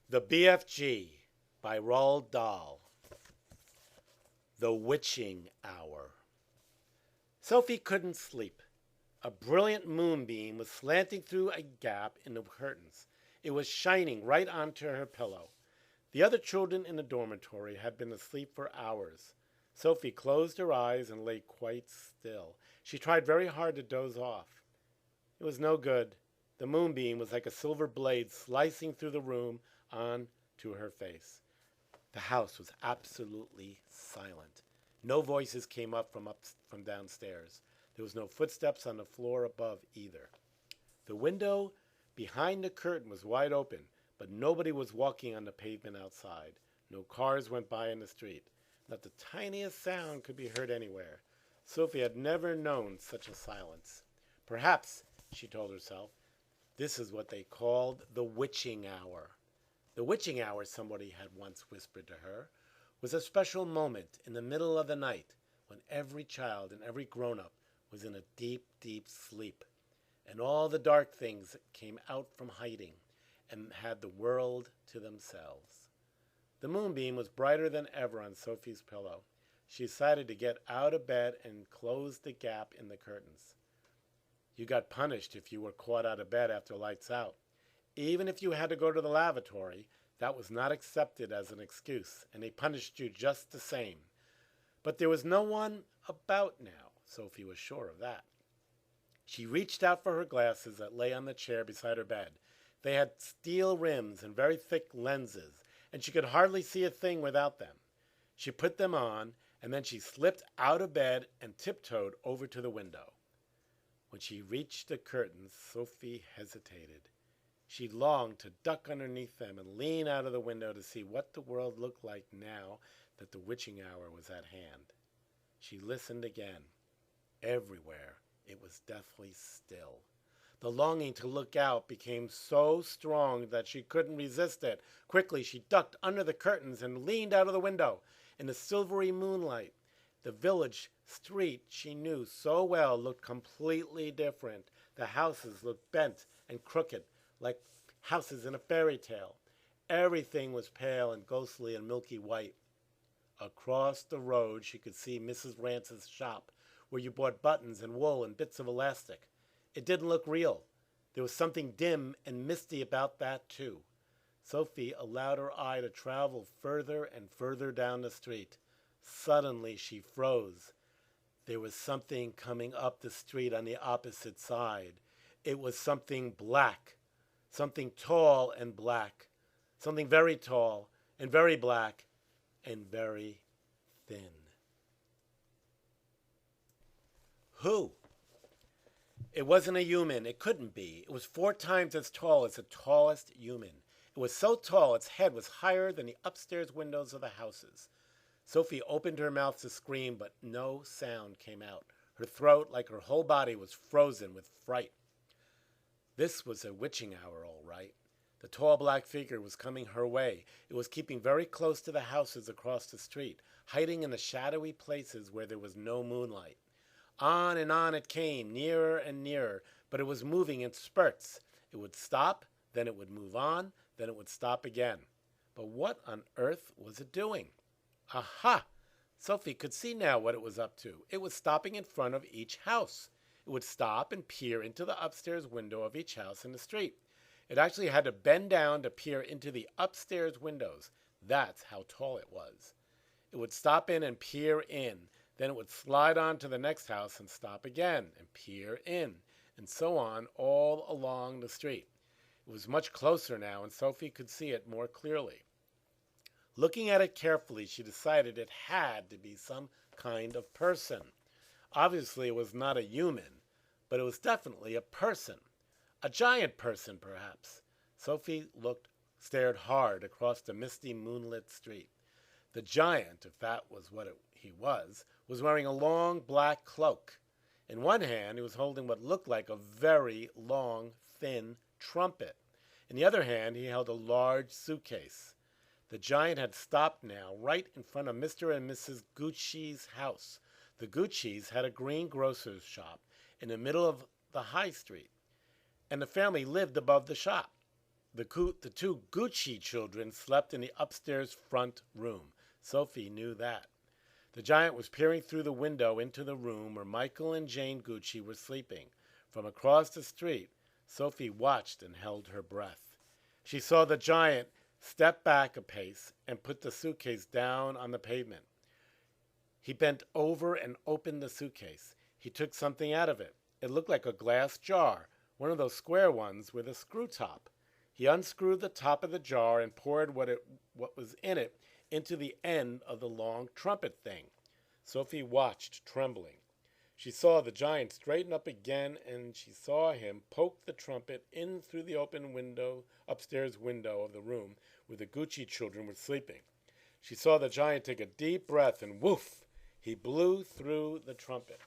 The BFG by Roald Dahl. The Witching Hour. Sophie couldn't sleep. A brilliant moonbeam was slanting through a gap in the curtains. It was shining right onto her pillow. The other children in the dormitory had been asleep for hours. Sophie closed her eyes and lay quite still. She tried very hard to doze off. It was no good. The moonbeam was like a silver blade slicing through the room on to her face. The house was absolutely silent. No voices came up from downstairs. There was no footsteps on the floor above either. The window behind the curtain was wide open, but nobody was walking on the pavement outside. No cars went by in the street. Not the tiniest sound could be heard anywhere. Sophie had never known such a silence. Perhaps, she told herself, this is what they called the witching hour. The witching hour, somebody had once whispered to her, was a special moment in the middle of the night when every child and every grown-up was in a deep, deep sleep, and all the dark things came out from hiding and had the world to themselves. The moonbeam was brighter than ever on Sophie's pillow. She decided to get out of bed and close the gap in the curtains. You got punished if you were caught out of bed after lights out. Even if you had to go to the lavatory, that was not accepted as an excuse, and they punished you just the same. But there was no one about now, Sophie was sure of that. She reached out for her glasses that lay on the chair beside her bed. They had steel rims and very thick lenses, and she could hardly see a thing without them. She put them on, and then she slipped out of bed and tiptoed over to the window. When she reached the curtains, Sophie hesitated. She longed to duck underneath them and lean out of the window to see what the world looked like now that the witching hour was at hand. She listened again. Everywhere it was deathly still. The longing to look out became so strong that she couldn't resist it. Quickly she ducked under the curtains and leaned out of the window. In the silvery moonlight, the village street she knew so well looked completely different. The houses looked bent and crooked, like houses in a fairy tale. Everything was pale and ghostly and milky white. Across the road she could see Mrs. Rance's shop, where you bought buttons and wool and bits of elastic. It didn't look real. There was something dim and misty about that, too. Sophie allowed her eye to travel further and further down the street. Suddenly she froze. There was something coming up the street on the opposite side. It was something black, something tall and black, something very tall and very black and very thin. Who? It wasn't a human. It couldn't be. It was 4 times as tall as the tallest human. It was so tall its head was higher than the upstairs windows of the houses. Sophie opened her mouth to scream, but no sound came out. Her throat, like her whole body, was frozen with fright. This was a witching hour, all right. The tall black figure was coming her way. It was keeping very close to the houses across the street, hiding in the shadowy places where there was no moonlight. On and on it came, nearer and nearer, but it was moving in spurts. It would stop, then it would move on, then it would stop again. But what on earth was it doing? Aha! Sophie could see now what it was up to. It was stopping in front of each house. It would stop and peer into the upstairs window of each house in the street. It actually had to bend down to peer into the upstairs windows. That's how tall it was. It would stop in and peer in. Then it would slide on to the next house and stop again and peer in, and so on all along the street. It was much closer now, and Sophie could see it more clearly. Looking at it carefully, she decided it had to be some kind of person. Obviously, it was not a human, but it was definitely a person. A giant person, perhaps. Sophie stared hard across the misty moonlit street. The giant, if that was what he was wearing a long black cloak. In one hand, he was holding what looked like a very long, thin trumpet. In the other hand, he held a large suitcase. The giant had stopped now, right in front of Mr. and Mrs. Gucci's house. The Guccis had a green grocer's shop in the middle of the high street, and the family lived above the shop. The two Gucci children slept in the upstairs front room. Sophie knew that. The giant was peering through the window into the room where Michael and Jane Gucci were sleeping. From across the street, Sophie watched and held her breath. She saw the giant step back a pace and put the suitcase down on the pavement. He bent over and opened the suitcase. He took something out of it. It looked like a glass jar, one of those square ones with a screw top. He unscrewed the top of the jar and poured what was in it into the end of the long trumpet thing. Sophie watched, trembling. She saw the giant straighten up again, and she saw him poke the trumpet in through the open upstairs window of the room where the Gucci children were sleeping. She saw the giant take a deep breath, and woof, he blew through the trumpet.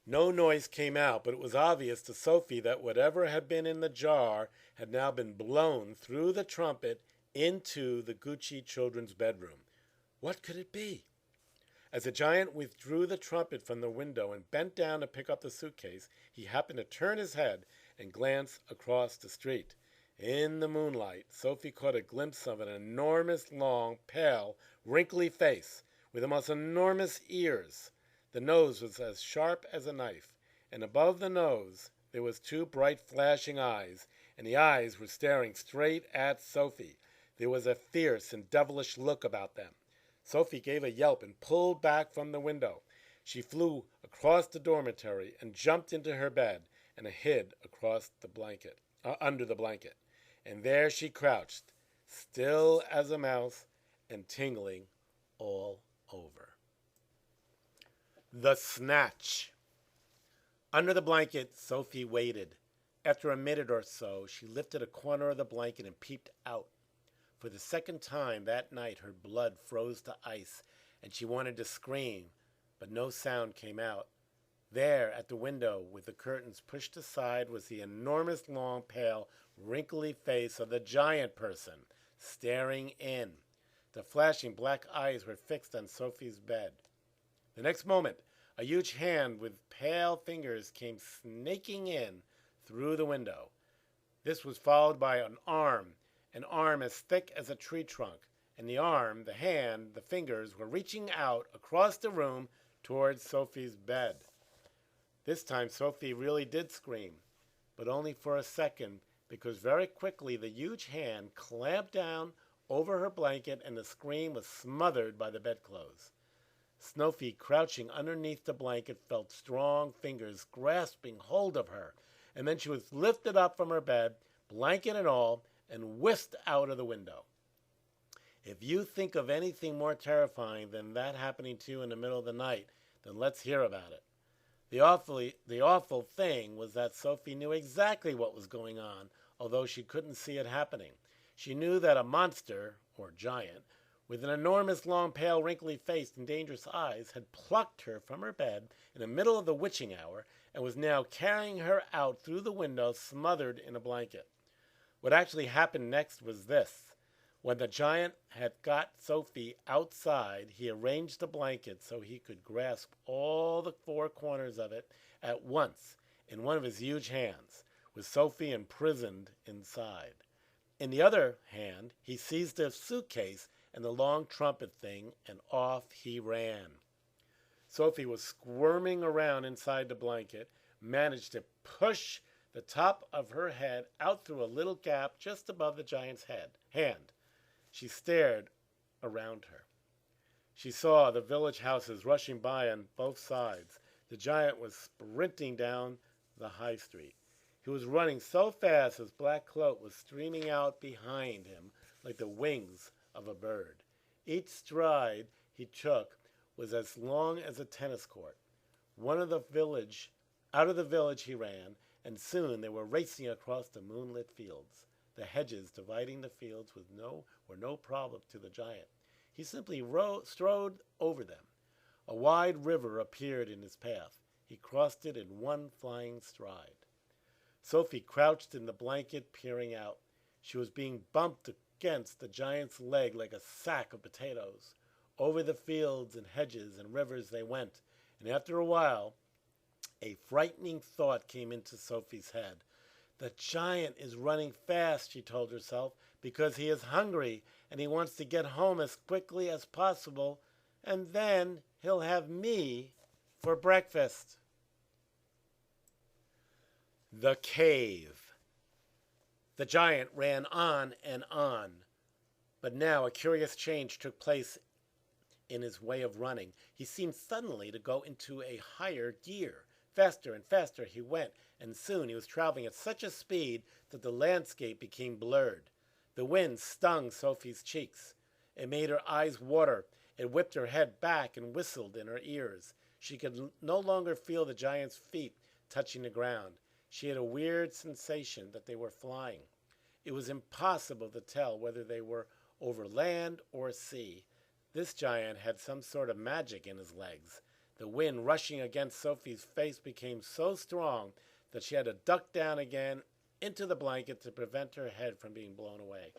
No noise came out, but it was obvious to Sophie that whatever had been in the jar had now been blown through the trumpet into the Gucci children's bedroom. What could it be? As the giant withdrew the trumpet from the window and bent down to pick up the suitcase, he happened to turn his head and glance across the street. In the moonlight, Sophie caught a glimpse of an enormous, long, pale, wrinkly face with the most enormous ears. The nose was as sharp as a knife, and above the nose there was two bright flashing eyes, and the eyes were staring straight at Sophie. There was a fierce and devilish look about them. Sophie gave a yelp and pulled back from the window. She flew across the dormitory and jumped into her bed and hid across the blanket, under the blanket. And there she crouched, still as a mouse and tingling all over. The Snatch. Under the blanket, Sophie waited. After a minute or so, she lifted a corner of the blanket and peeped out. For the second time that night, her blood froze to ice, and she wanted to scream, but no sound came out. There, at the window, with the curtains pushed aside, was the enormous, long, pale, wrinkly face of the giant person, staring in. The flashing black eyes were fixed on Sophie's bed. The next moment, a huge hand with pale fingers came snaking in through the window. This was followed by an arm as thick as a tree trunk, and the arm, the hand, the fingers were reaching out across the room towards Sophie's bed. This time Sophie really did scream, but only for a second, because very quickly the huge hand clamped down over her blanket and the scream was smothered by the bedclothes. Sophie, crouching underneath the blanket, felt strong fingers grasping hold of her, and then she was lifted up from her bed, blanket and all, and whisked out of the window. If you think of anything more terrifying than that happening to you in the middle of the night, then let's hear about it. The awful thing was that Sophie knew exactly what was going on, although she couldn't see it happening. She knew that a monster, or giant, with an enormous, long, pale, wrinkly face and dangerous eyes, had plucked her from her bed in the middle of the witching hour and was now carrying her out through the window, smothered in a blanket. What actually happened next was this. When the giant had got Sophie outside, he arranged the blanket so he could grasp all the four corners of it at once in one of his huge hands, with Sophie imprisoned inside. In the other hand, he seized the suitcase and the long trumpet thing, and off he ran. Sophie was squirming around inside the blanket, managed to push the top of her head out through a little gap just above the giant's hand. She stared around her. She saw the village houses rushing by on both sides. The giant was sprinting down the high street. He was running so fast his black cloak was streaming out behind him like the wings of a bird. Each stride he took was as long as a tennis court. Out of the village he ran, and soon they were racing across the moonlit fields. The hedges dividing the fields were no problem to the giant. He simply strode over them. A wide river appeared in his path. He crossed it in one flying stride. Sophie crouched in the blanket, peering out. She was being bumped against the giant's leg like a sack of potatoes. Over the fields and hedges and rivers they went, and after a while, a frightening thought came into Sophie's head. The giant is running fast, she told herself, because he is hungry and he wants to get home as quickly as possible, and then he'll have me for breakfast. The cave. The giant ran on and on, but now a curious change took place in his way of running. He seemed suddenly to go into a higher gear. Faster and faster he went, and soon he was traveling at such a speed that the landscape became blurred. The wind stung Sophie's cheeks. It made her eyes water. It whipped her head back and whistled in her ears. She could no longer feel the giant's feet touching the ground. She had a weird sensation that they were flying. It was impossible to tell whether they were over land or sea. This giant had some sort of magic in his legs. The wind rushing against Sophie's face became so strong that she had to duck down again into the blanket to prevent her head from being blown away.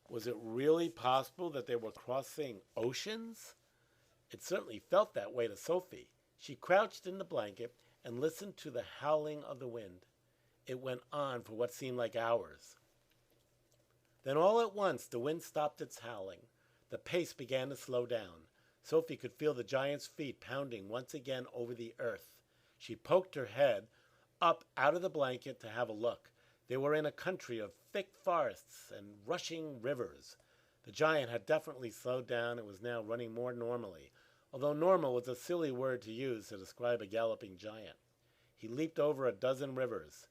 Was it really possible that they were crossing oceans? It certainly felt that way to Sophie. She crouched in the blanket and listened to the howling of the wind. It went on for what seemed like hours. Then all at once the wind stopped its howling. The pace began to slow down. Sophie could feel the giant's feet pounding once again over the earth. She poked her head up out of the blanket to have a look. They were in a country of thick forests and rushing rivers. The giant had definitely slowed down and was now running more normally, although normal was a silly word to use to describe a galloping giant. He leaped over a dozen rivers.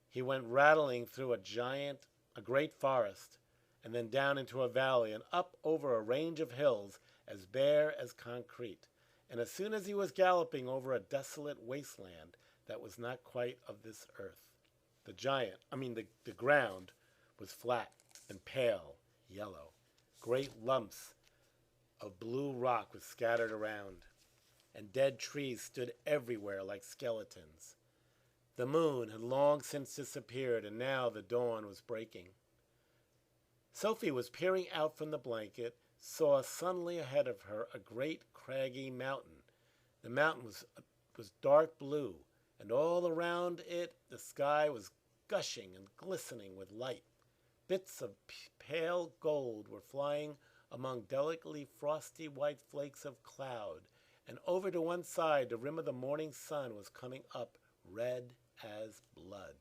He went rattling through a great forest, and then down into a valley and up over a range of hills as bare as concrete. And as soon as he was galloping over a desolate wasteland that was not quite of this earth. The ground was flat and pale yellow. Great lumps of blue rock was scattered around, and dead trees stood everywhere like skeletons. The moon had long since disappeared, and now the dawn was breaking. Sophie was peering out from the blanket, saw suddenly ahead of her a great craggy mountain. The mountain was dark blue, and all around it the sky was gushing and glistening with light. Bits of pale gold were flying among delicately frosty white flakes of cloud, and over to one side the rim of the morning sun was coming up red as blood.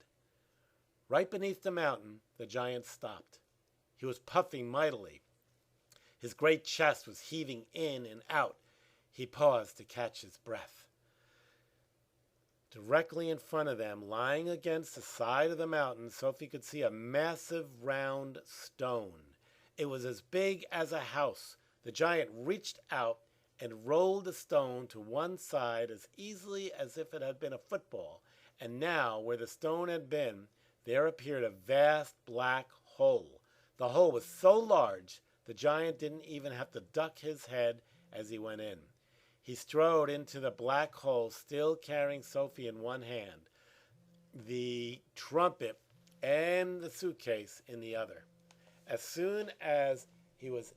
Right beneath the mountain, the giant stopped. He was puffing mightily. His great chest was heaving in and out. He paused to catch his breath. Directly in front of them, lying against the side of the mountain, Sophie could see a massive round stone. It was as big as a house. The giant reached out and rolled the stone to one side as easily as if it had been a football. And now, where the stone had been, there appeared a vast black hole. The hole was so large, the giant didn't even have to duck his head as he went in. He strode into the black hole, still carrying Sophie in one hand, the trumpet and the suitcase in the other. As soon as he was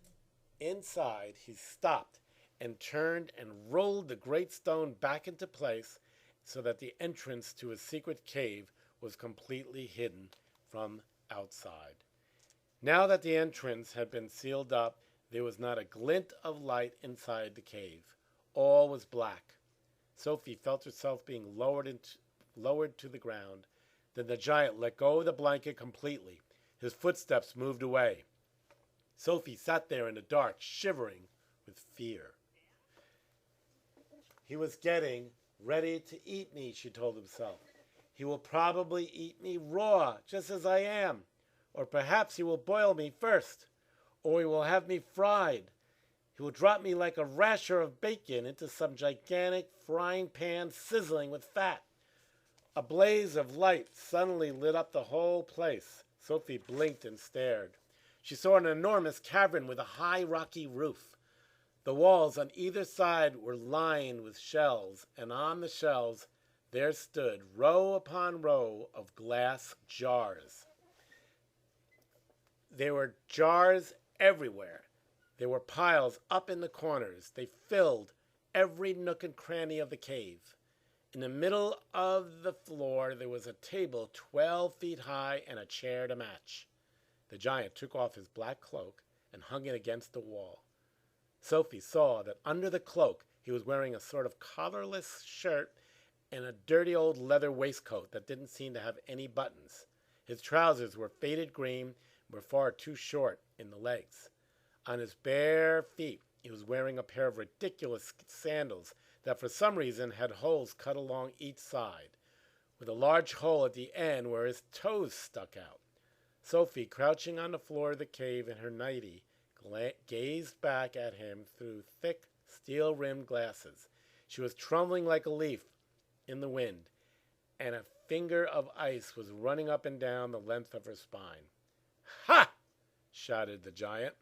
inside, he stopped and turned and rolled the great stone back into place so that the entrance to his secret cave was completely hidden from outside. Now that the entrance had been sealed up, there was not a glint of light inside the cave. All was black. Sophie felt herself being lowered to the ground. Then the giant let go of the blanket completely. His footsteps moved away. Sophie sat there in the dark, shivering with fear. He was getting ready to eat me, she told himself. He will probably eat me raw, just as I am. Or perhaps he will boil me first. Or he will have me fried. He will drop me like a rasher of bacon into some gigantic frying pan sizzling with fat. A blaze of light suddenly lit up the whole place. Sophie blinked and stared. She saw an enormous cavern with a high rocky roof. The walls on either side were lined with shelves, and on the shelves there stood row upon row of glass jars. There were jars everywhere. There were piles up in the corners. They filled every nook and cranny of the cave. In the middle of the floor there was a table 12 feet high and a chair to match. The giant took off his black cloak and hung it against the wall. Sophie saw that under the cloak he was wearing a sort of collarless shirt and a dirty old leather waistcoat that didn't seem to have any buttons. His trousers were faded green and were far too short in the legs. On his bare feet he was wearing a pair of ridiculous sandals that for some reason had holes cut along each side, with a large hole at the end where his toes stuck out. Sophie, crouching on the floor of the cave in her nightie, gazed back at him through thick, steel-rimmed glasses. She was trembling like a leaf in the wind, and a finger of ice was running up and down the length of her spine. "Ha!" shouted the giant,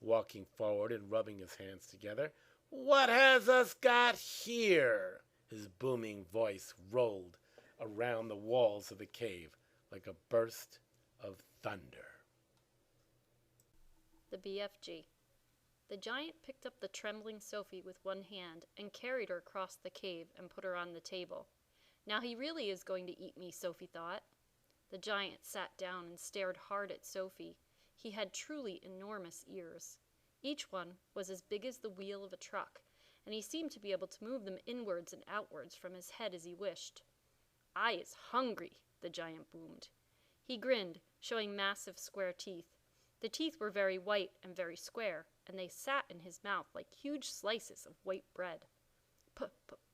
walking forward and rubbing his hands together. "What has us got here?" His booming voice rolled around the walls of the cave like a burst of thunder. The BFG. The giant picked up the trembling Sophie with one hand and carried her across the cave and put her on the table. Now he really is going to eat me, Sophie thought. The giant sat down and stared hard at Sophie. He had truly enormous ears. Each one was as big as the wheel of a truck, and he seemed to be able to move them inwards and outwards from his head as he wished. "I is hungry," the giant boomed. He grinned, showing massive square teeth. The teeth were very white and very square, and they sat in his mouth like huge slices of white bread.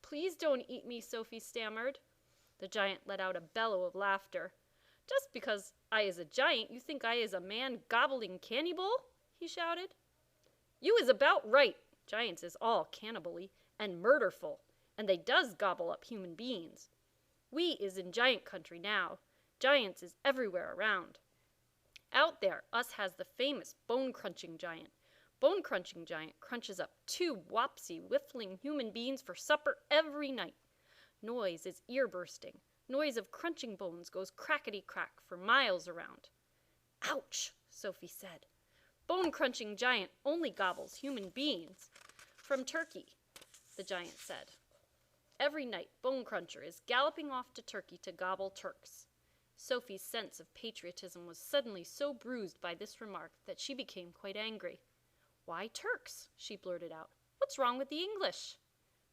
Please don't eat me," Sophie stammered. The giant let out a bellow of laughter. "Just because I is a giant, you think I is a man-gobbling cannibal?" he shouted. "You is about right. Giants is all cannibally and murderful, and they does gobble up human beings. We is in giant country now. Giants is everywhere around. Out there, us has the famous bone-crunching giant. Bone-crunching giant crunches up 2 wopsy, whiffling human beings for supper every night. Noise is ear-bursting. Noise of crunching bones goes crackety-crack for miles around." "Ouch," Sophie said. "Bone-crunching giant only gobbles human beings." "From Turkey," the giant said. "Every night, Bone Cruncher is galloping off to Turkey to gobble Turks." Sophie's sense of patriotism was suddenly so bruised by this remark that she became quite angry. "Why Turks?" she blurted out. "What's wrong with the English?"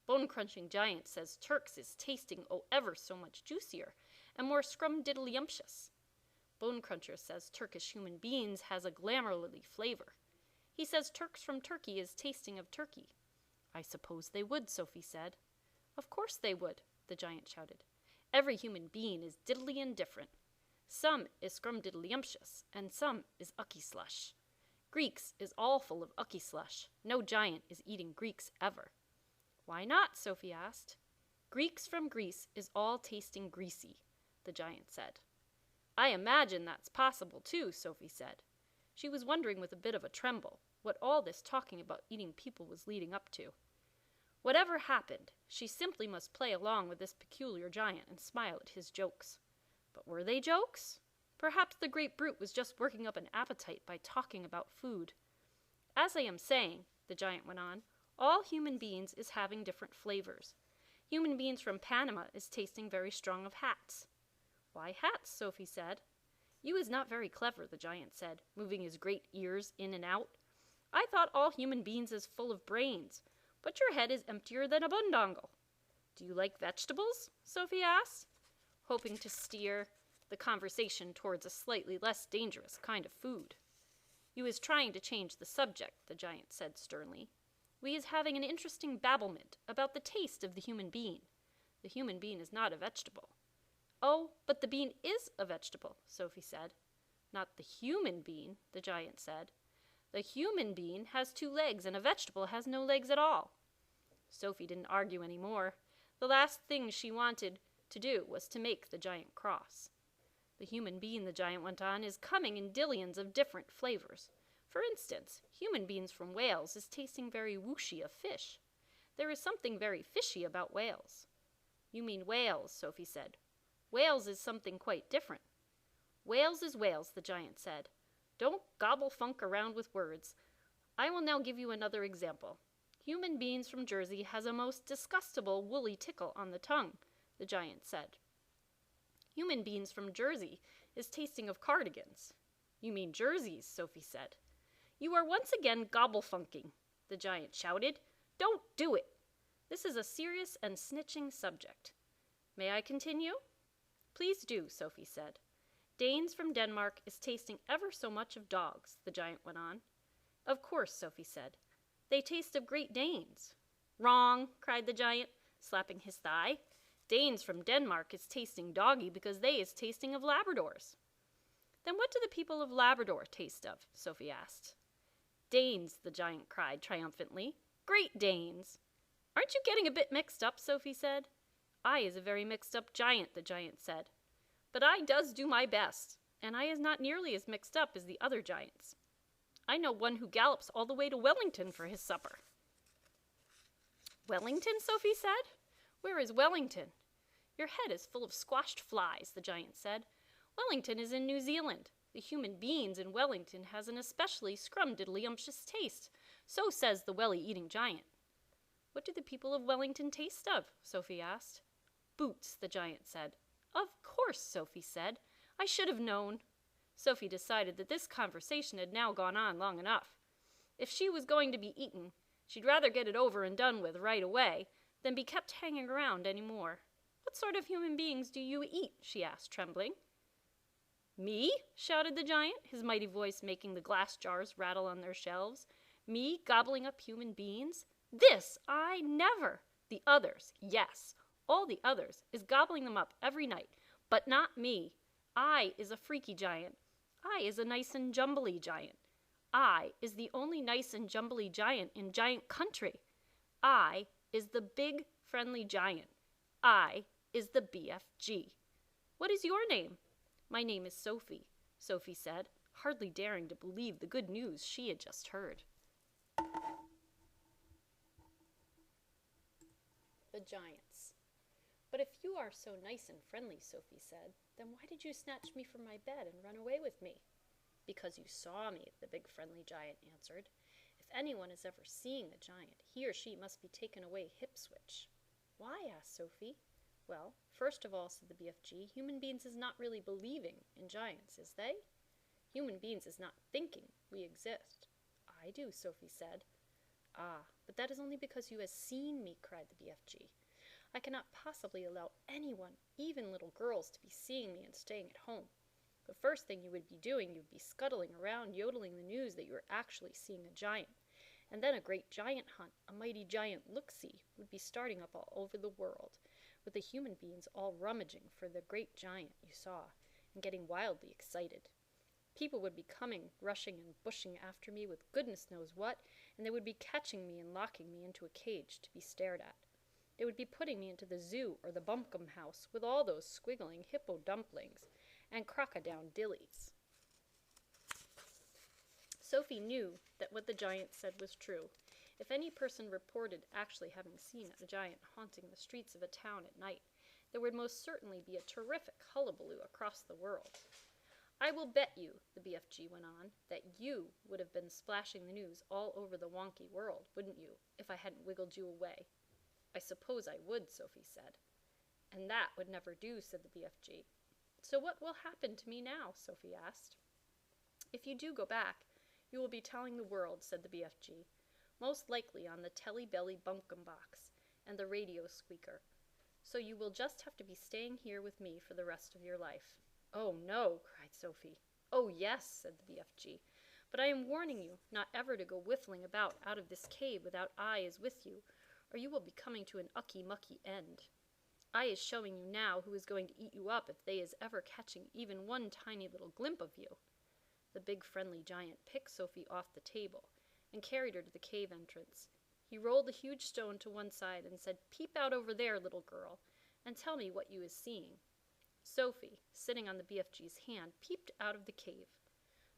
"Bone-crunching giant says Turks is tasting ever so much juicier and more scrumdiddlyumptious. Bone Cruncher says Turkish human beings has a glamourly flavor. He says Turks from Turkey is tasting of turkey." "I suppose they would," Sophie said. "Of course they would," the giant shouted. "Every human being is diddly indifferent. Some is scrumdiddlyumptious, and some is ucky slush. Greeks is all full of ucky slush. No giant is eating Greeks ever." "Why not?" Sophie asked. "Greeks from Greece is all tasting greasy," the giant said. "I imagine that's possible, too," Sophie said. She was wondering with a bit of a tremble what all this talking about eating people was leading up to. Whatever happened, she simply must play along with this peculiar giant and smile at his jokes. But were they jokes? Perhaps the great brute was just working up an appetite by talking about food. "As I am saying," the giant went on, "all human beings is having different flavors. Human beings from Panama is tasting very strong of hats." "Why hats?" Sophie said. "You is not very clever," the giant said, moving his great ears in and out. "I thought all human beings is full of brains, but your head is emptier than a boondongle." "Do you like vegetables?" Sophie asked, hoping to steer the conversation towards a slightly less dangerous kind of food. "You is trying to change the subject," the giant said sternly. "We is having an interesting babblement about the taste of the human being. The human being is not a vegetable." "Oh, but the bean is a vegetable," Sophie said. "Not the human bean," the giant said. "The human being has 2 legs and a vegetable has no legs at all." Sophie didn't argue any more. The last thing she wanted to do was to make the giant cross. "The human being," the giant went on, "is coming in dillions of different flavors. For instance, human beings from Wales is tasting very whooshy of fish. There is something very fishy about Wales." "You mean whales," Sophie said. "Wales is something quite different." "Wales is Wales," the giant said. "Don't gobble funk around with words. I will now give you another example. Human beings from Jersey has a most disgustable woolly tickle on the tongue. the giant said. Human beings from Jersey is tasting of cardigans. You mean jerseys, Sophie said. You are once again gobble-funking, the giant shouted. Don't do it. This is a serious and snitching subject. May I continue? Please do, Sophie said. Danes from Denmark is tasting ever so much of dogs, the giant went on. Of course, Sophie said. They taste of Great Danes. Wrong, cried the giant, slapping his thigh. Danes from Denmark is tasting doggy because they is tasting of Labradors. Then what do the people of Labrador taste of? Sophie asked. Danes, the giant cried triumphantly. Great Danes. Aren't you getting a bit mixed up? Sophie said. I is a very mixed up giant, the giant said. But I does do my best, and I is not nearly as mixed up as the other giants. I know one who gallops all the way to Wellington for his supper. Wellington, Sophie said. Where is Wellington? Your head is full of squashed flies, the giant said. Wellington is in New Zealand. The human beings in Wellington has an especially scrumdiddlyumptious taste. So says the welly-eating giant. What do the people of Wellington taste of? Sophie asked. Boots, the giant said. Of course, Sophie said. I should have known. Sophie decided that this conversation had now gone on long enough. If she was going to be eaten, she'd rather get it over and done with right away than be kept hanging around any more. What sort of human beings do you eat? She asked, trembling. Me? Shouted the giant, his mighty voice making the glass jars rattle on their shelves. Me gobbling up human beings? This I never. The others, yes, all the others, is gobbling them up every night, but not me. I is a freaky giant. I is a nice and jumbly giant. I is the only nice and jumbly giant in giant country. I is the big, friendly giant. I is the BFG. What is your name? My name is Sophie, Sophie said, hardly daring to believe the good news she had just heard. The giants. But if you are so nice and friendly, Sophie said, then why did you snatch me from my bed and run away with me? Because you saw me, the big friendly giant answered. If anyone is ever seeing a giant, he or she must be taken away hip-switch. Why? Asked Sophie. Well, first of all, said the BFG, human beings is not really believing in giants, is they? Human beings is not thinking we exist. I do, Sophie said. Ah, but that is only because you has seen me, cried the BFG. I cannot possibly allow anyone, even little girls, to be seeing me and staying at home. The first thing you would be doing, you would be scuttling around, yodeling the news that you were actually seeing a giant. And then a great giant hunt, a mighty giant look-see, would be starting up all over the world, with the human beings all rummaging for the great giant you saw, and getting wildly excited. People would be coming, rushing and bushing after me with goodness knows what, and they would be catching me and locking me into a cage to be stared at. They would be putting me into the zoo or the bumpkin house with all those squiggling hippo dumplings and crocodile dillies. Sophie knew that what the giant said was true. If any person reported actually having seen a giant haunting the streets of a town at night, there would most certainly be a terrific hullabaloo across the world. I will bet you, the BFG went on, that you would have been splashing the news all over the wonky world, wouldn't you, if I hadn't wiggled you away? I suppose I would, Sophie said. And that would never do, said the BFG. So what will happen to me now? Sophie asked. If you do go back, you will be telling the world, said the BFG, most likely on the telly-belly bumpkin box and the radio squeaker. So you will just have to be staying here with me for the rest of your life. Oh, no, cried Sophie. Oh, yes, said the BFG, but I am warning you not ever to go whiffling about out of this cave without I is with you, or you will be coming to an ucky-mucky end. I is showing you now who is going to eat you up if they is ever catching even one tiny little glimpse of you. The big friendly giant picked Sophie off the table and carried her to the cave entrance. He rolled the huge stone to one side and said, Peep out over there, little girl, and tell me what you is seeing. Sophie, sitting on the BFG's hand, peeped out of the cave.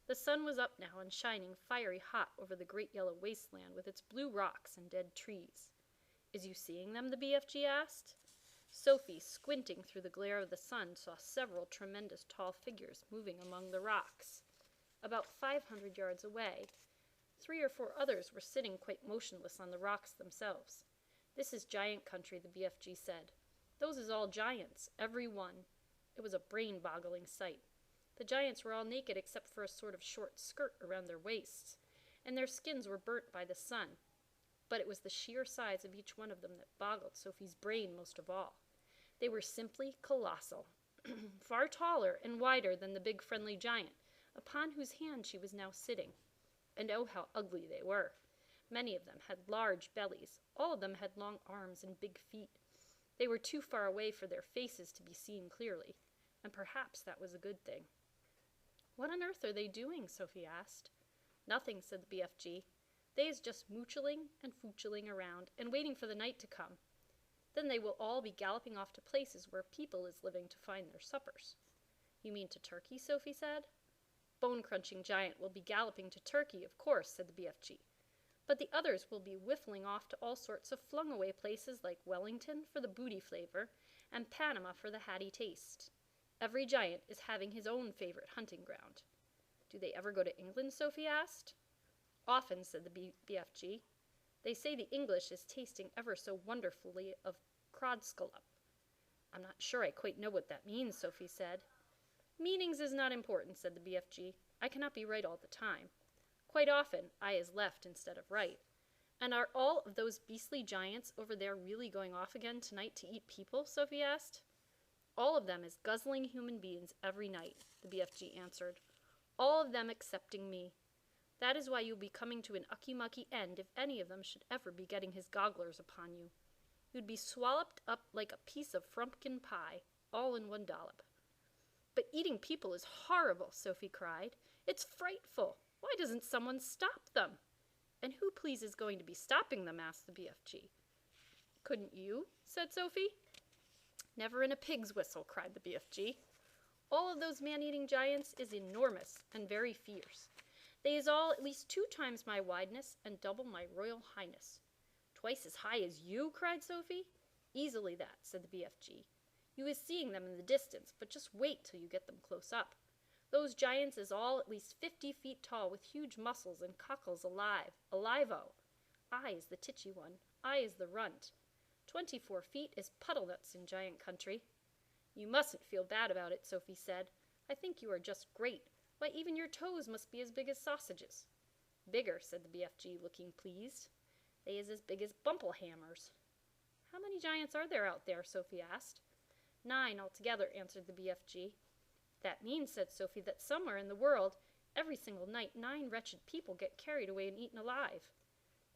The sun was up now and shining fiery hot over the great yellow wasteland with its blue rocks and dead trees. Is you seeing them? The BFG asked. Sophie, squinting through the glare of the sun, saw several tremendous tall figures moving among the rocks. About 500 yards away, 3 or 4 others were sitting quite motionless on the rocks themselves. This is giant country, the BFG said. Those is all giants, every one. It was a brain-boggling sight. The giants were all naked except for a sort of short skirt around their waists, and their skins were burnt by the sun. But it was the sheer size of each one of them that boggled Sophie's brain most of all. They were simply colossal, far taller and wider than the big friendly giant, upon whose hand she was now sitting. And oh, how ugly they were! Many of them had large bellies. All of them had long arms and big feet. They were too far away for their faces to be seen clearly, and perhaps that was a good thing. "What on earth are they doing?" Sophie asked. "Nothing," said the BFG. "They is just moochling and foochling around and waiting for the night to come. Then they will all be galloping off to places where people is living to find their suppers." "You mean to Turkey?" Sophie said. "Bone-crunching giant will be galloping to Turkey, of course," said the BFG. "But the others will be whiffling off to all sorts of flung-away places like Wellington for the booty flavor and Panama for the hatty taste. Every giant is having his own favorite hunting ground." "Do they ever go to England?" Sophie asked. "Often," said the BFG. "They say the English is tasting ever so wonderfully of Frobscottle." "I'm not sure I quite know what that means," Sophie said. "Meanings is not important," said the BFG. "I cannot be right all the time. Quite often I is left instead of right. And are all of those beastly giants over there really going off again tonight to eat people?" Sophie asked. "All of them is guzzling human beings every night," the BFG answered. "All of them excepting me. That is why you'll be coming to an ucky-mucky end if any of them should ever be getting his gogglers upon you. You'd be swalloped up like a piece of frumpkin pie, all in one dollop." "But eating people is horrible," Sophie cried. "It's frightful. Why doesn't someone stop them?" "And who, please, is going to be stopping them?" asked the BFG. "Couldn't you?" said Sophie. "Never in a pig's whistle," cried the BFG. "All of those man-eating giants is enormous and very fierce. They is all at least 2 times my wideness and double my royal highness." "Twice as high as you?" cried Sophie. "Easily that," said the BFG. "You is seeing them in the distance, but just wait till you get them close up. Those giants is all at least 50 feet tall with huge muscles and cockles alive-o. I is the titchy one. I is the runt. 24 feet is puddle-nuts in giant country." "You mustn't feel bad about it," Sophie said. "I think you are just great. Why, even your toes must be as big as sausages." "Bigger," said the BFG, looking pleased. "They is as big as bumple-hammers." "How many giants are there out there?" Sophie asked. 9 altogether," answered the BFG. "That means," said Sophie, "that somewhere in the world, every single night, 9 wretched people get carried away and eaten alive."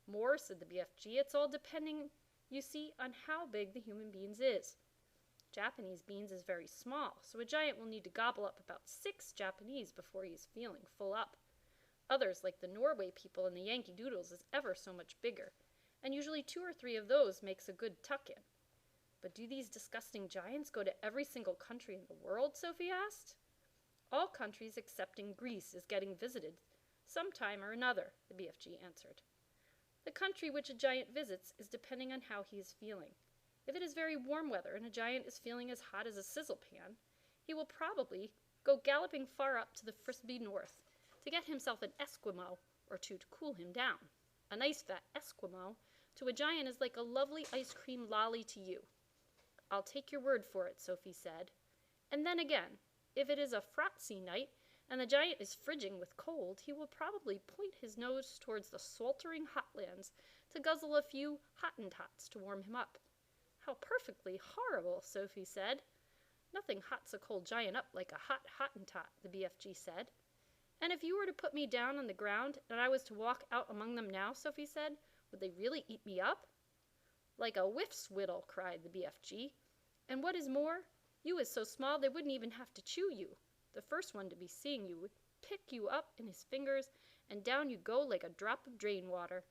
"More," said the BFG. "It's all depending, you see, on how big the human beings is. Japanese beans is very small, so a giant will need to gobble up about 6 Japanese before he is feeling full up. Others, like the Norway people and the Yankee Doodles, is ever so much bigger, and usually 2 or 3 of those makes a good tuck-in." "But do these disgusting giants go to every single country in the world?" Sophie asked. "All countries excepting Greece is getting visited some time or another," the BFG answered. "The country which a giant visits is depending on how he is feeling. If it is very warm weather and a giant is feeling as hot as a sizzle pan, he will probably go galloping far up to the Frisbee North to get himself an Esquimau or 2 to cool him down. A nice fat Esquimau to a giant is like a lovely ice cream lolly to you." "I'll take your word for it," Sophie said. "And then again, if it is a frosty night and the giant is fridging with cold, he will probably point his nose towards the sweltering hotlands to guzzle a few Hottentots to warm him up." "How perfectly horrible," Sophie said. "Nothing hots a cold giant up like a hot Hottentot," the BFG said. "And if you were to put me down on the ground and I was to walk out among them now," Sophie said, "would they really eat me up?" "Like a whiff-swiddle," cried the BFG. "And what is more, you is so small they wouldn't even have to chew you. The first one to be seeing you would pick you up in his fingers, and down you go like a drop of drain water."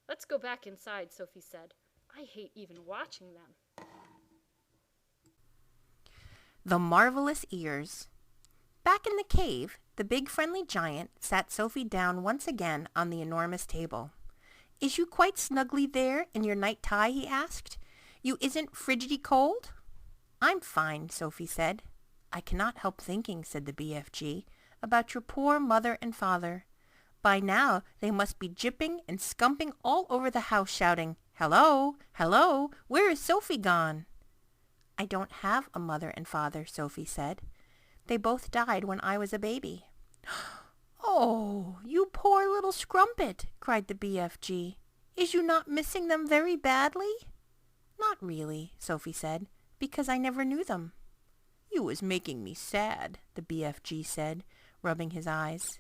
"Let's go back inside," Sophie said. "I hate even watching them." The Marvelous Ears. Back in the cave, the big friendly giant sat Sophie down once again on the enormous table. "Is you quite snugly there in your night tie?" he asked. "You isn't frigidly cold?" "I'm fine," Sophie said. "I cannot help thinking," said the BFG, "about your poor mother and father. By now they must be jipping and scumping all over the house, shouting, 'Hello, hello, where is Sophie gone?'" I don't have a mother and father, Sophie said. They both died when I was a baby. Oh, you poor little scrumpet, cried the BFG. Is you not missing them very badly? Not really, Sophie said, because I never knew them. You was making me sad, the BFG said, rubbing his eyes.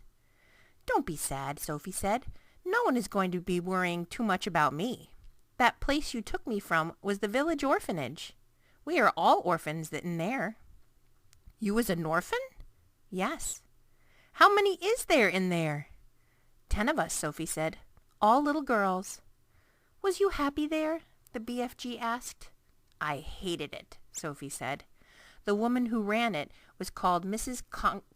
Don't be sad, Sophie said. No one is going to be worrying too much about me. That place you took me from was the village orphanage. We are all orphans in there. You was an orphan? Yes. How many is there in there? 10 of us, Sophie said. All little girls. Was you happy there? The BFG asked. I hated it, Sophie said. The woman who ran it was called Mrs.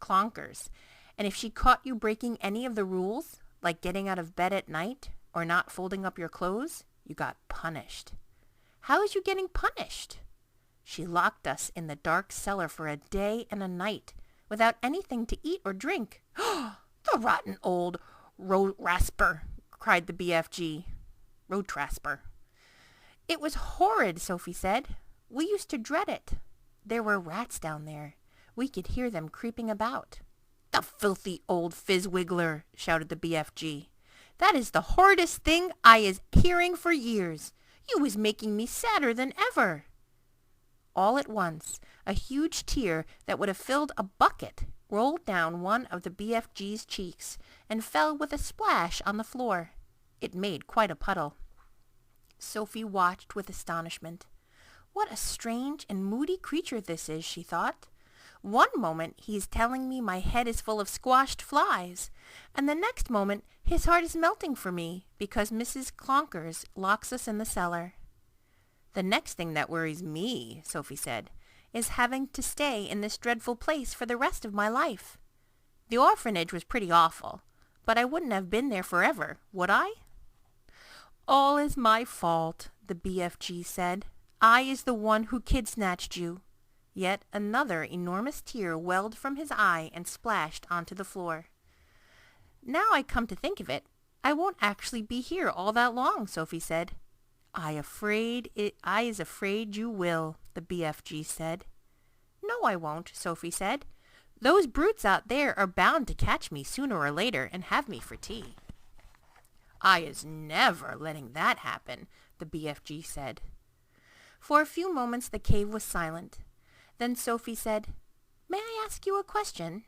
Clonkers, and if she caught you breaking any of the rules, like getting out of bed at night or not folding up your clothes, you got punished. How is you getting punished? She locked us in the dark cellar for a day and a night without anything to eat or drink. The rotten old road rasper, cried the BFG. Road trasper. It was horrid, Sophie said. We used to dread it. There were rats down there. We could hear them creeping about. The filthy old fizzwiggler, shouted the BFG. That is the horridest thing I is hearing for years. You was making me sadder than ever. All at once, a huge tear that would have filled a bucket rolled down one of the BFG's cheeks and fell with a splash on the floor. It made quite a puddle. Sophie watched with astonishment. What a strange and moody creature this is, she thought. One moment he is telling me my head is full of squashed flies, and the next moment his heart is melting for me because Mrs. Clonkers locks us in the cellar. The next thing that worries me, Sophie said, is having to stay in this dreadful place for the rest of my life. The orphanage was pretty awful, but I wouldn't have been there forever, would I? All is my fault, the BFG said. I is the one who kid-snatched you. Yet another enormous tear welled from his eye and splashed onto the floor. Now I come to think of it, I won't actually be here all that long, Sophie said. I is afraid you will, the BFG said. No, I won't, Sophie said. Those brutes out there are bound to catch me sooner or later and have me for tea. I is never letting that happen, the BFG said. For a few moments the cave was silent. Then Sophie said, May I ask you a question?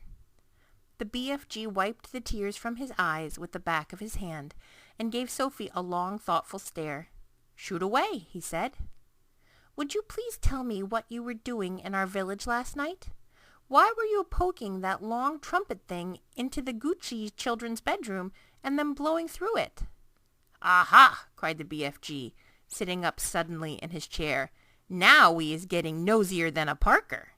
The BFG wiped the tears from his eyes with the back of his hand and gave Sophie a long, thoughtful stare. Shoot away, he said. Would you please tell me what you were doing in our village last night? Why were you poking that long trumpet thing into the Gucci children's bedroom and then blowing through it? Aha, cried the BFG, sitting up suddenly in his chair. Now we is getting nosier than a Parker.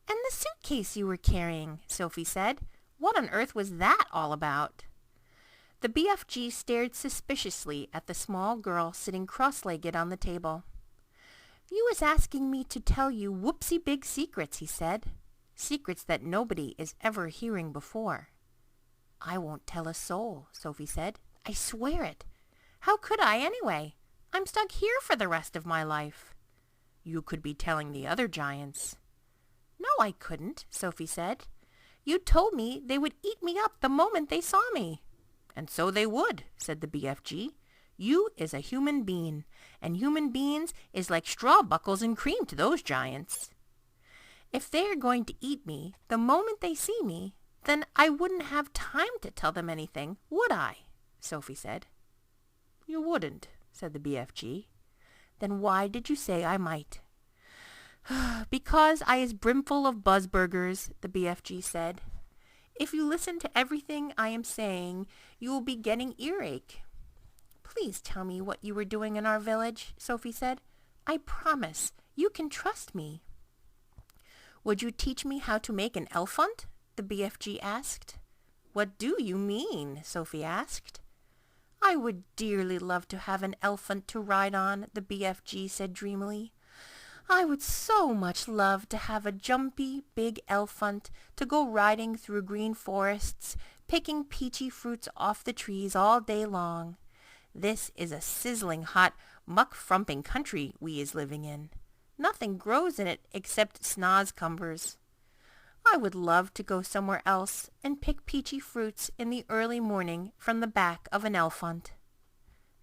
And the suitcase you were carrying, Sophie said. What on earth was that all about? The BFG stared suspiciously at the small girl sitting cross-legged on the table. You was asking me to tell you whoopsie big secrets, he said. Secrets that nobody is ever hearing before. I won't tell a soul, Sophie said. I swear it. How could I anyway? I'm stuck here for the rest of my life. You could be telling the other giants. No, I couldn't, Sophie said. You told me they would eat me up the moment they saw me. And so they would, said the BFG. You is a human being, and human beings is like straw buckles and cream to those giants. If they are going to eat me the moment they see me, then I wouldn't have time to tell them anything, would I? Sophie said. You wouldn't, said the BFG. Then why did you say I might? Because I is brimful of buzzburgers, the BFG said. If you listen to everything I am saying, you will be getting earache. Please tell me what you were doing in our village, Sophie said. I promise, you can trust me. Would you teach me how to make an elephant? The BFG asked. What do you mean? Sophie asked. I would dearly love to have an elephant to ride on, the BFG said dreamily. I would so much love to have a jumpy, big elephant to go riding through green forests, picking peachy fruits off the trees all day long. This is a sizzling hot, muck-frumping country we is living in. Nothing grows in it except Snazcumbers. I would love to go somewhere else and pick peachy fruits in the early morning from the back of an elf hunt."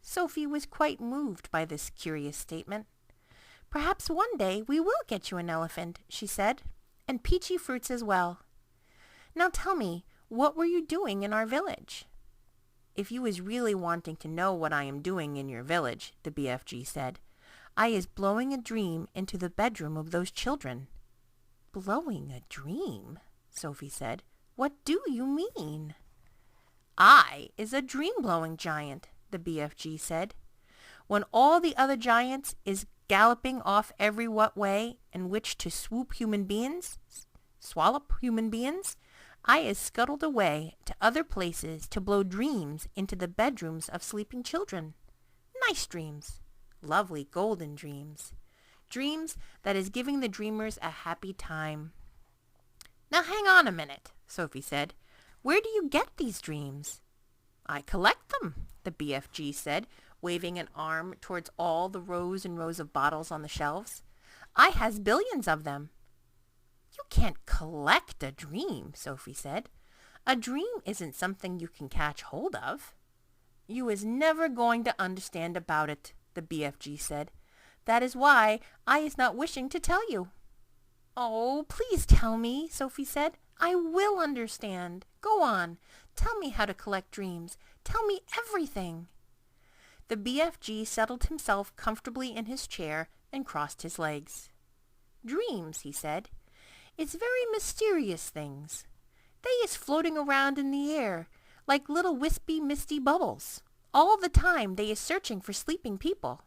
Sophie was quite moved by this curious statement. "Perhaps one day we will get you an elephant," she said, "and peachy fruits as well. Now tell me, what were you doing in our village?" "If you is really wanting to know what I am doing in your village," the BFG said, "I is blowing a dream into the bedroom of those children." "Blowing a dream?" Sophie said. "What do you mean?" "I is a dream-blowing giant," the BFG said. "When all the other giants is galloping off every what way in which to swallop human beings, I is scuttled away to other places to blow dreams into the bedrooms of sleeping children. Nice dreams. Lovely golden dreams. Dreams that is giving the dreamers a happy time." "Now hang on a minute," Sophie said. "Where do you get these dreams?" "I collect them," the BFG said, waving an arm towards all the rows and rows of bottles on the shelves. "I has billions of them." "You can't collect a dream," Sophie said. "A dream isn't something you can catch hold of." "You is never going to understand about it," the BFG said. "That is why I is not wishing to tell you." "Oh, please tell me," Sophie said. "I will understand. Go on. Tell me how to collect dreams. Tell me everything." The BFG settled himself comfortably in his chair and crossed his legs. "Dreams," he said, "is very mysterious things. They is floating around in the air like little wispy, misty bubbles. All the time they is searching for sleeping people."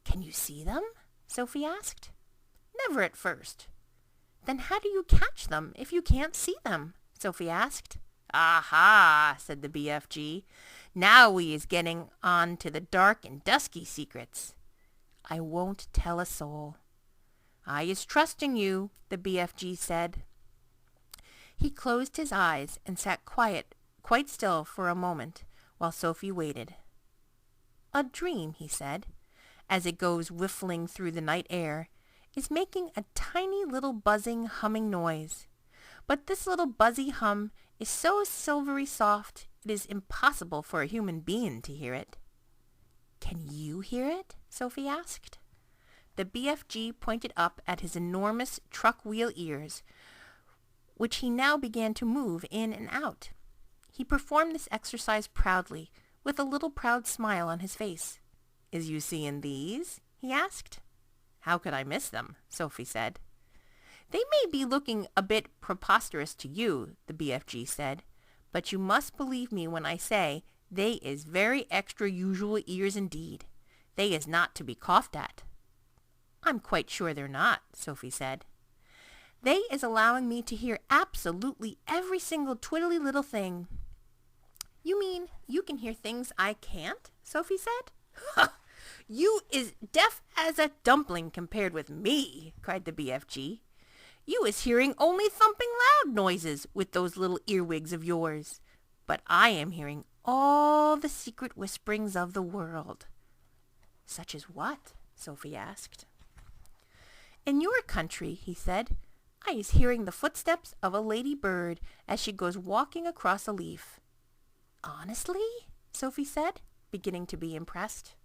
"Can you see them?" Sophie asked. "Never at first." "Then how do you catch them if you can't see them?" Sophie asked. "Aha," said the BFG. "Now we is getting on to the dark and dusky secrets. I won't tell a soul." "I is trusting you," the BFG said. He closed his eyes and sat quite still for a moment while Sophie waited. "A dream," he said, "as it goes whiffling through the night air, is making a tiny little buzzing, humming noise. But this little buzzy hum is so silvery soft it is impossible for a human being to hear it." "Can you hear it?" Sophie asked. The BFG pointed up at his enormous truck wheel ears, which he now began to move in and out. He performed this exercise proudly, with a little proud smile on his face. "Is you seeing these?" he asked. "How could I miss them?" Sophie said. "They may be looking a bit preposterous to you," the BFG said, "but you must believe me when I say they is very extra usual ears indeed. They is not to be coughed at." "I'm quite sure they're not," Sophie said. "They is allowing me to hear absolutely every single twiddly little thing." "You mean you can hear things I can't?" Sophie said. "Ha! You is deaf as a dumpling compared with me," cried the BFG. "You is hearing only thumping loud noises with those little earwigs of yours. But I am hearing all the secret whisperings of the world." "Such as what?" Sophie asked. "In your country," he said, "I is hearing the footsteps of a lady bird as she goes walking across a leaf." "Honestly?" Sophie said, beginning to be impressed.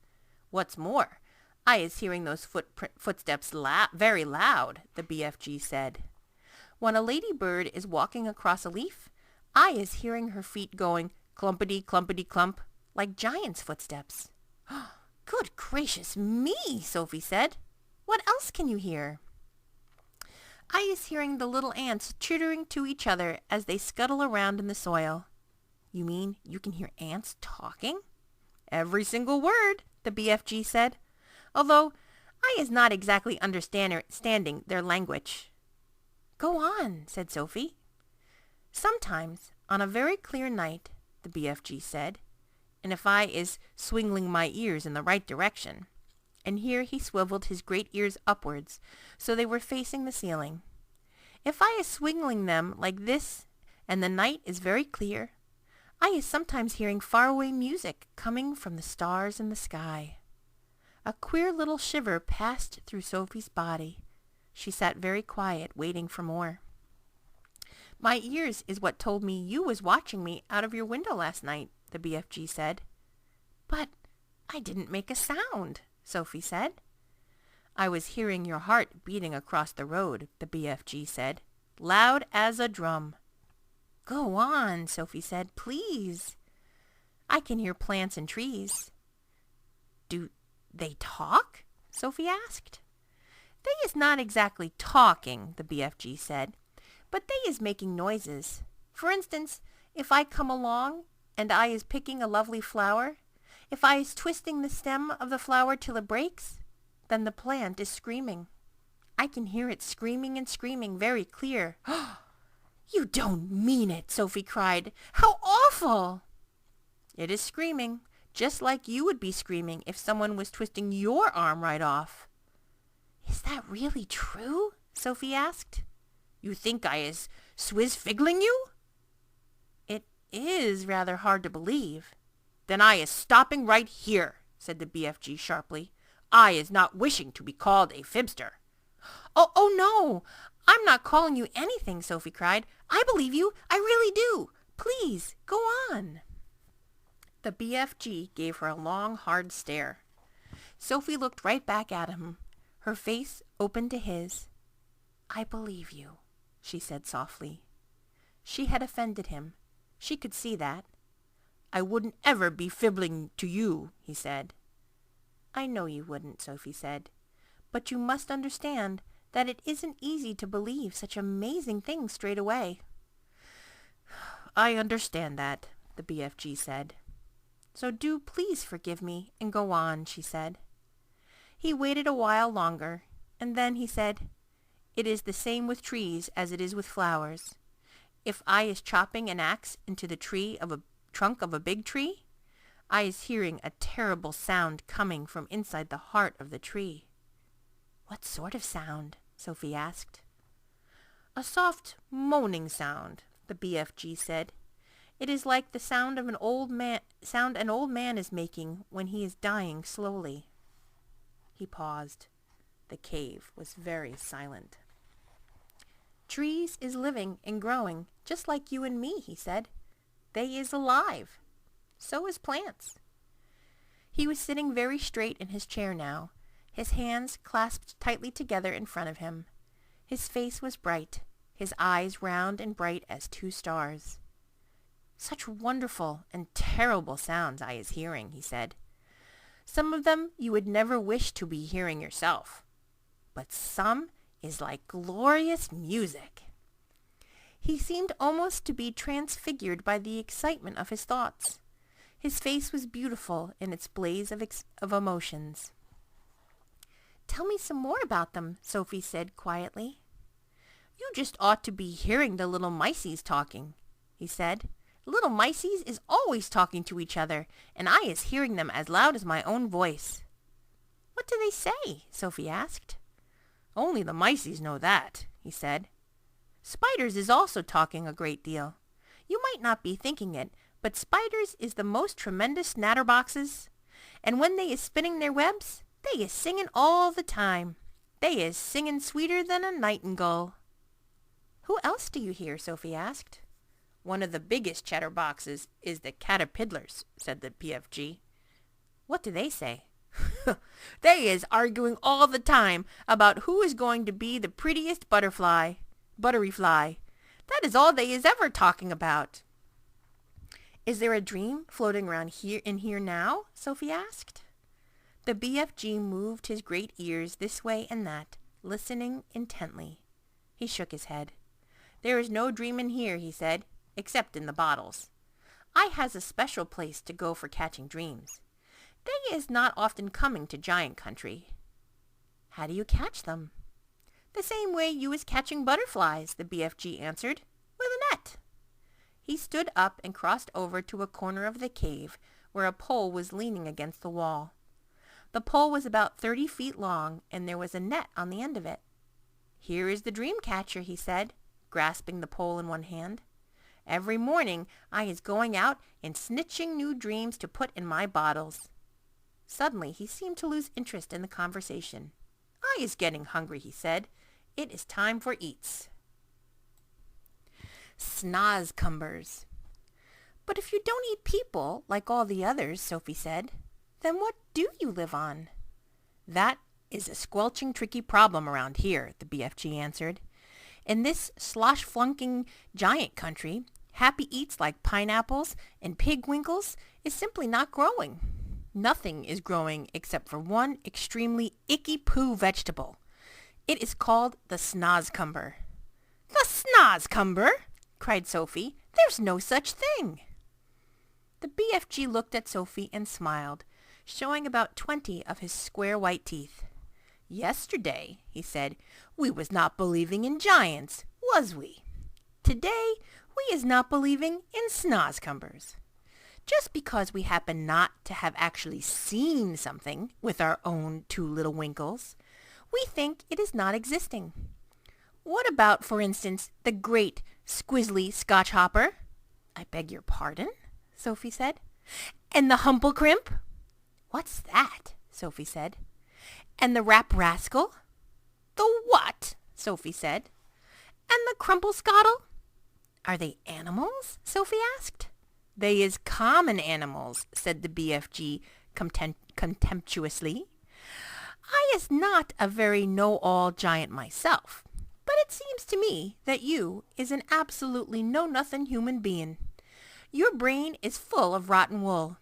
"What's more, I is hearing those footsteps very loud," the BFG said. "When a lady bird is walking across a leaf, I is hearing her feet going clumpity, clumpity, clump, like giant's footsteps." "Good gracious me," Sophie said. "What else can you hear?" "I is hearing the little ants chittering to each other as they scuttle around in the soil." "You mean you can hear ants talking?" "Every single word," the BFG said, "although I is not exactly understanding their language." "Go on," said Sophie. "Sometimes, on a very clear night," the BFG said, "and if I is swingling my ears in the right direction," and here he swiveled his great ears upwards so they were facing the ceiling. "If I is swingling them like this and the night is very clear, I is sometimes hearing faraway music coming from the stars in the sky. A queer little shiver passed through Sophie's body. She sat very quiet, waiting for more. My ears is what told me you was watching me out of your window last night, the BFG said. But I didn't make a sound, Sophie said. I was hearing your heart beating across the road, the BFG said, loud as a drum. Go on, Sophie said, please. I can hear plants and trees. Do they talk? Sophie asked. They is not exactly talking, the BFG said, but they is making noises. For instance, if I come along and I is picking a lovely flower, if I is twisting the stem of the flower till it breaks, then the plant is screaming. I can hear it screaming and screaming very clear. You don't mean it, Sophie cried. How awful! It is screaming, just like you would be screaming if someone was twisting your arm right off. Is that really true? Sophie asked. You think I is swizz-figgling you? It is rather hard to believe. Then I is stopping right here, said the BFG sharply. I is not wishing to be called a fibster. Oh no, I'm not calling you anything, Sophie cried. I believe you, I really do. Please, go on. The BFG gave her a long, hard stare. Sophie looked right back at him, her face open to his. I believe you, she said softly. She had offended him. She could see that. I wouldn't ever be fibbling to you, he said. I know you wouldn't, Sophie said. But you must understand that it isn't easy to believe such amazing things straight away. I understand that, the BFG said. So do please forgive me and go on, she said. He waited a while longer, and then he said, It is the same with trees as it is with flowers. If I is chopping an axe into the trunk of a big tree, I is hearing a terrible sound coming from inside the heart of the tree. What sort of sound? Sophie asked. A soft moaning sound, the BFG said. It is like the sound of an old man is making when he is dying slowly. He paused. The cave was very silent. Trees is living and growing, just like you and me, he said. They is alive. So is plants. He was sitting very straight in his chair now, his hands clasped tightly together in front of him. His face was bright, his eyes round and bright as two stars. Such wonderful and terrible sounds I is hearing, he said. Some of them you would never wish to be hearing yourself, but some is like glorious music. He seemed almost to be transfigured by the excitement of his thoughts. His face was beautiful in its blaze of emotions. Tell me some more about them, Sophie said quietly. You just ought to be hearing the little miceys talking, he said. Little miceys is always talking to each other, and I is hearing them as loud as my own voice. What do they say? Sophie asked. Only the miceys know that, he said. Spiders is also talking a great deal. You might not be thinking it, but spiders is the most tremendous natterboxes, and when they is spinning their webs, they is singing all the time. They is singing sweeter than a nightingale. Who else do you hear? Sophie asked. One of the biggest chatterboxes is the caterpillars, said the PFG. What do they say? They is arguing all the time about who is going to be the prettiest buttery fly. That is all they is ever talking about. Is there a dream floating around here now? Sophie asked. The BFG moved his great ears this way and that, listening intently. He shook his head. There is no dream in here, he said, except in the bottles. I has a special place to go for catching dreams. They is not often coming to giant country. How do you catch them? The same way you is catching butterflies, the BFG answered, with a net. He stood up and crossed over to a corner of the cave where a pole was leaning against the wall. The pole was about 30 feet long, and there was a net on the end of it. Here is the dream catcher, he said, grasping the pole in one hand. Every morning I is going out and snitching new dreams to put in my bottles. Suddenly, he seemed to lose interest in the conversation. "I is getting hungry," he said. "It is time for eats." Snazcumbers. "But if you don't eat people like all the others," Sophie said, "then what do you live on?" "That is a squelching tricky problem around here," the BFG answered. "In this slosh-flunking giant country, happy eats like pineapples and pig winkles is simply not growing. Nothing is growing except for one extremely icky-poo vegetable. It is called the Snazcumber." "The Snazcumber!" cried Sophie. "There's no such thing." The BFG looked at Sophie and smiled, showing about 20 of his square white teeth. "Yesterday," he said, "we was not believing in giants, was we? Today, we is not believing in Snazcumbers. Just because we happen not to have actually seen something with our own 2 little winkles, we think it is not existing. What about, for instance, the great squizzly Scotch hopper?" "I beg your pardon?" Sophie said. "And the humble crimp?" "What's that?" Sophie said. "And the rap rascal?" "The what?" Sophie said. "And the crumplescottle?" "Are they animals?" Sophie asked. "They is common animals," said the BFG contemptuously. "I is not a very know-all giant myself, but it seems to me that you is an absolutely know-nothing human being. Your brain is full of rotten wool."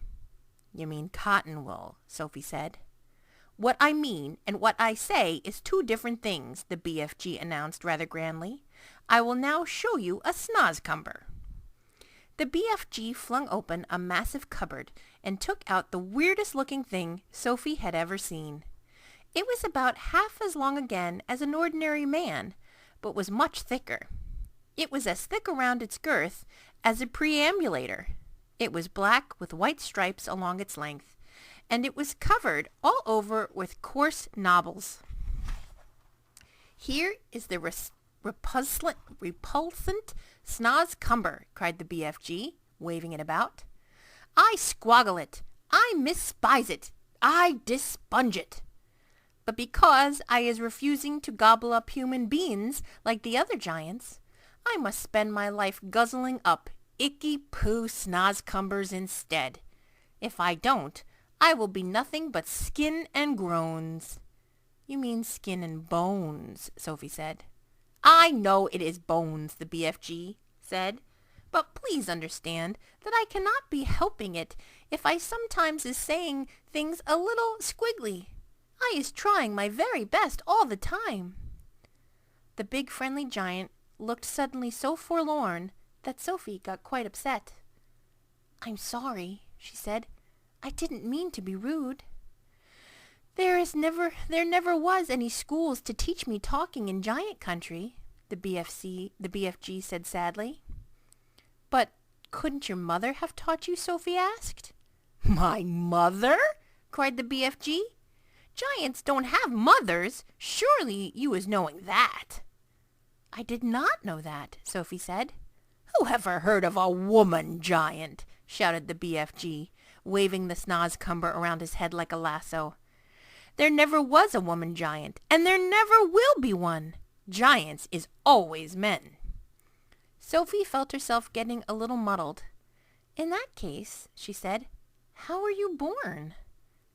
"You mean cotton wool," Sophie said. "What I mean and what I say is 2 different things," the BFG announced rather grandly. "I will now show you a Snazcumber." The BFG flung open a massive cupboard and took out the weirdest-looking thing Sophie had ever seen. It was about half as long again as an ordinary man, but was much thicker. It was as thick around its girth as a preambulator. It was black with white stripes along its length, and it was covered all over with coarse knobbles. "Here is the repulsant Snazcumber," cried the BFG, waving it about. "I squoggle it, I mispise it, I dispunge it. But because I is refusing to gobble up human beings like the other giants, I must spend my life guzzling up icky-poo Snazcumbers instead. If I don't, I will be nothing but skin and groans." "You mean skin and bones," Sophie said. "I know it is bones," the BFG said, "but please understand that I cannot be helping it if I sometimes is saying things a little squiggly. I is trying my very best all the time." The big friendly giant looked suddenly so forlorn that Sophie got quite upset. "I'm sorry," she said. "I didn't mean to be rude. There never was any schools to teach me talking in giant country," the BFG said sadly. "But couldn't your mother have taught you?" Sophie asked. "My mother?" cried the BFG. "Giants don't have mothers. Surely you is knowing that." "I did not know that," Sophie said. "Who ever heard of a woman giant?" shouted the BFG, waving the Snazcumber around his head like a lasso. "There never was a woman giant, and there never will be one. Giants is always men." Sophie felt herself getting a little muddled. "In that case," she said, "how were you born?"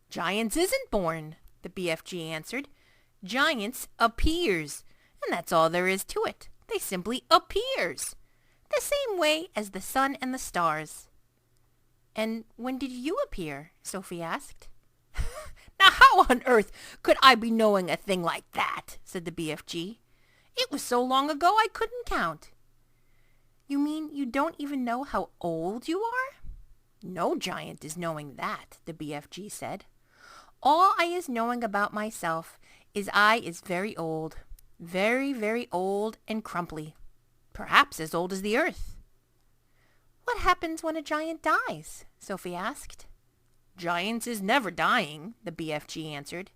"Giants isn't born," the BFG answered. "Giants appears, and that's all there is to it. They simply appears, the same way as the sun and the stars." "And when did you appear?" Sophie asked. "Now how on earth could I be knowing a thing like that?" said the BFG. "It was so long ago I couldn't count." "You mean you don't even know how old you are?" "No giant is knowing that," the BFG said. "All I is knowing about myself is I is very old. Very, very old and crumply. Perhaps as old as the earth." "What happens when a giant dies?" Sophie asked. "Giants is never dying," the BFG answered.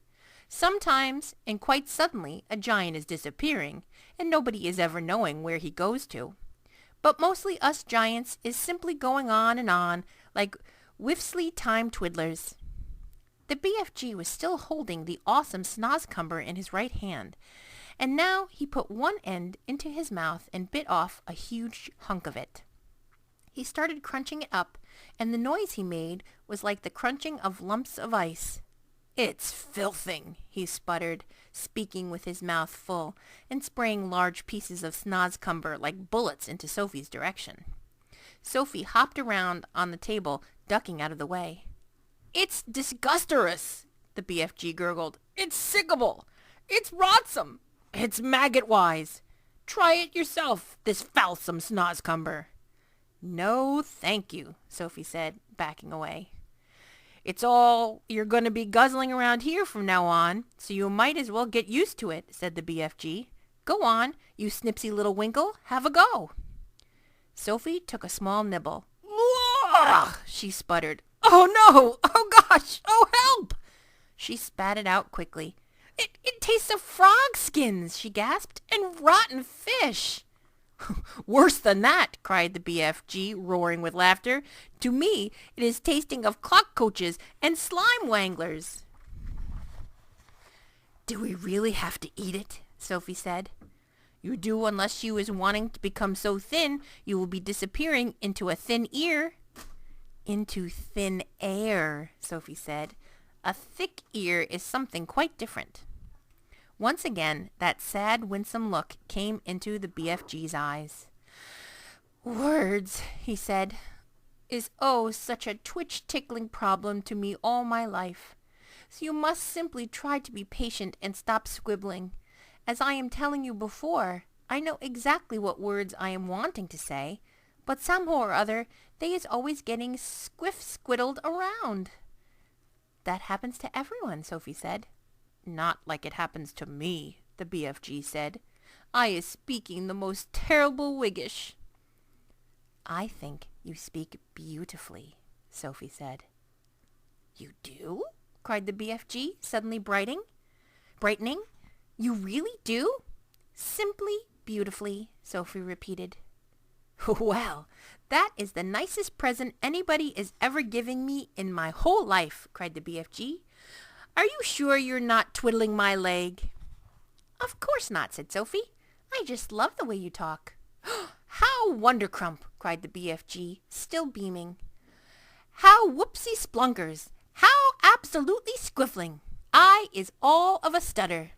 "Sometimes, and quite suddenly, a giant is disappearing, and nobody is ever knowing where he goes to. But mostly us giants is simply going on, like whiffsly time twiddlers." The BFG was still holding the awesome Snazcumber in his right hand, and now he put one end into his mouth and bit off a huge hunk of it. He started crunching it up, and the noise he made was like the crunching of lumps of ice. "It's filthing," he sputtered, speaking with his mouth full, and spraying large pieces of Snazcumber like bullets into Sophie's direction. Sophie hopped around on the table, ducking out of the way. "It's disgusterous," the BFG gurgled. "It's sickable. It's rotsome. It's maggot-wise. Try it yourself, this foulsome Snazcumber." "No, thank you," Sophie said, backing away. "It's all you're going to be guzzling around here from now on, so you might as well get used to it," said the BFG. "Go on, you snipsy little winkle, have a go." Sophie took a small nibble. "Ugh!" she sputtered. "Oh no! Oh gosh! Oh help!" She spat it out quickly. It tastes of frog skins," she gasped, "and rotten fish." "Worse than that," cried the BFG, roaring with laughter. "To me, it is tasting of clock coaches and slime wanglers." "Do we really have to eat it?" Sophie said. "You do, unless you is wanting to become so thin you will be disappearing into a thin ear." "Into thin air," Sophie said. "A thick ear is something quite different." Once again, that sad, winsome look came into the BFG's eyes. "Words," he said, "is such a twitch-tickling problem to me all my life. So you must simply try to be patient and stop squibbling. As I am telling you before, I know exactly what words I am wanting to say, but somehow or other they is always getting squiff-squiddled around." "That happens to everyone," Sophie said. "Not like it happens to me," the BFG said. "I is speaking the most terrible Whiggish." "I think you speak beautifully," Sophie said. "You do?" cried the BFG, suddenly brightening. "You really do?" "Simply beautifully," Sophie repeated. "Well, that is the nicest present anybody is ever giving me in my whole life," cried the BFG. "Are you sure you're not twiddling my leg?" "Of course not," said Sophie. "I just love the way you talk." "How wondercrump!" cried the BFG, still beaming. "How whoopsie splunkers! How absolutely squiffling! I is all of a stutter."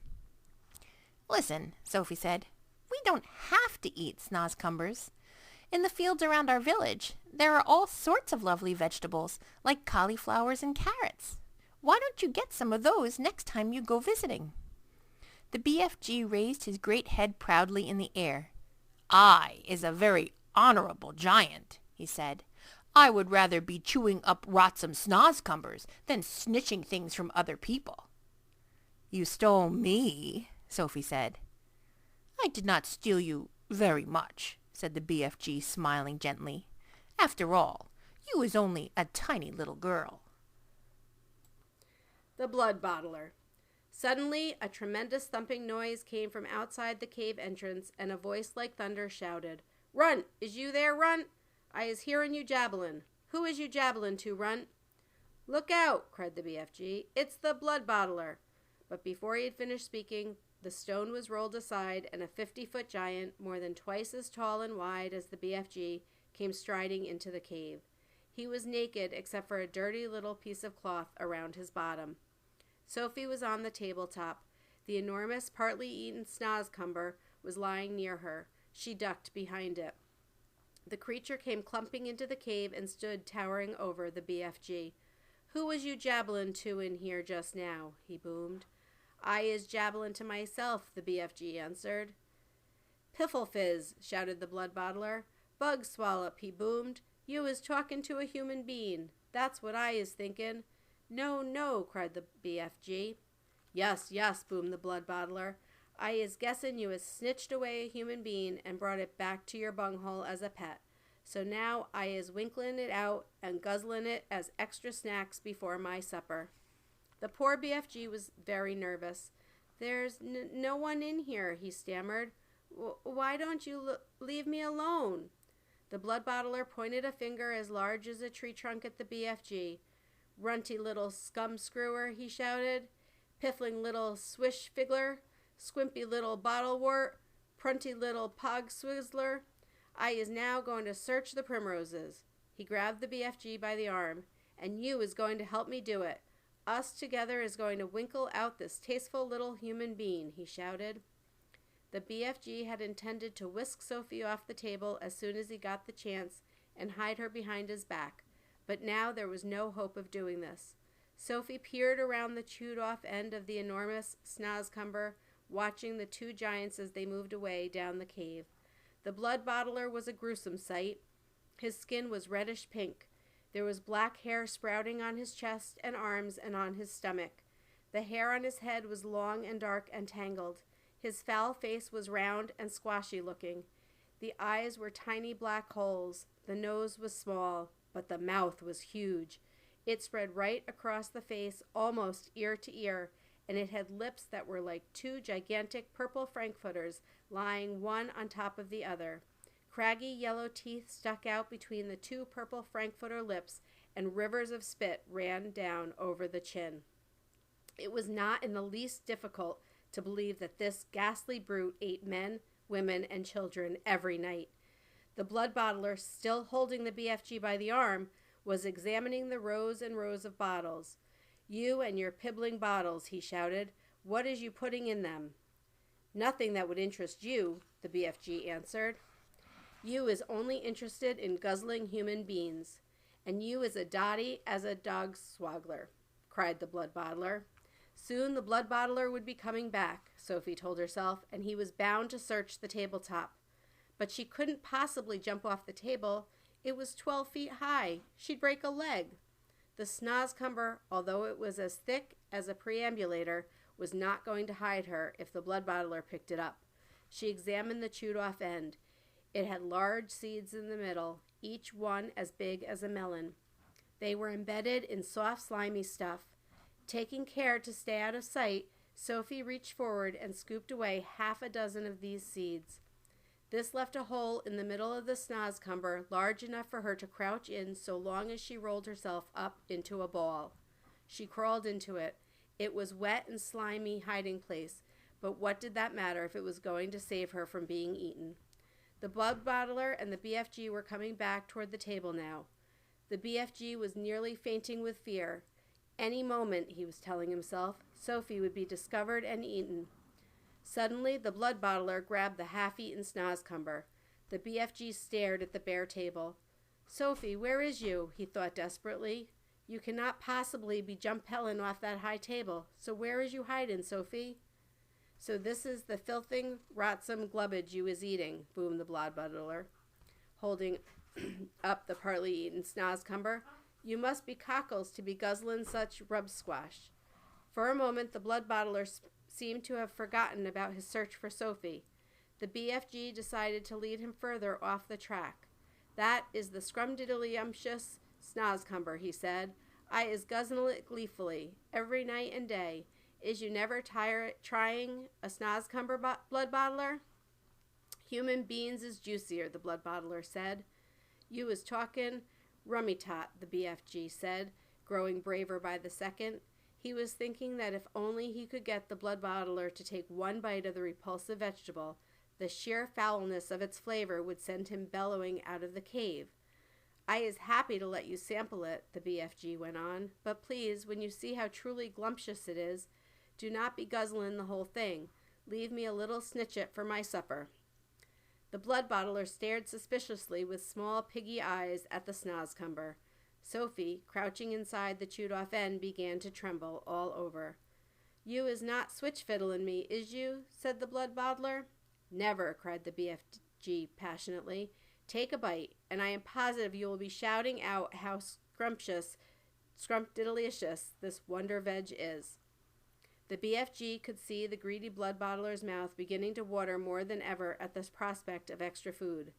"Listen," Sophie said. "We don't have to eat Snazcumbers. In the fields around our village, there are all sorts of lovely vegetables, like cauliflowers and carrots. Why don't you get some of those next time you go visiting?" The BFG raised his great head proudly in the air. "I is a very honorable giant," he said. "I would rather be chewing up rotsome Snazcumbers than snitching things from other people." "You stole me," Sophie said. "I did not steal you very much," said the BFG, smiling gently. "After all, you is only a tiny little girl." The Bloodbottler. Suddenly, a tremendous thumping noise came from outside the cave entrance, and a voice like thunder shouted, "Runt, is you there, Runt? I is hearin' you jabbelin'. Who is you jabbelin' to, Runt?" "Look out!" cried the BFG. "It's the Bloodbottler." But before he had finished speaking, the stone was rolled aside, and a 50-foot giant, more than twice as tall and wide as the BFG, came striding into the cave. He was naked except for a dirty little piece of cloth around his bottom. Sophie was on the tabletop. The enormous, partly eaten Snazcumber was lying near her. She ducked behind it. The creature came clumping into the cave and stood towering over the BFG. "Who was you jabbelin' to in here just now?" he boomed. "I is jabbelin' to myself," the BFG answered. "Pifflefizz," shouted the Bloodbottler. "Bug swallop," he boomed. "You is talkin' to a human being. That's what I is thinkin'." "No, no," cried the BFG. "Yes, yes," boomed the Bloodbottler. "I is guessin' you has snitched away a human being and brought it back to your bunghole as a pet. So now I is winklin' it out and guzzlin' it as extra snacks before my supper." The poor BFG was very nervous. "There's no one in here," he stammered. "Why don't you leave me alone?" The Bloodbottler pointed a finger as large as a tree trunk at the BFG. Runty little scum-screwer, he shouted. Piffling little swish-figgler, squimpy little bottle-wort, prunty little pog-swizzler. I is now going to search the primroses. He grabbed the BFG by the arm. And you is going to help me do it. Us together is going to winkle out this tasteful little human being, he shouted. The BFG had intended to whisk Sophie off the table as soon as he got the chance and hide her behind his back, but now there was no hope of doing this. Sophie peered around the chewed-off end of the enormous Snazcumber, watching the two giants as they moved away down the cave. The Bloodbottler was a gruesome sight. His skin was reddish pink. There was black hair sprouting on his chest and arms and on his stomach. The hair on his head was long and dark and tangled. His foul face was round and squashy looking. The eyes were tiny black holes. The nose was small, but the mouth was huge. It spread right across the face, almost ear to ear, and it had lips that were like two gigantic purple frankfurters lying one on top of the other. Craggy yellow teeth stuck out between the two purple frankfurter lips, and rivers of spit ran down over the chin. It was not in the least difficult to believe that this ghastly brute ate men, women, and children every night. The Bloodbottler, still holding the BFG by the arm, was examining the rows and rows of bottles. "You and your pibbling bottles," he shouted. "What is you putting in them?" "Nothing that would interest you," the BFG answered. "You is only interested in guzzling human beings, and you is a dotty as a dog swaggler," cried the Bloodbottler. Soon the Bloodbottler would be coming back, Sophie told herself, and he was bound to search the tabletop. But she couldn't possibly jump off the table. It was 12 feet high. She'd break a leg. The Snazcumber, although it was as thick as a perambulator, was not going to hide her if the Bloodbottler picked it up. She examined the chewed-off end. It had large seeds in the middle, each one as big as a melon. They were embedded in soft, slimy stuff. Taking care to stay out of sight, Sophie reached forward and scooped away half a dozen of these seeds. This left a hole in the middle of the Snazcumber large enough for her to crouch in so long as she rolled herself up into a ball. She crawled into it. It was wet and slimy hiding place, but what did that matter if it was going to save her from being eaten? The Bloodbottler and the BFG were coming back toward the table now. The BFG was nearly fainting with fear. Any moment, he was telling himself, Sophie would be discovered and eaten. Suddenly, the Bloodbottler grabbed the half-eaten Snazcumber. The BFG stared at the bare table. "Sophie, where is you?" he thought desperately. "You cannot possibly be jump-hellin' off that high table, so where is you hidin', Sophie?" "So this is the filthing, rotsome glubbage you is eating," boomed the Bloodbottler, holding up the partly eaten Snazcumber. "You must be cockles to be guzzlin' such rub-squash." For a moment, the Bloodbottler seemed to have forgotten about his search for Sophie. The BFG decided to lead him further off the track. "That is the scrumdiddlyumptious Snazcumber," he said. "I is guzzlin' it gleefully, every night and day. Is you never tire trying a Snazcumber, Bloodbottler?" "Human beans is juicier," the Bloodbottler said. "You is talkin' rummy-tot," the BFG said, growing braver by the second. He was thinking that if only he could get the Bloodbottler to take one bite of the repulsive vegetable, the sheer foulness of its flavor would send him bellowing out of the cave. "I is happy to let you sample it," the BFG went on, "but please, when you see how truly glumptious it is, do not be guzzlin' the whole thing. Leave me a little snitchet for my supper." The Bloodbottler stared suspiciously with small piggy eyes at the Snazcumber. Sophie, crouching inside the chewed-off end, began to tremble all over. "You is not switch-fiddlin' me, is you?" said the Bloodbottler. "Never," cried the BFG passionately. "Take a bite, and I am positive you will be shouting out how scrumptious this wonder veg is." The BFG could see the greedy Bloodbottler's mouth beginning to water more than ever at the prospect of extra food.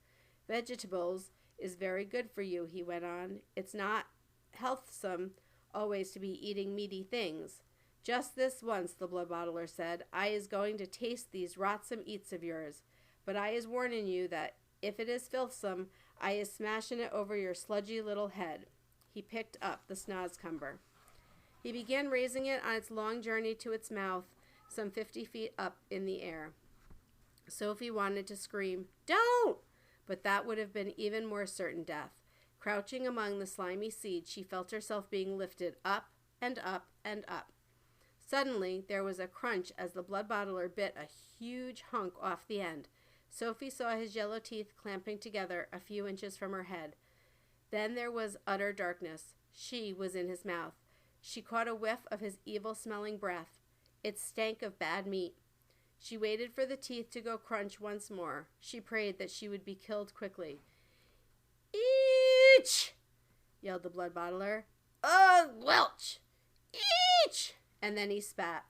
"Vegetables is very good for you," he went on. "It's not healthsome always to be eating meaty things." "Just this once," the Bloodbottler said, "I is going to taste these rotsome eats of yours. But I is warning you that if it is filthsome, I is smashing it over your sludgy little head." He picked up the Snazcumber. He began raising it on its long journey to its mouth, some 50 feet up in the air. Sophie wanted to scream, "Don't!" but that would have been even more certain death. Crouching among the slimy seeds, she felt herself being lifted up and up and up. Suddenly, there was a crunch as the bloodbottler bit a huge hunk off the end. Sophie saw his yellow teeth clamping together a few inches from her head. Then there was utter darkness. She was in his mouth. She caught a whiff of his evil-smelling breath. It stank of bad meat. She waited for the teeth to go crunch once more. She prayed that she would be killed quickly. "Each!" yelled the bloodbottler. Welch! Each! And then he spat.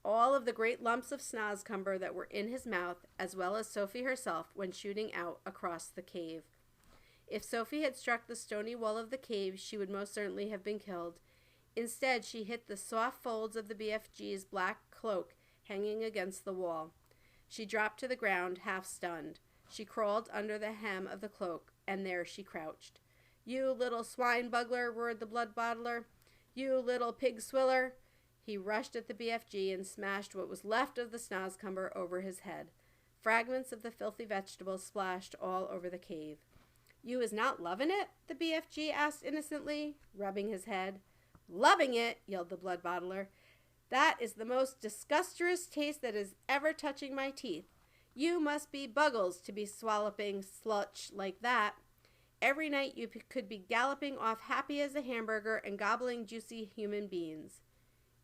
All of the great lumps of Snazcumber that were in his mouth, as well as Sophie herself, went shooting out across the cave. If Sophie had struck the stony wall of the cave, she would most certainly have been killed. Instead, she hit the soft folds of the BFG's black cloak hanging against the wall. She dropped to the ground, half stunned. She crawled under the hem of the cloak, and there she crouched. "You little swine bugler," roared the bloodbottler. "You little pig swiller." He rushed at the BFG and smashed what was left of the Snazcumber over his head. Fragments of the filthy vegetable splashed all over the cave. "You is not loving it?" the BFG asked innocently, rubbing his head. "Loving it?" yelled the bloodbottler. "That is the most disgusterous taste that is ever touching my teeth. You must be buggles to be swallowing sludge like that. Every night you could be galloping off happy as a hamburger and gobbling juicy human beans."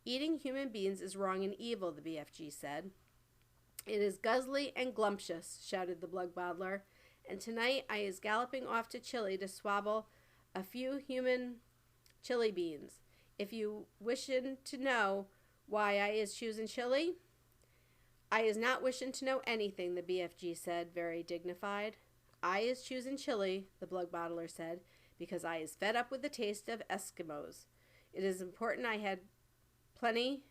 "Eating human beings is wrong and evil," the BFG said. "It is guzzly and glumptious," shouted the bloodbottler. "And tonight I is galloping off to Chile to swabble a few human chili beans. If you wishin' to know why I is choosing Chile?" "I is not wishing to know anything," the BFG said, very dignified. "I is choosing Chile," the bloodbottler said, "because I is fed up with the taste of Eskimos. It is important I had plenty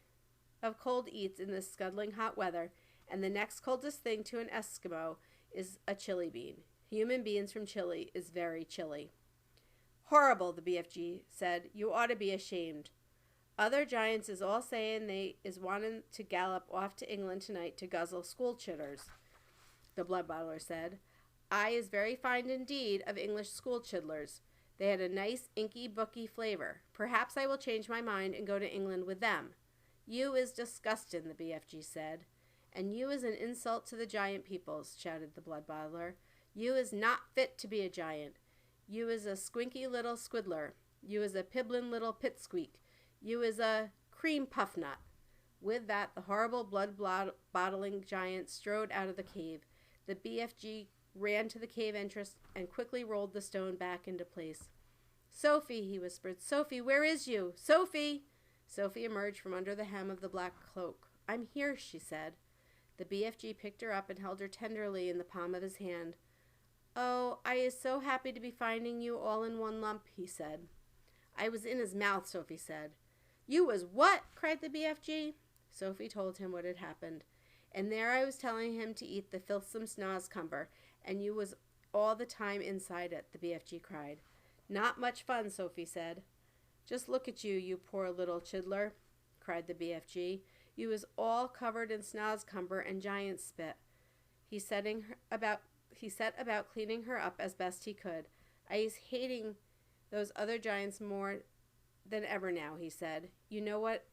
of cold eats in this scuddling hot weather, and the next coldest thing to an Eskimo is a chili bean. Human beings from Chile is very chilly." "Horrible," the BFG said. "You ought to be ashamed. Other giants is all saying they is wanting to gallop off to England tonight to guzzle school chidders," the bloodbottler said. "I is very fond indeed of English school chiddlers. They had a nice inky booky flavor. Perhaps I will change my mind and go to England with them." "You is disgusting," the BFG said. "And you is an insult to the giant peoples," shouted the bloodbottler. "You is not fit to be a giant. You is a squinky little squiddler. You is a pibblin' little pitsqueak. You is a cream puff nut." With that, the horrible blood-bottling giant strode out of the cave. The BFG ran to the cave entrance and quickly rolled the stone back into place. "Sophie," he whispered. "Sophie, where is you? Sophie!" Sophie emerged from under the hem of the black cloak. "I'm here," she said. The BFG picked her up and held her tenderly in the palm of his hand. "Oh, I is so happy to be finding you all in one lump," he said. "I was in his mouth," Sophie said. "You was what?" cried the BFG. Sophie told him what had happened. "And there I was telling him to eat the filthsome Snazcumber, and you was all the time inside it," the BFG cried. "Not much fun," Sophie said. "Just look at you, you poor little chiddler," cried the BFG. "You is all covered in Snazcumber and giant spit." He set about cleaning her up as best he could. "I is hating those other giants more than ever now," he said. "You know what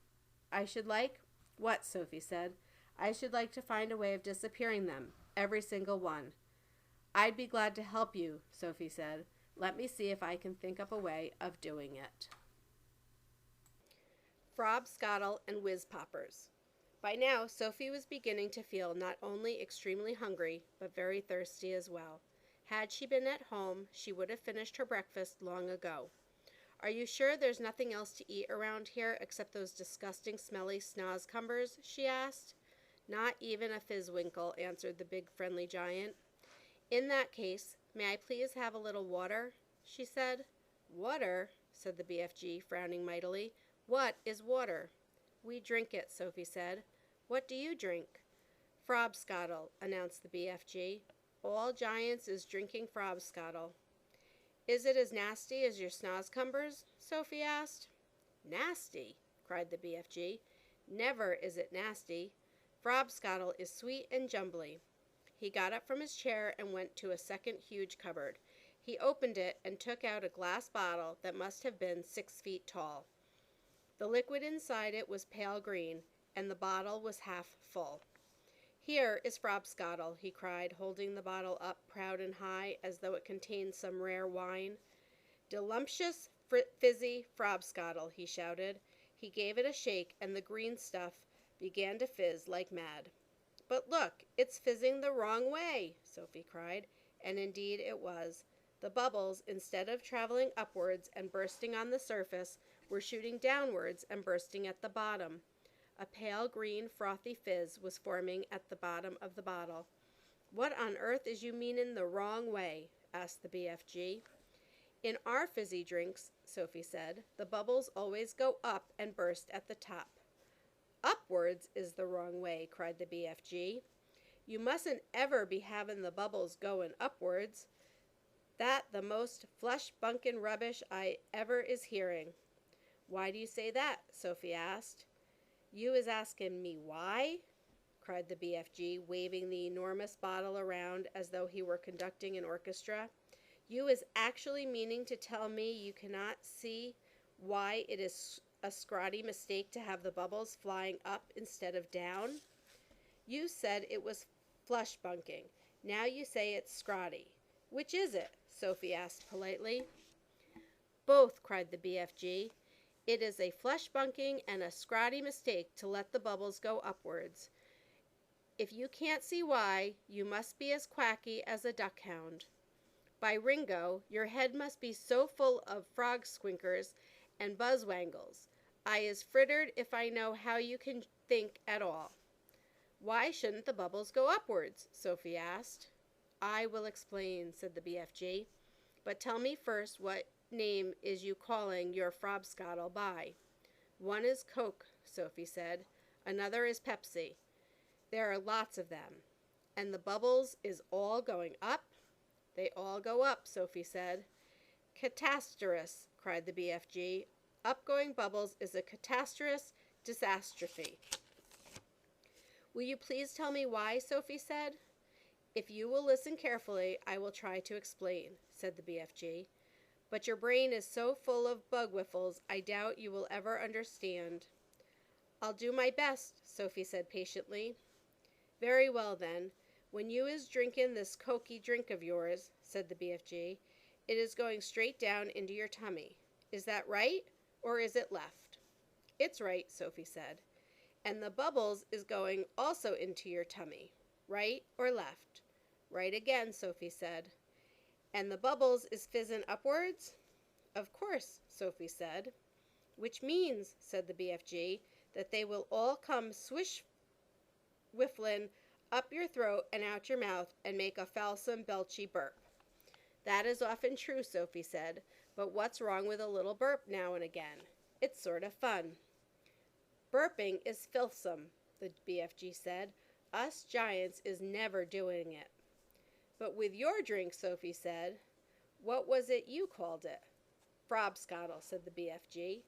I should like?" "What?" Sophie said. "I should like to find a way of disappearing them, every single one." "I'd be glad to help you," Sophie said. "Let me see if I can think up a way of doing it." Frobscottle and whizpoppers. By now, Sophie was beginning to feel not only extremely hungry, but very thirsty as well. Had she been at home, she would have finished her breakfast long ago. "Are you sure there's nothing else to eat around here except those disgusting smelly Snazcumbers?" she asked. "Not even a fizzwinkle," answered the big friendly giant. "In that case, may I please have a little water?" she said. "Water?" said the BFG, frowning mightily. "What is water?" "We drink it," Sophie said. "What do you drink?" "Frobscottle," announced the BFG. "All giants is drinking Frobscottle." "Is it as nasty as your Snazcumbers?" Sophie asked. "Nasty?" cried the BFG. Never is it nasty. Frobscottle is sweet and jumbly. He got up from his chair and went to a second huge cupboard. He opened it and took out a glass bottle that must have been 6 feet tall. The liquid inside it was pale green, and the bottle was half full. Here is Frobscottle, he cried, holding the bottle up proud and high as though it contained some rare wine. Delumptious, fizzy Frobscottle, he shouted. He gave it a shake, and the green stuff began to fizz like mad. But look, it's fizzing the wrong way, Sophie cried, and indeed it was. The bubbles, instead of traveling upwards and bursting on the surface, were shooting downwards and bursting at the bottom. A pale green frothy fizz was forming at the bottom of the bottle. What on earth is you meanin' the wrong way? Asked the BFG. In our fizzy drinks, Sophie said, the bubbles always go up and burst at the top. Upwards is the wrong way, cried the BFG. You mustn't ever be havin' the bubbles goin' upwards. That the most flush-bunkin' rubbish I ever is hearing. Why do you say that? Sophie asked. You is asking me why? Cried the BFG, waving the enormous bottle around as though he were conducting an orchestra. You is actually meaning to tell me you cannot see why it is a scrawny mistake to have the bubbles flying up instead of down? You said it was flush-bunking. Now you say it's scrawny. Which is it? Sophie asked politely. Both, cried the BFG. It is a flush-bunking and a scrawny mistake to let the bubbles go upwards. If you can't see why, you must be as quacky as a duck-hound. By Ringo, your head must be so full of frog-squinkers and buzzwangles. I is frittered if I know how you can think at all. Why shouldn't the bubbles go upwards? Sophie asked. I will explain, said the BFG. But tell me first what name is you calling your Frobscottle by? One is Coke, Sophie said. Another is Pepsi. There are lots of them. And the bubbles is all going up? They all go up, Sophie said. Catastrophe, cried the BFG. Upgoing bubbles is a catastrophe disastrophe. Will you please tell me why? Sophie said. If you will listen carefully, I will try to explain, said the BFG. But your brain is so full of bug whiffles, I doubt you will ever understand. I'll do my best, Sophie said patiently. Very well, then. When you is drinking this cokey drink of yours, said the BFG, it is going straight down into your tummy. Is that right, or is it left? It's right, Sophie said. And the bubbles is going also into your tummy. Right or left? Right again, Sophie said. And the bubbles is fizzing upwards? Of course, Sophie said. Which means, said the BFG, that they will all come swish-whifflin' up your throat and out your mouth and make a falsome belchy burp. That is often true, Sophie said, but what's wrong with a little burp now and again? It's sort of fun. Burping is filthsome, the BFG said. Us giants is never doing it. But with your drink, Sophie said, what was it you called it? Frobscottle, said the BFG.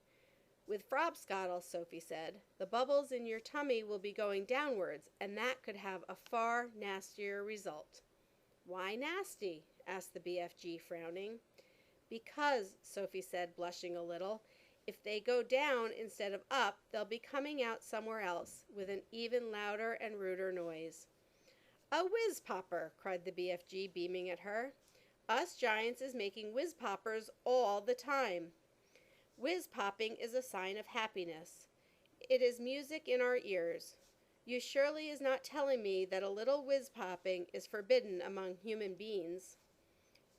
With Frobscottle, Sophie said, the bubbles in your tummy will be going downwards, and that could have a far nastier result. Why nasty? Asked the BFG, frowning. Because, Sophie said, blushing a little, if they go down instead of up, they'll be coming out somewhere else with an even louder and ruder noise. A whizpopper, cried the BFG, beaming at her. Us giants is making whizpoppers all the time. Whiz-popping is a sign of happiness. It is music in our ears. You surely is not telling me that a little whiz-popping is forbidden among human beings.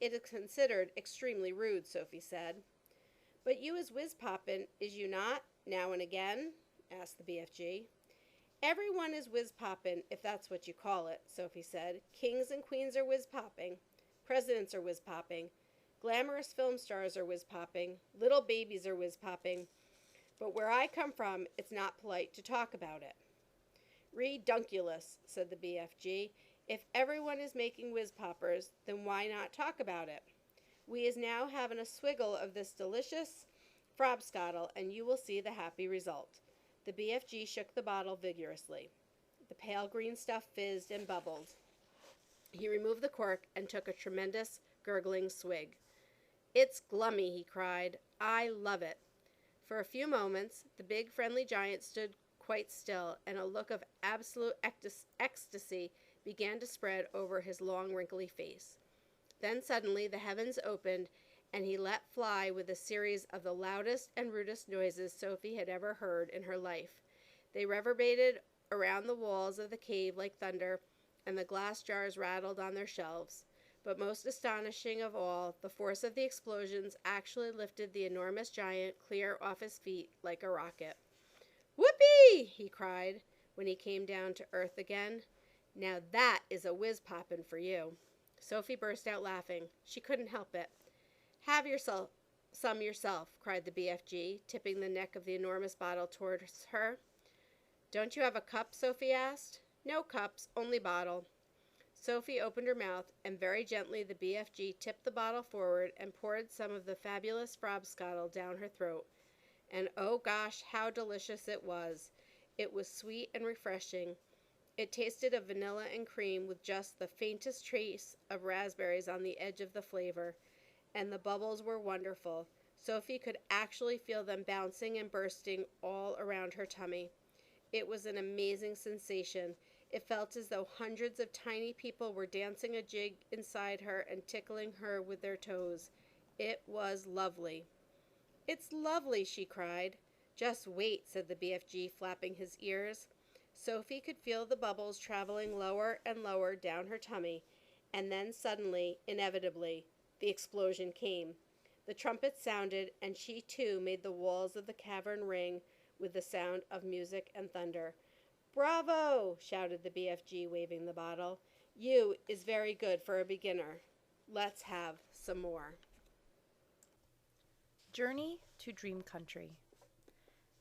It is considered extremely rude, Sophie said. But you is whiz-popping, is you not, now and again? Asked the BFG. Everyone is whiz-popping, if that's what you call it, Sophie said. Kings and queens are whiz-popping. Presidents are whiz-popping. Glamorous film stars are whiz-popping. Little babies are whiz-popping. But where I come from, it's not polite to talk about it. Redunculous, said the BFG. If everyone is making whiz-poppers, then why not talk about it? We is now having a swiggle of this delicious, Frobscottle, and you will see the happy result." The BFG shook the bottle vigorously. The pale green stuff fizzed and bubbled. He removed the cork and took a tremendous, gurgling swig. "It's glummy," he cried. "I love it." For a few moments, the big friendly giant stood quite still, and a look of absolute ecstasy began to spread over his long, wrinkly face. Then suddenly the heavens opened, and he let fly with a series of the loudest and rudest noises Sophie had ever heard in her life. They reverberated around the walls of the cave like thunder, and the glass jars rattled on their shelves. But most astonishing of all, the force of the explosions actually lifted the enormous giant clear off his feet like a rocket. "Whoopee!" he cried when he came down to earth again. "Now that is a whiz-poppin' for you." Sophie burst out laughing. She couldn't help it. "Have some yourself," cried the BFG, tipping the neck of the enormous bottle towards her. "Don't you have a cup?" Sophie asked. "No cups, only bottle." Sophie opened her mouth, and very gently the BFG tipped the bottle forward and poured some of the fabulous Frobscottle down her throat. And oh gosh, how delicious it was! It was sweet and refreshing. It tasted of vanilla and cream with just the faintest trace of raspberries on the edge of the flavor. And the bubbles were wonderful. Sophie could actually feel them bouncing and bursting all around her tummy. It was an amazing sensation. It felt as though hundreds of tiny people were dancing a jig inside her and tickling her with their toes. It was lovely. "It's lovely," she cried. "Just wait," said the BFG, flapping his ears. Sophie could feel the bubbles traveling lower and lower down her tummy, and then suddenly, inevitably, the explosion came. The trumpets sounded, and she too made the walls of the cavern ring with the sound of music and thunder. "Bravo!" shouted the BFG, waving the bottle. "You is very good for a beginner. Let's have some more." Journey to Dream Country.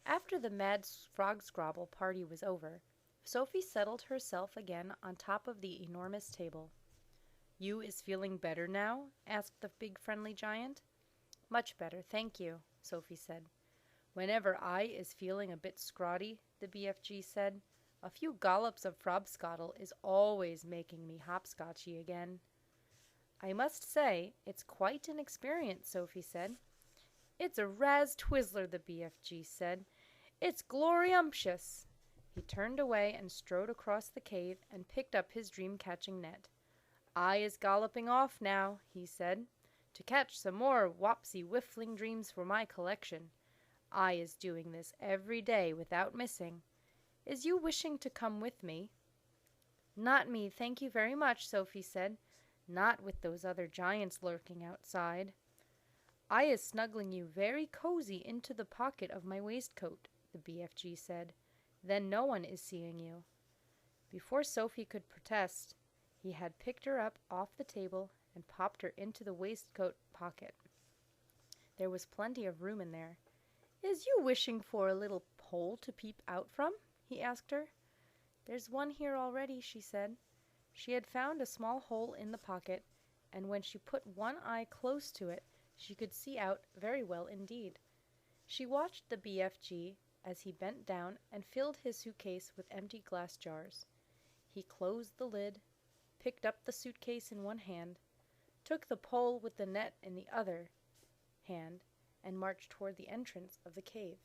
After the mad Frobscottle party was over, Sophie settled herself again on top of the enormous table. "You is feeling better now?" asked the big friendly giant. "Much better, thank you," Sophie said. "Whenever I is feeling a bit scrawty," the BFG said, "a few gollops of Frobscottle is always making me hopscotchy again." "I must say, it's quite an experience," Sophie said. "It's a raz-twizzler," the BFG said. "It's gloriumptious." He turned away and strode across the cave and picked up his dream-catching net. "I is galloping off now," he said, "to catch some more wopsy whiffling dreams for my collection. I is doing this every day without missing. Is you wishing to come with me?" "Not me, thank you very much," Sophie said. "Not with those other giants lurking outside." "I is snuggling you very cozy into the pocket of my waistcoat," the BFG said. "Then no one is seeing you." Before Sophie could protest, he had picked her up off the table and popped her into the waistcoat pocket. There was plenty of room in there. "Is you wishing for a little hole to peep out from?" he asked her. "There's one here already," she said. She had found a small hole in the pocket, and when she put one eye close to it, she could see out very well indeed. She watched the BFG as he bent down and filled his suitcase with empty glass jars. He closed the lid, picked up the suitcase in one hand, took the pole with the net in the other hand, and marched toward the entrance of the cave.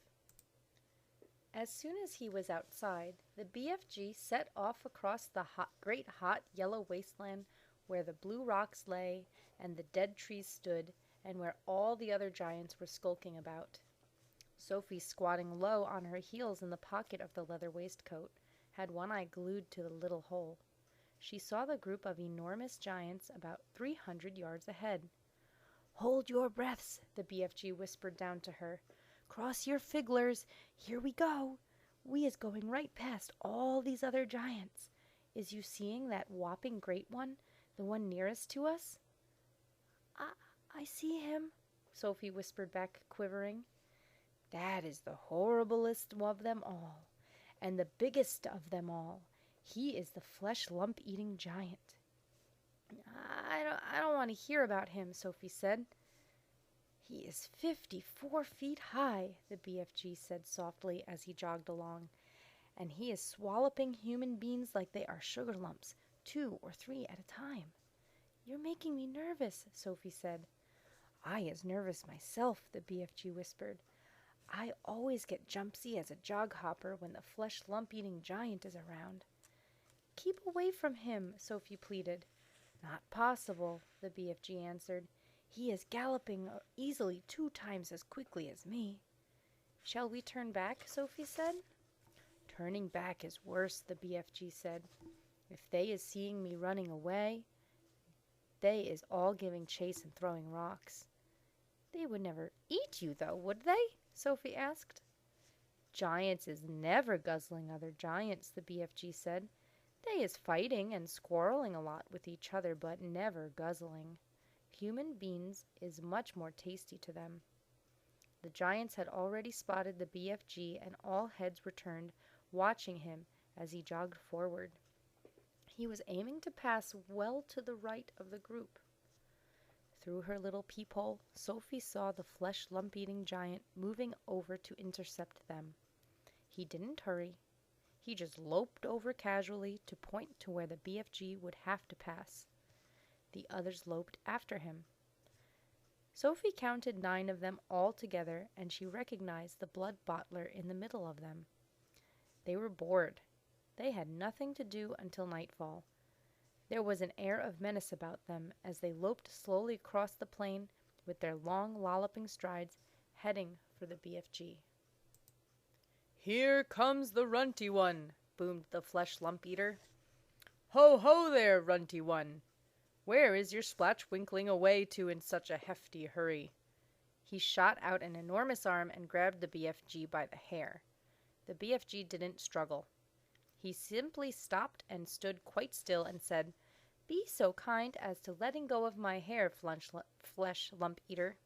As soon as he was outside, the BFG set off across the great hot yellow wasteland where the blue rocks lay and the dead trees stood, and where all the other giants were skulking about. Sophie, squatting low on her heels in the pocket of the leather waistcoat, had one eye glued to the little hole. She saw the group of enormous giants about 300 yards ahead. "Hold your breaths," the BFG whispered down to her. "Cross your figglers. Here we go. We is going right past all these other giants. Is you seeing that whopping great one, the one nearest to us?" I see him," Sophie whispered back, quivering. "That is the horriblest of them all, and the biggest of them all. He is the flesh-lump-eating giant." I don't want to hear about him," Sophie said. "He is 54 feet high," the BFG said softly as he jogged along, "and he is swalloping human beings like they are sugar lumps, 2 or 3 at a time." "You're making me nervous," Sophie said. "I is nervous myself," the BFG whispered. "I always get jumpsy as a jog hopper when the flesh lump-eating giant is around." "Keep away from him," Sophie pleaded. "Not possible," the BFG answered. "He is galloping easily 2 times as quickly as me." "Shall we turn back?" Sophie said. "Turning back is worse," the BFG said. "If they is seeing me running away, they is all giving chase and throwing rocks." "They would never eat you, though, would they?" Sophie asked. "Giants is never guzzling other giants," the BFG said. "They is fighting and squarreling a lot with each other, but never guzzling. Human beings is much more tasty to them." The giants had already spotted the BFG, and all heads were turned, watching him as he jogged forward. He was aiming to pass well to the right of the group. Through her little peephole, Sophie saw the flesh lump-eating giant moving over to intercept them. He didn't hurry. He just loped over casually to point to where the BFG would have to pass. The others loped after him. Sophie counted 9 of them all together, and she recognized the Bloodbottler in the middle of them. They were bored. They had nothing to do until nightfall. There was an air of menace about them as they loped slowly across the plain with their long, lolloping strides, heading for the BFG. "Here comes the runty one," boomed the flesh lump-eater. "Ho, ho there, runty one! Where is your splotchwinkling away to in such a hefty hurry?" He shot out an enormous arm and grabbed the BFG by the hair. The BFG didn't struggle. He simply stopped and stood quite still and said, "Be so kind as to letting go of my hair, flesh lump-eater."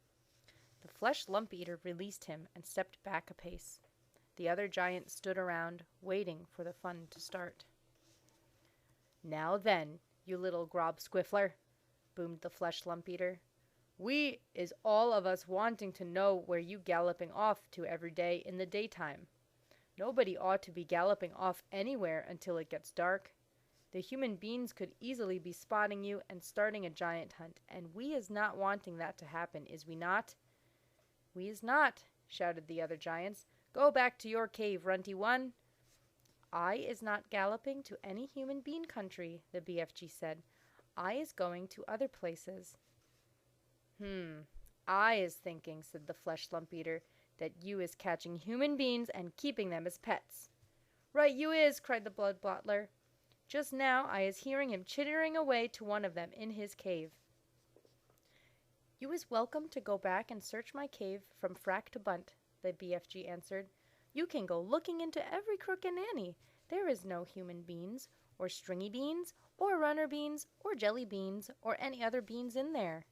The flesh lump-eater released him and stepped back a pace. The other giants stood around, waiting for the fun to start. "Now then, you little grobsquiffler," boomed the flesh lump-eater. "We is all of us wanting to know where you galloping off to every day in the daytime. Nobody ought to be galloping off anywhere until it gets dark. The human beings could easily be spotting you and starting a giant hunt, and we is not wanting that to happen, is we not?" "We is not," shouted the other giants. "Go back to your cave, runty one." "I is not galloping to any human bean country," the BFG said. "I is going to other places." "I is thinking," said the flesh lump-eater, "that you is catching human beings and keeping them as pets." "Right you is," cried the Bloodbottler. "Just now I is hearing him chittering away to one of them in his cave." "You is welcome to go back and search my cave from frack to bunt," the BFG answered. "You can go looking into every crook and nanny. There is no human beans, or stringy beans, or runner beans, or jelly beans, or any other beans in there."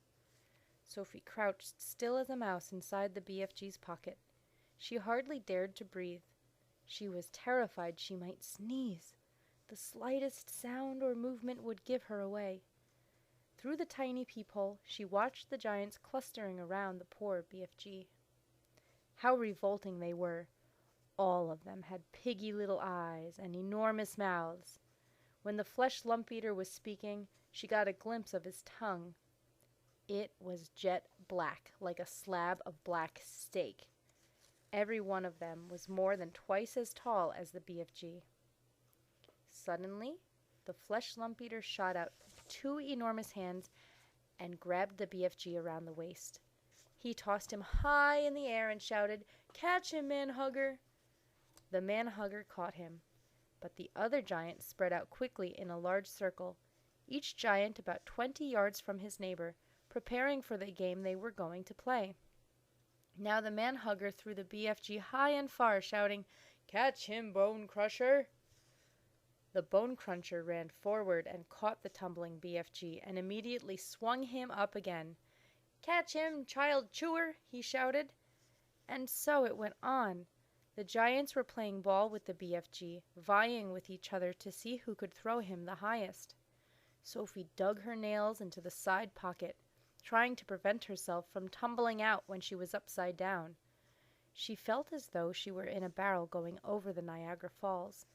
Sophie crouched still as a mouse inside the BFG's pocket. She hardly dared to breathe. She was terrified she might sneeze. The slightest sound or movement would give her away. Through the tiny peephole, she watched the giants clustering around the poor BFG. How revolting they were! All of them had piggy little eyes and enormous mouths. When the flesh lump-eater was speaking, she got a glimpse of his tongue. It was jet black, like a slab of black steak. Every one of them was more than twice as tall as the BFG. Suddenly, the flesh lump-eater shot out 2 enormous hands and grabbed the BFG around the waist. He tossed him high in the air and shouted, "Catch him, man-hugger!" The man-hugger caught him, but the other giants spread out quickly in a large circle, each giant about 20 yards from his neighbor, preparing for the game they were going to play. Now the man-hugger threw the BFG high and far, shouting, "Catch him, Bone Crusher!" The Bone Cruncher ran forward and caught the tumbling BFG and immediately swung him up again. "Catch him, child chewer!" he shouted. And so it went on. The giants were playing ball with the BFG, vying with each other to see who could throw him the highest. Sophie dug her nails into the side pocket. trying to prevent herself from tumbling out when she was upside down. She felt as though she were in a barrel going over the Niagara Falls.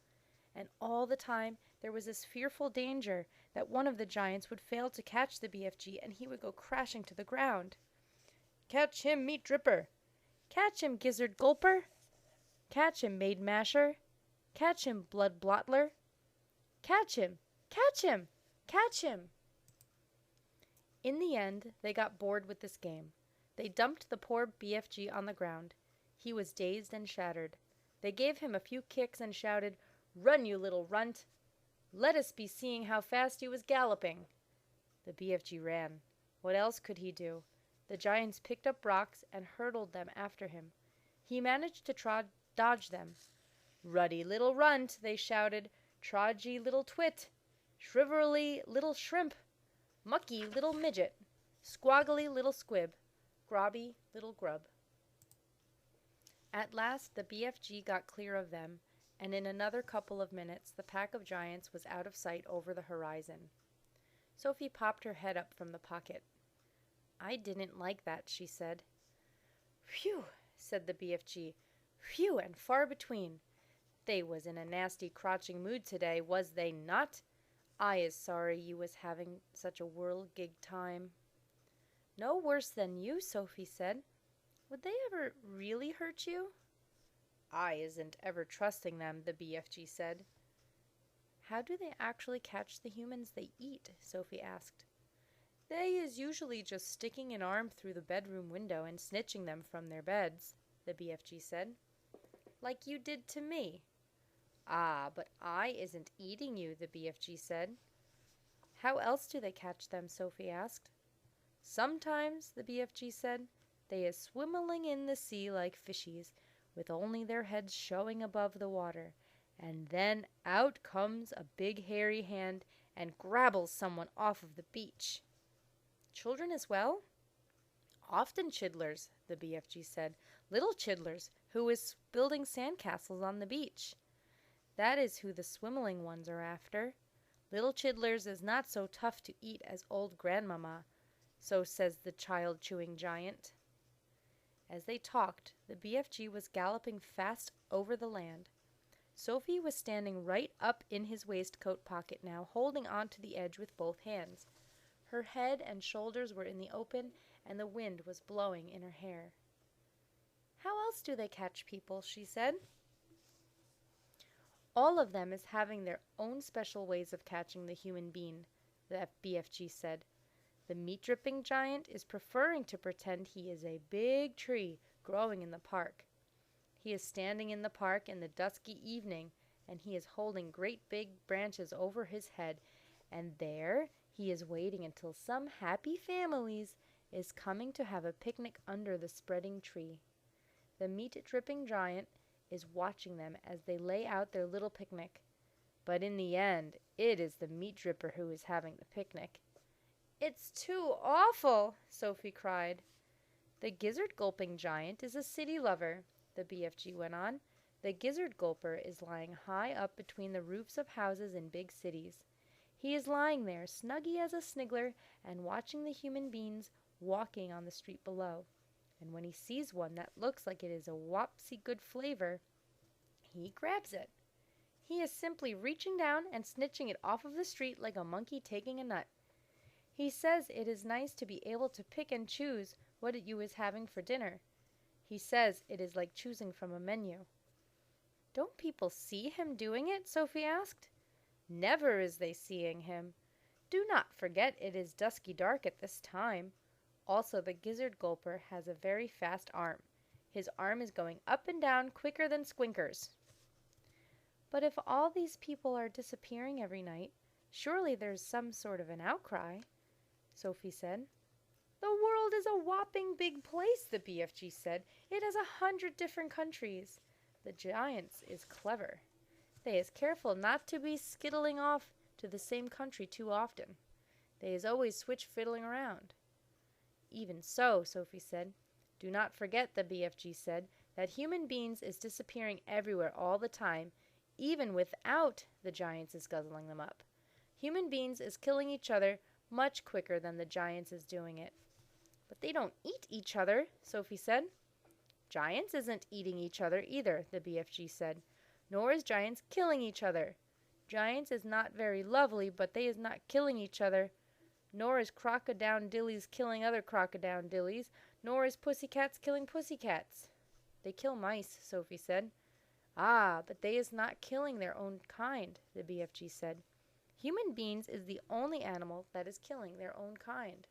And all the time there was this fearful danger that one of the giants would fail to catch the BFG and he would go crashing to the ground. "Catch him, Meat Dripper!" "Catch him, Gizzard Gulper!" "Catch him, Maid Masher!" "Catch him, Blood Blottler!" "Catch him! Catch him! Catch him!" In the end, they got bored with this game. They dumped the poor BFG on the ground. He was dazed and shattered. They gave him a few kicks and shouted, "Run, you little runt! Let us be seeing how fast he was galloping!" The BFG ran. What else could he do? The giants picked up rocks and hurled them after him. He managed to dodge them. "Ruddy little runt!" they shouted. "Trodgy little twit! Shrivelly little shrimp! Mucky little midget! Squaggly little squib! Grobby little grub!" At last the BFG got clear of them, and in another couple of minutes the pack of giants was out of sight over the horizon. Sophie popped her head up from the pocket. "I didn't like that," she said. "Phew," said the BFG. "Phew and far between. They was in a nasty crouching mood today, was they not? I is sorry you was having such a whirligig time." "No worse than you," Sophie said. "Would they ever really hurt you?" "I isn't ever trusting them," the BFG said. "How do they actually catch the humans they eat?" Sophie asked. "They is usually just sticking an arm through the bedroom window and snitching them from their beds," the BFG said. "Like you did to me." "Ah, but I isn't eating you," the BFG said. "How else do they catch them?" Sophie asked. "Sometimes," the BFG said, "they is swimmeling in the sea like fishies, with only their heads showing above the water, and then out comes a big hairy hand and grabbles someone off of the beach." "Children as well?" "Often chidlers," the BFG said. "Little chidlers who is building sandcastles on the beach. That is who the swimmeling ones are after. Little chidlers is not so tough to eat as old grandmama, so says the child-chewing giant." As they talked, the BFG was galloping fast over the land. Sophie was standing right up in his waistcoat pocket now, holding on to the edge with both hands. Her head and shoulders were in the open, and the wind was blowing in her hair. "How else do they catch people?" she said. "All of them is having their own special ways of catching the human being," the BFG said. "The meat-dripping giant is preferring to pretend he is a big tree growing in the park. He is standing in the park in the dusky evening, and he is holding great big branches over his head, and there he is waiting until some happy families is coming to have a picnic under the spreading tree. The meat-dripping giant is watching them as they lay out their little picnic. But in the end, it is the meat dripper who is having the picnic." "It's too awful!" Sophie cried. "The gizzard-gulping giant is a city lover," the BFG went on. "The gizzard gulper is lying high up between the roofs of houses in big cities. He is lying there, snuggy as a sniggler, and watching the human beings walking on the street below. And when he sees one that looks like it is a wopsy good flavor, he grabs it. He is simply reaching down and snitching it off of the street like a monkey taking a nut. He says it is nice to be able to pick and choose what you is having for dinner. He says it is like choosing from a menu." "Don't people see him doing it?" Sophie asked. "Never is they seeing him. Do not forget it is dusky dark at this time. Also, the gizzard gulper has a very fast arm. His arm is going up and down quicker than Squinkers." "But if all these people are disappearing every night, surely there's some sort of an outcry," Sophie said. "The world is a whopping big place," the BFG said. "It has 100 different countries. The giants is clever. They is careful not to be skittling off to the same country too often. They is always switch fiddling around." "Even so," Sophie said, "do not forget," the BFG said, "that human beings is disappearing everywhere all the time, even without the giants is guzzling them up. Human beings is killing each other much quicker than the giants is doing it. But they don't eat each other, Sophie said. Giants isn't eating each other either, the BFG said. Nor is giants killing each other. Giants is not very lovely, but they is not killing each other. Nor is crocodile-dillies killing other crocodile-dillies, nor is pussycats killing pussycats. They kill mice, Sophie said. Ah, but they is not killing their own kind, the BFG said. Human beings is the only animal that is killing their own kind.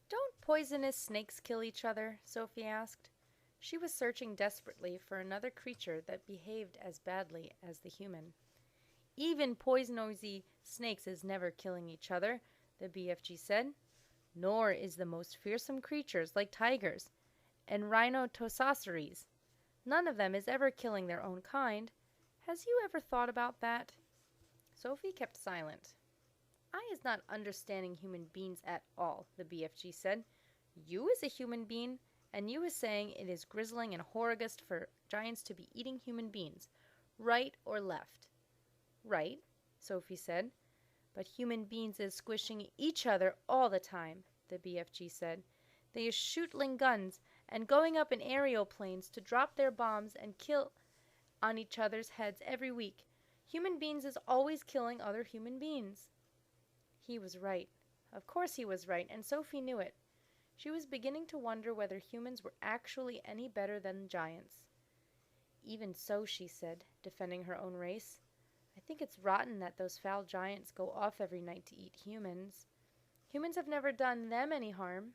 Don't poisonous snakes kill each other? Sophie asked. She was searching desperately for another creature that behaved as badly as the human. Even poisonous snakes is never killing each other, the BFG said. Nor is the most fearsome creatures like tigers and rhinoceros. None of them is ever killing their own kind. Has you ever thought about that? Sophie kept silent. I is not understanding human beings at all, the BFG said. You is a human being, and you is saying it is grizzling and horrigust for giants to be eating human beings, right or left? Right, Sophie said. But human beings is squishing each other all the time, the BFG said. They is shooting guns and going up in aerial planes to drop their bombs and kill on each other's heads every week. Human beings is always killing other human beings. He was right. Of course he was right, and Sophie knew it. She was beginning to wonder whether humans were actually any better than giants. Even so, she said, defending her own race, I think it's rotten that those foul giants go off every night to eat humans. Humans have never done them any harm.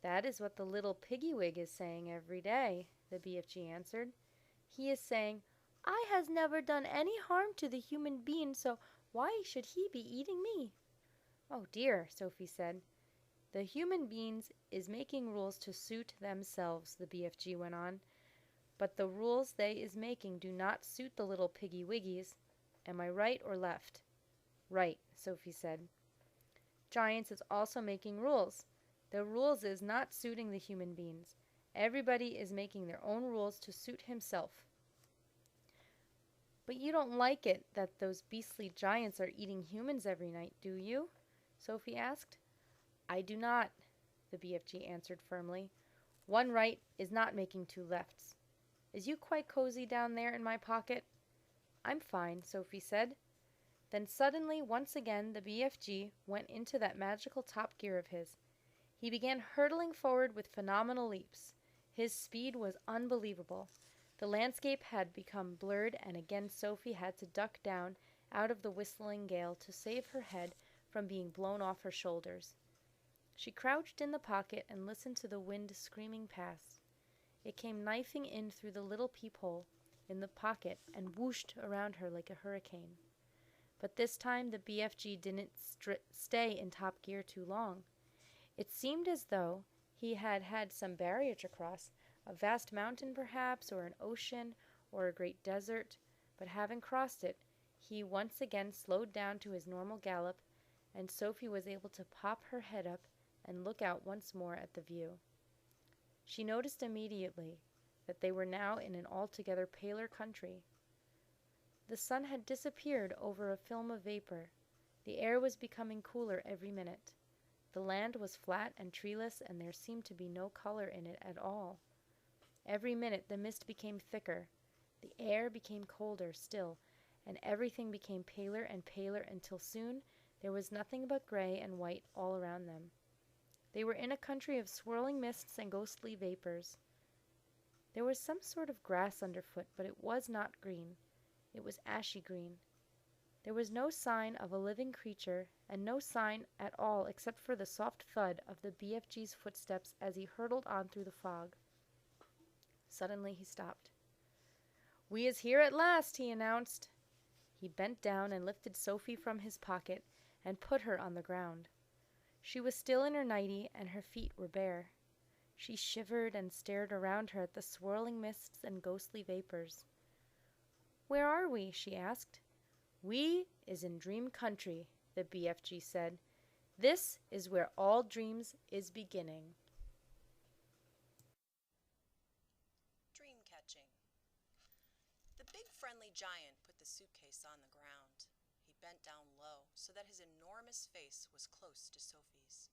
That is what the little piggywig is saying every day, the BFG answered. He is saying, I has never done any harm to the human being, so why should he be eating me? Oh dear, Sophie said. The human beings is making rules to suit themselves, the BFG went on. But the rules they is making do not suit the little piggy wiggies. Am I right or left? Right, Sophie said. Giants is also making rules. The rules is not suiting the human beings. Everybody is making their own rules to suit himself. But you don't like it that those beastly giants are eating humans every night, do you? Sophie asked. I do not, the BFG answered firmly. One right is not making two lefts. Is you quite cozy down there in my pocket? I'm fine, Sophie said. Then suddenly, once again, the BFG went into that magical top gear of his. He began hurtling forward with phenomenal leaps. His speed was unbelievable. The landscape had become blurred, and again Sophie had to duck down out of the whistling gale to save her head from being blown off her shoulders. She crouched in the pocket and listened to the wind screaming past. It came knifing in through the little peephole in the pocket and whooshed around her like a hurricane. But this time the BFG didn't stay in top gear too long. It seemed as though he had had some barrier to cross, a vast mountain perhaps, or an ocean, or a great desert, but having crossed it, he once again slowed down to his normal gallop, and Sophie was able to pop her head up and look out once more at the view. She noticed immediately that they were now in an altogether paler country. The sun had disappeared over a film of vapor. The air was becoming cooler every minute. The land was flat and treeless, and there seemed to be no color in it at all. Every minute the mist became thicker, the air became colder still, and everything became paler and paler until soon there was nothing but gray and white all around them. They were in a country of swirling mists and ghostly vapors. There was some sort of grass underfoot, but it was not green. It was ashy green. There was no sign of a living creature, and no sign at all except for the soft thud of the BFG's footsteps as he hurtled on through the fog. Suddenly he stopped. We is here at last, he announced. He bent down and lifted Sophie from his pocket and put her on the ground. She was still in her nightie, and her feet were bare. She shivered and stared around her at the swirling mists and ghostly vapors. Where are we? She asked. We is in Dream Country, the BFG said. This is where all dreams is beginning. Dream-catching. The big friendly giant put the suitcase on the ground. He bent down low so that his enormous face was close to Sophie's.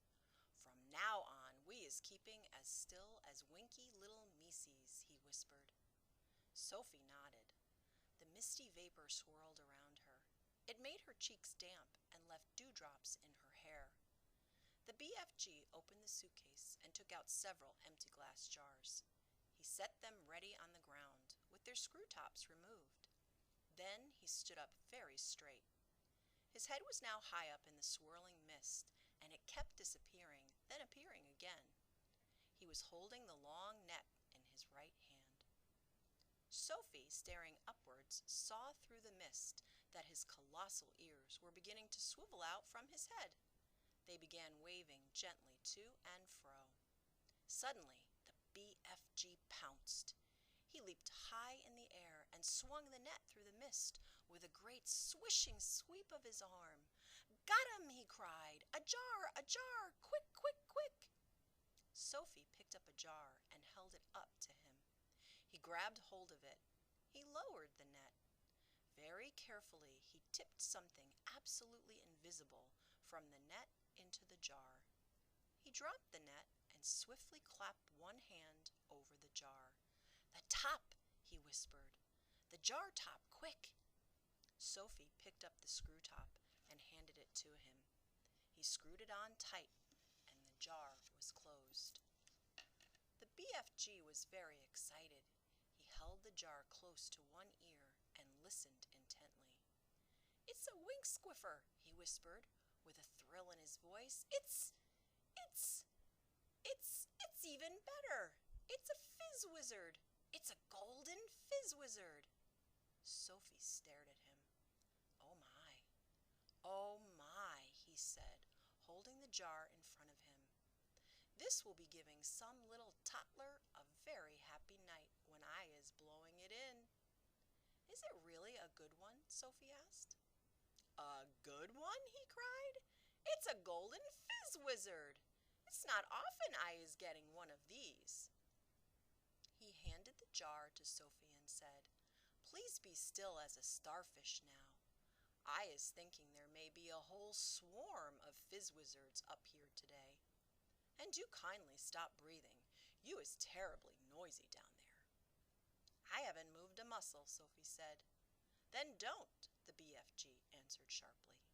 is keeping as still as winky little Mises, he whispered. Sophie nodded. The misty vapor swirled around her. It made her cheeks damp and left dewdrops in her hair. The BFG opened the suitcase and took out several empty glass jars. He set them ready on the ground, with their screw tops removed. Then he stood up very straight. His head was now high up in the swirling mist, and it kept disappearing, then appearing again. He was holding the long net in his right hand. Sophie, staring upwards, saw through the mist that his colossal ears were beginning to swivel out from his head. They began waving gently to and fro. Suddenly, the BFG pounced. He leaped high in the air and swung the net through the mist with a great swishing sweep of his arm. "Got him!" he cried. "A jar! A jar! Quick, quick, quick!" Sophie picked up a jar and held it up to him. He grabbed hold of it. He lowered the net. Very carefully, he tipped something absolutely invisible from the net into the jar. He dropped the net and swiftly clapped one hand over the jar. "The top!" he whispered. "The jar top, quick!" Sophie picked up the screw top and handed it to him. He screwed it on tight, and the jar was closed. The BFG was very excited. He held the jar close to one ear and listened intently. "It's a wink squiffer," he whispered, with a thrill in his voice. It's even better. It's a fizz wizard. It's a golden fizz wizard." Sophie stared at him. "Oh my, oh my," he said, holding the jar in front of him. "This will be giving some little toddler a very happy night when I is blowing it in." "Is it really a good one?" Sophie asked. "A good one?" he cried. "It's a golden fizz wizard. It's not often I is getting one of these." He handed the jar to Sophie and said, "Please be still as a starfish now. I is thinking there may be a whole swarm of fizz wizards up here today. And do kindly stop breathing. You is terribly noisy down there." "I haven't moved a muscle," Sophie said. "Then don't," the BFG answered sharply.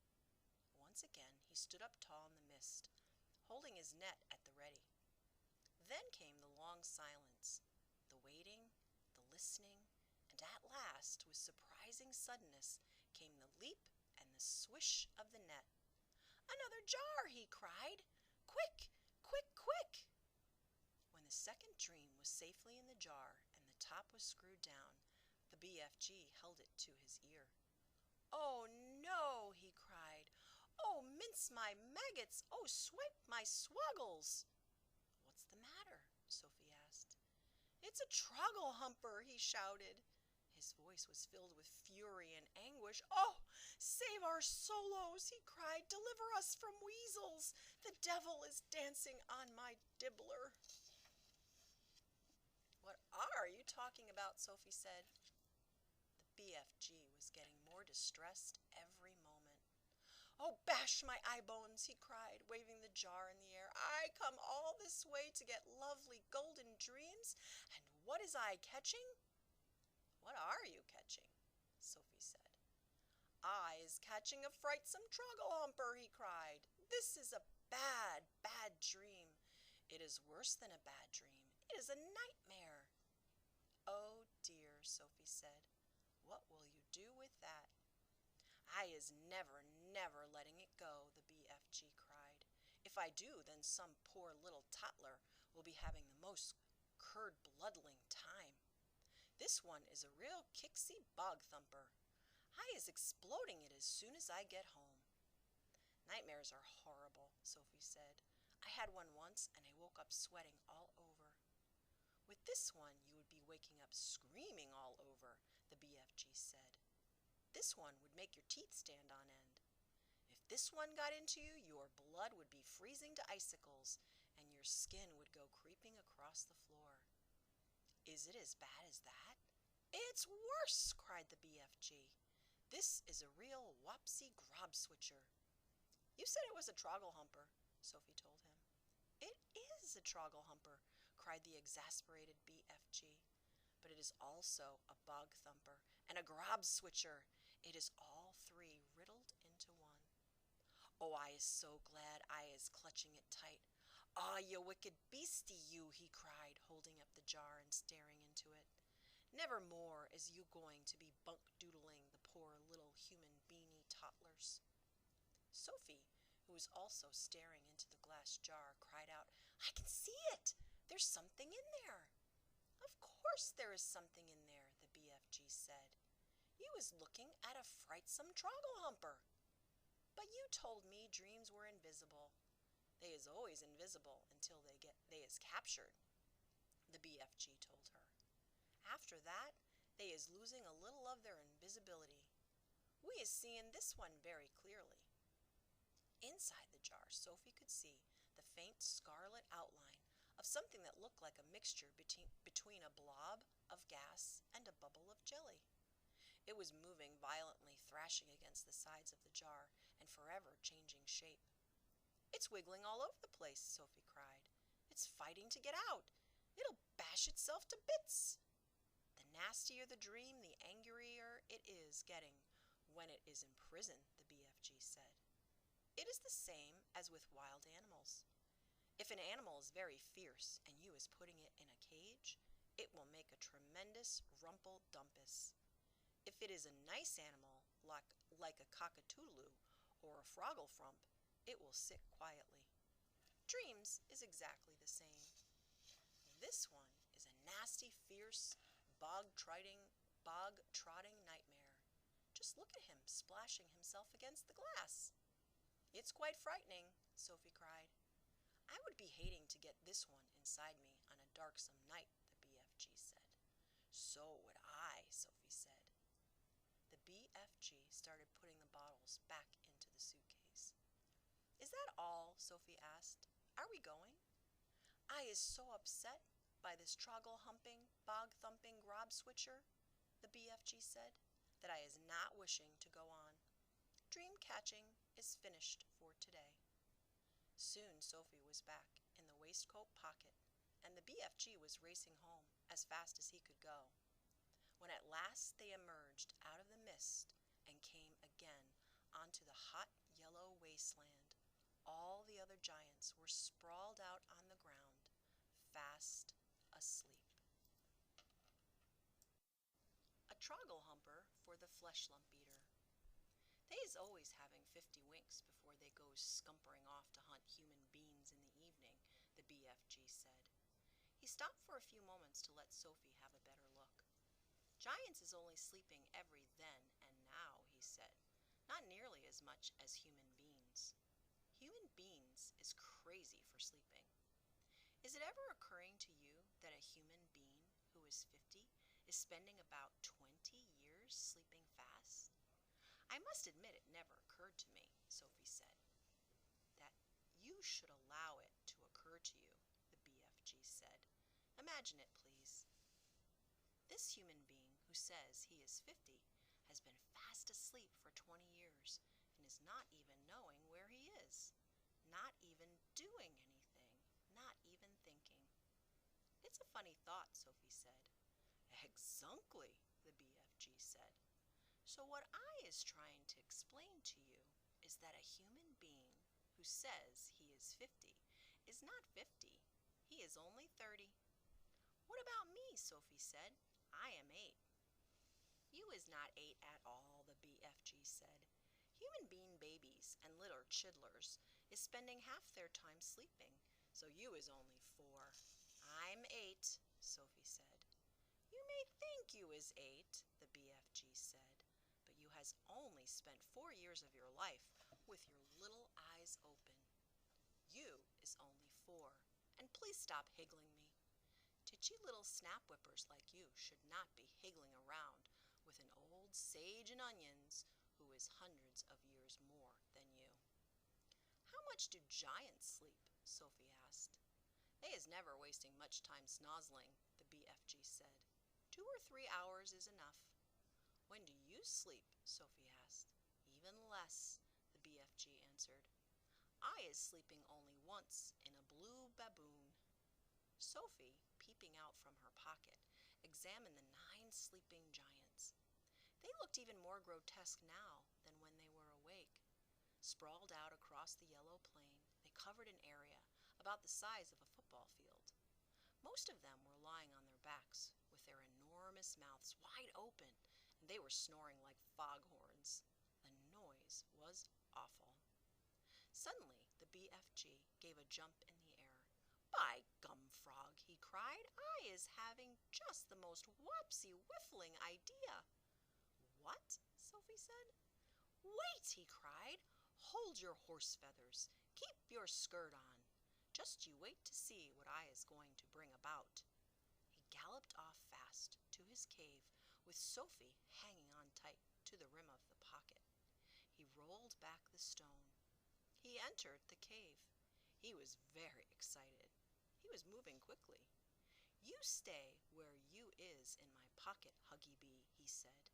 Once again he stood up tall in the mist, holding his net at the ready. Then came the long silence, the waiting, the listening, and at last, with surprising suddenness, came the leap and the swish of the net. "Another jar!" he cried. "Quick, quick, quick!" When the second dream was safely in the jar and the top was screwed down, the BFG held it to his ear. "Oh no!" he cried. "Oh, mince my maggots! Oh, swipe my swoggles!" "What's the matter?" Sophie asked. "It's a troggle-humper!" he shouted. His voice was filled with fury and anguish. "Oh, save our solos!" he cried. "Deliver us from weasels! The devil is dancing on my dibbler!" "What are you talking about?" Sophie said. The BFG was getting more distressed every moment. "Oh, bash my eye bones!" he cried, waving the jar in the air. "I come all this way to get lovely golden dreams, and what is I catching?" "What are you catching?" Sophie said. "I is catching a frightsome troggle-humper!" he cried. "This is a bad, bad dream. It is worse than a bad dream. It is a nightmare." "Oh dear," Sophie said. "What will you do with that?" "I is never, never letting it go," the BFG cried. "If I do, then some poor little toddler will be having the most curdbloodling time. This one is a real kicksy bog-thumper. I is exploding it as soon as I get home." "Nightmares are horrible," Sophie said. "I had one once and I woke up sweating all over." "With this one you would be waking up screaming all over," the BFG said. "This one would make your teeth stand on end. If this one got into you, your blood would be freezing to icicles, and your skin would go creeping across the floor." "Is it as bad as that?" "It's worse!" cried the BFG. "This is a real wopsy grobswitcher." "You said it was a troggle-humper," Sophie told him. "It is," is a troggle-humper, cried the exasperated BFG. But it is also a bog-thumper and a grab-switcher. It is all three riddled into one. Oh, I is so glad I is clutching it tight. Ah, you wicked beastie, you, he cried, holding up the jar and staring into it. Never more is you going to be bunk-doodling the poor little human beanie toddlers. Sophie, who was also staring into the glass jar, cried out, I can see it! There's something in there! Of course there is something in there, the BFG said. You was looking at a frightsome troggle-humper. But you told me dreams were invisible. They is always invisible until they is captured, the BFG told her. After that, they is losing a little of their invisibility. We is seeing this one very clearly. Inside the jar, Sophie could see the faint scarlet outline of something that looked like a mixture between a blob of gas and a bubble of jelly. It was moving violently, thrashing against the sides of the jar and forever changing shape. It's wiggling all over the place, Sophie cried. It's fighting to get out. It'll bash itself to bits. The nastier the dream, the angrier it is getting when it is in prison, the BFG said. It is the same as with wild animals. If an animal is very fierce and you is putting it in a cage, it will make a tremendous rumple-dumpus. If it is a nice animal, like a cockatoodle or a froggle-frump, it will sit quietly. Dreams is exactly the same. This one is a nasty, fierce, bog-trotting nightmare. Just look at him splashing himself against the glass. It's quite frightening, Sophie cried. I would be hating to get this one inside me on a darksome night, the BFG said. So would I, Sophie said. The BFG started putting the bottles back into the suitcase. Is that all? Sophie asked. Are we going? I is so upset by this troggle-humping, bog-thumping grab-switcher, the BFG said, that I is not wishing to go on. Dream-catching is finished for today. Soon Sophie was back in the waistcoat pocket, and the BFG was racing home as fast as he could go. When at last they emerged out of the mist and came again onto the hot yellow wasteland, all the other giants were sprawled out on the ground, fast asleep. A troggle-humper for the flesh lump eater. They is always having 50 winks before they goes scumpering off to hunt human beings in the evening, the BFG said. He stopped for a few moments to let Sophie have a better look. Giants is only sleeping every then and now, he said, not nearly as much as human beings. Human beings is crazy for sleeping. Is it ever occurring to you that a human being who is 50 is spending about 20 years sleeping fast? I must admit it never occurred to me, Sophie said. That you should allow it to occur to you, the BFG said. Imagine it, please. This human being who says he is 50 has been fast asleep for 20 years and is not even knowing where he is, not even doing anything, not even thinking. It's a funny thought, Sophie said. Exactly, the BFG said. So what I is trying to explain to you is that a human being who says he is 50 is not 50. He is only 30. What about me? Sophie said. I am 8. You is not 8 at all, the BFG said. Human being babies and little chidlers is spending half their time sleeping, so you is only 4. I'm 8, Sophie said. You may think you is 8, the BFG said, but you has only spent 4 years of your life with your little eyes open. You is only 4, and please stop higgling me. Titchy little snap whippers like you should not be higgling around with an old sage and onions who is hundreds of years more than you. How much do giants sleep? Sophie asked. They is never wasting much time snozzling, the BFG said. 2 or 3 hours is enough. When do you sleep? Sophie asked. Even less, the BFG answered. I is sleeping only once in a blue baboon. Sophie, peeping out from her pocket, examined the 9 sleeping giants. They looked even more grotesque now than when they were awake. Sprawled out across the yellow plain, they covered an area about the size of a football field. Most of them were lying on their backs, with their enormous mouths wide open, and they were snoring like foghorns. The noise was awful. Suddenly, the BFG gave a jump in the air. "By gum frog," he cried, "I is having just the most whopsy-whiffling idea." "What?" Sophie said. "Wait," he cried. "Hold your horse feathers. Keep your skirt on. Just you wait to see what I is going to bring about." He galloped off fast to his cave, with Sophie hanging on tight to the rim of the pocket. He rolled back the stone. He entered the cave. He was very excited. He was moving quickly. "You stay where you is in my pocket, Huggy Bee," he said.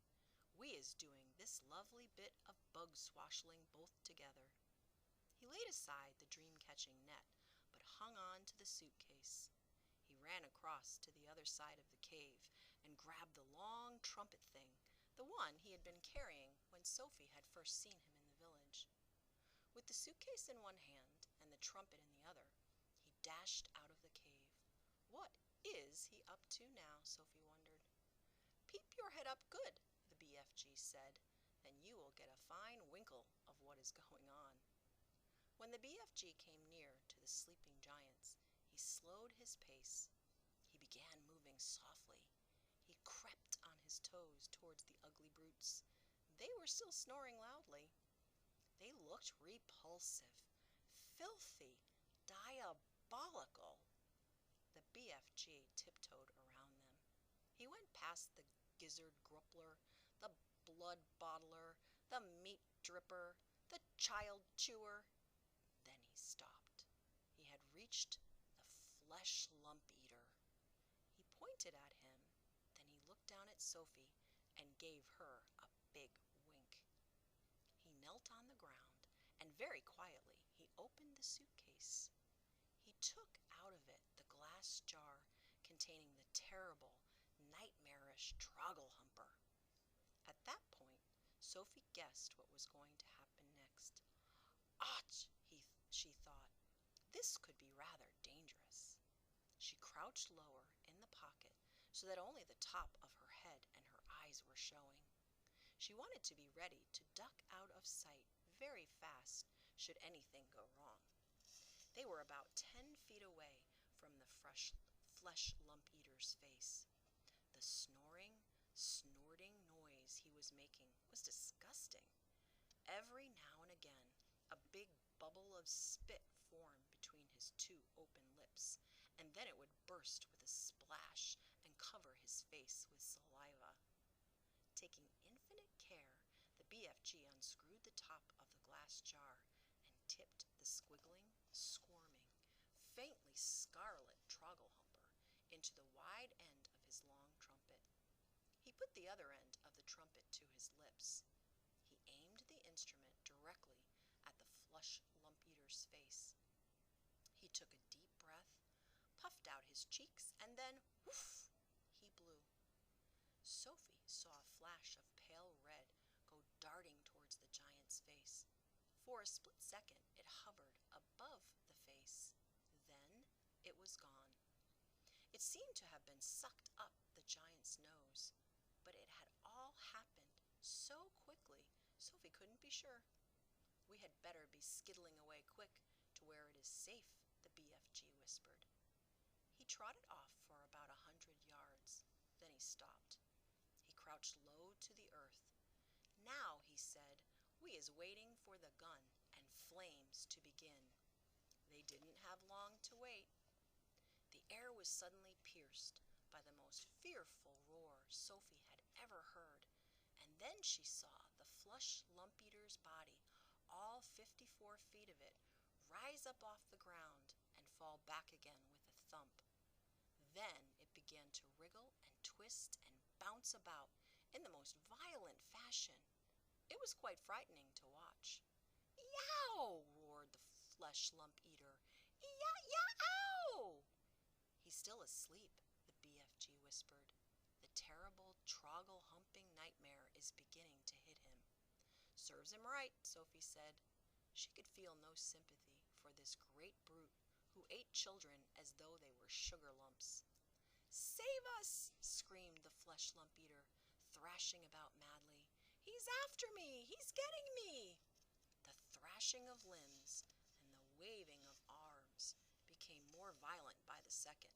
"We is doing this lovely bit of bug swashling both together." He laid aside the dream-catching net, but hung on to the suitcase. He ran across to the other side of the cave and grabbed the long trumpet thing, the one he had been carrying when Sophie had first seen him in the village. With the suitcase in one hand and the trumpet in the other, he dashed out of the cave. What is he up to now? Sophie wondered. "Peep your head up good," the BFG said, "and you will get a fine winkle of what is going on." When the BFG came near to the sleeping giants, he slowed his pace. He began moving softly. He crept on his toes towards the ugly brutes. They were still snoring loudly. They looked repulsive, filthy, diabolical. The BFG tiptoed around them. He went past the gizzard gruppler, the bloodbottler, the meat dripper, the child chewer. Then he stopped. He had reached the flesh lump eater. He pointed at him, then he looked down at Sophie and gave her a big wink. He knelt on the ground, and very quietly he opened the suitcase. He took out of it the glass jar containing the terrible, nightmarish Trogglehumper. At that point, Sophie guessed what was going to happen next. "Och!" she thought. "This could be rather dangerous." She crouched lower in the pocket so that only the top of her head and her eyes were showing. She wanted to be ready to duck out of sight very fast should anything go wrong. They were about 10 feet away from the flesh lump eater's face. The snoring, snorting noise he was making was disgusting. Every now and again, a big bubble of spit formed between his 2 open lips, and then it would burst with a splash and cover his face with saliva. Taking infinite care, the BFG unscrewed the top of the glass jar and tipped the squiggling, squirming, faintly scarlet Trogglehumper into the wide end of his long trumpet. He put the other end of the trumpet to his lips. He aimed the instrument directly at the flesh lump eater's face. He took a deep breath, puffed out his cheeks, and then, whoof, he blew. Sophie saw a flash of pale red go darting towards the giant's face. For a split second, it hovered above the face. Then it was gone. It seemed to have been sucked up the giant's nose, but it had all happened so quickly, Sophie couldn't be sure. "We had better be skittling away quick to where it is safe," the BFG whispered. He trotted off for about 100 yards. Then he stopped. He crouched low to the earth. "Now," he said, "we is waiting for the gun and flames to begin." They didn't have long to wait. The air was suddenly pierced by the most fearful roar Sophie had ever heard, and then she saw the flesh lump eater's body, all 54 feet of it, rise up off the ground and fall back again with a thump. Then it began to wriggle and twist and bounce about in the most violent fashion. It was quite frightening to watch. "Yow!" roared the flesh lump eater. "Yow! Yow! Ow!" He still nightmare is beginning to hit him. Serves him right, Sophie said. She could feel no sympathy for this great brute who ate children as though they were sugar lumps. "Save us!" screamed the flesh lump eater, thrashing about madly. "He's after me! He's getting me!" The thrashing of limbs and the waving of arms became more violent by the second.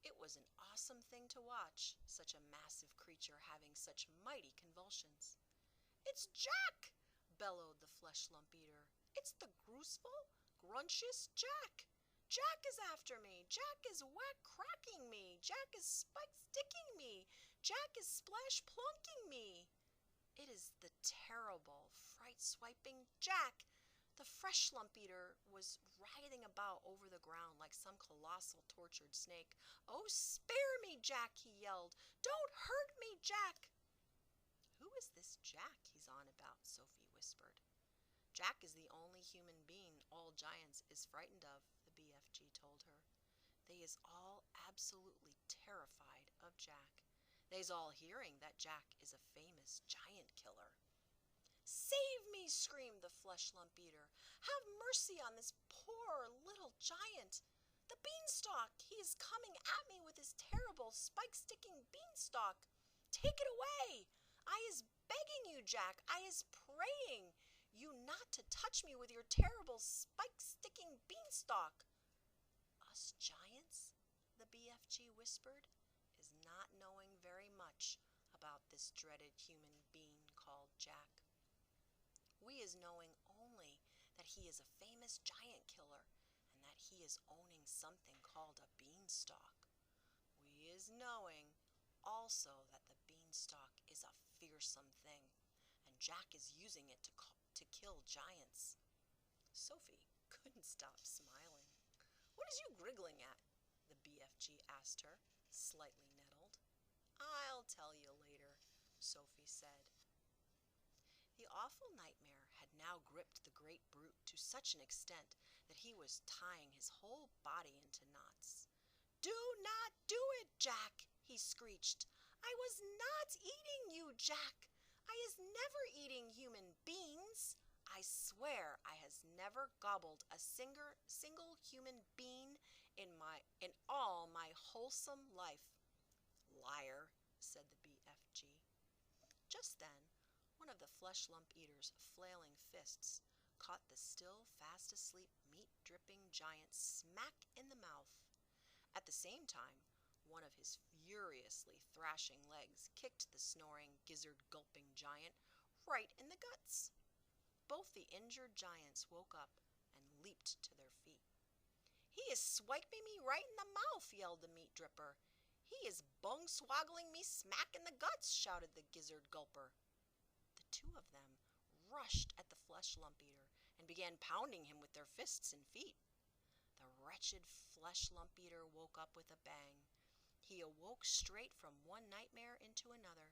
It was an awesome thing to watch, such a massive creature having such mighty convulsions. "It's Jack!" bellowed the flesh lump eater. "It's the gruseful, grunchious Jack! Jack is after me! Jack is whack-cracking me! Jack is spike-sticking me! Jack is splash-plunking me!" It is the terrible, fright-swiping Jack! The fresh lump eater was writhing about over the ground like some colossal tortured snake. "Oh, spare me, Jack!" he yelled. "Don't hurt me, Jack!" "Who is this Jack he's on about?" Sophie whispered. "Jack is the only human being all giants is frightened of," the BFG told her. "They is all absolutely terrified of Jack. They's all hearing that Jack is a famous giant killer." "Save me!" screamed the flesh lump eater. "Have mercy on this poor little giant. The beanstalk! He is coming at me with his terrible spike-sticking beanstalk. Take it away! I is begging you, Jack. I is praying you not to touch me with your terrible spike-sticking beanstalk." "Us giants," the BFG whispered, "is not knowing very much about this dreaded human being called Jack. We is knowing only that he is a famous giant killer and that he is owning something called a beanstalk. We is knowing also that the beanstalk is a fearsome thing and Jack is using it to kill giants." Sophie couldn't stop smiling. "What is you griggling at?" the BFG asked her, slightly nettled. "I'll tell you later," Sophie said. The awful nightmare had now gripped the great brute to such an extent that he was tying his whole body into knots. "Do not do it, Jack!" he screeched. "I was not eating you, Jack! I is never eating human beings! I swear I has never gobbled a single human bean in all my wholesome life." "Liar," said the BFG. Just then, one of the flesh lump eater's flailing fists caught the still fast asleep meat-dripping giant smack in the mouth. At the same time, one of his furiously thrashing legs kicked the snoring, gizzard-gulping giant right in the guts. Both the injured giants woke up and leaped to their feet. "He is swiping me right in the mouth!" yelled the meat dripper. "He is bung-swaggling me smack in the guts!" shouted the gizzard-gulper. The two of them rushed at the flesh lump eater and began pounding him with their fists and feet. The wretched flesh lump eater woke up with a bang. He awoke straight from one nightmare into another.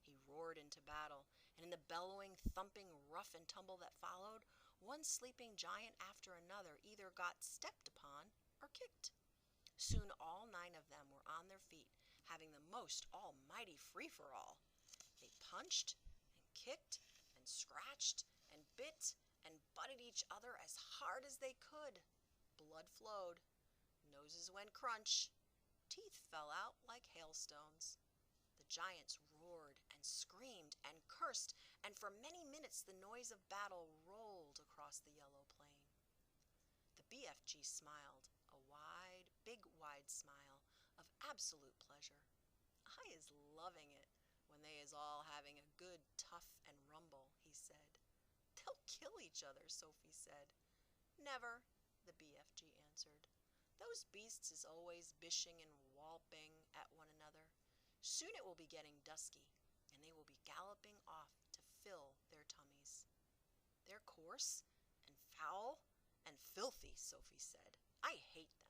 He roared into battle, and in the bellowing, thumping rough and tumble that followed, one sleeping giant after another either got stepped upon or kicked. Soon all 9 of them were on their feet, having the most almighty free-for-all. They punched and kicked and scratched and bit and butted each other as hard as they could. Blood flowed. Noses went crunch. Teeth fell out like hailstones. The giants roared and screamed and cursed, and for many minutes the noise of battle rolled across the yellow plain. The BFG smiled, a big wide smile of absolute pleasure. "I is loving it when they is all having a good tough and rumble," he said. "They'll kill each other," Sophie said. "Never," the BFG answered. "Those beasts is always bishing and walloping at one another. Soon it will be getting dusky, and they will be galloping off to fill their tummies." "They're coarse and foul and filthy," Sophie said. "I hate them."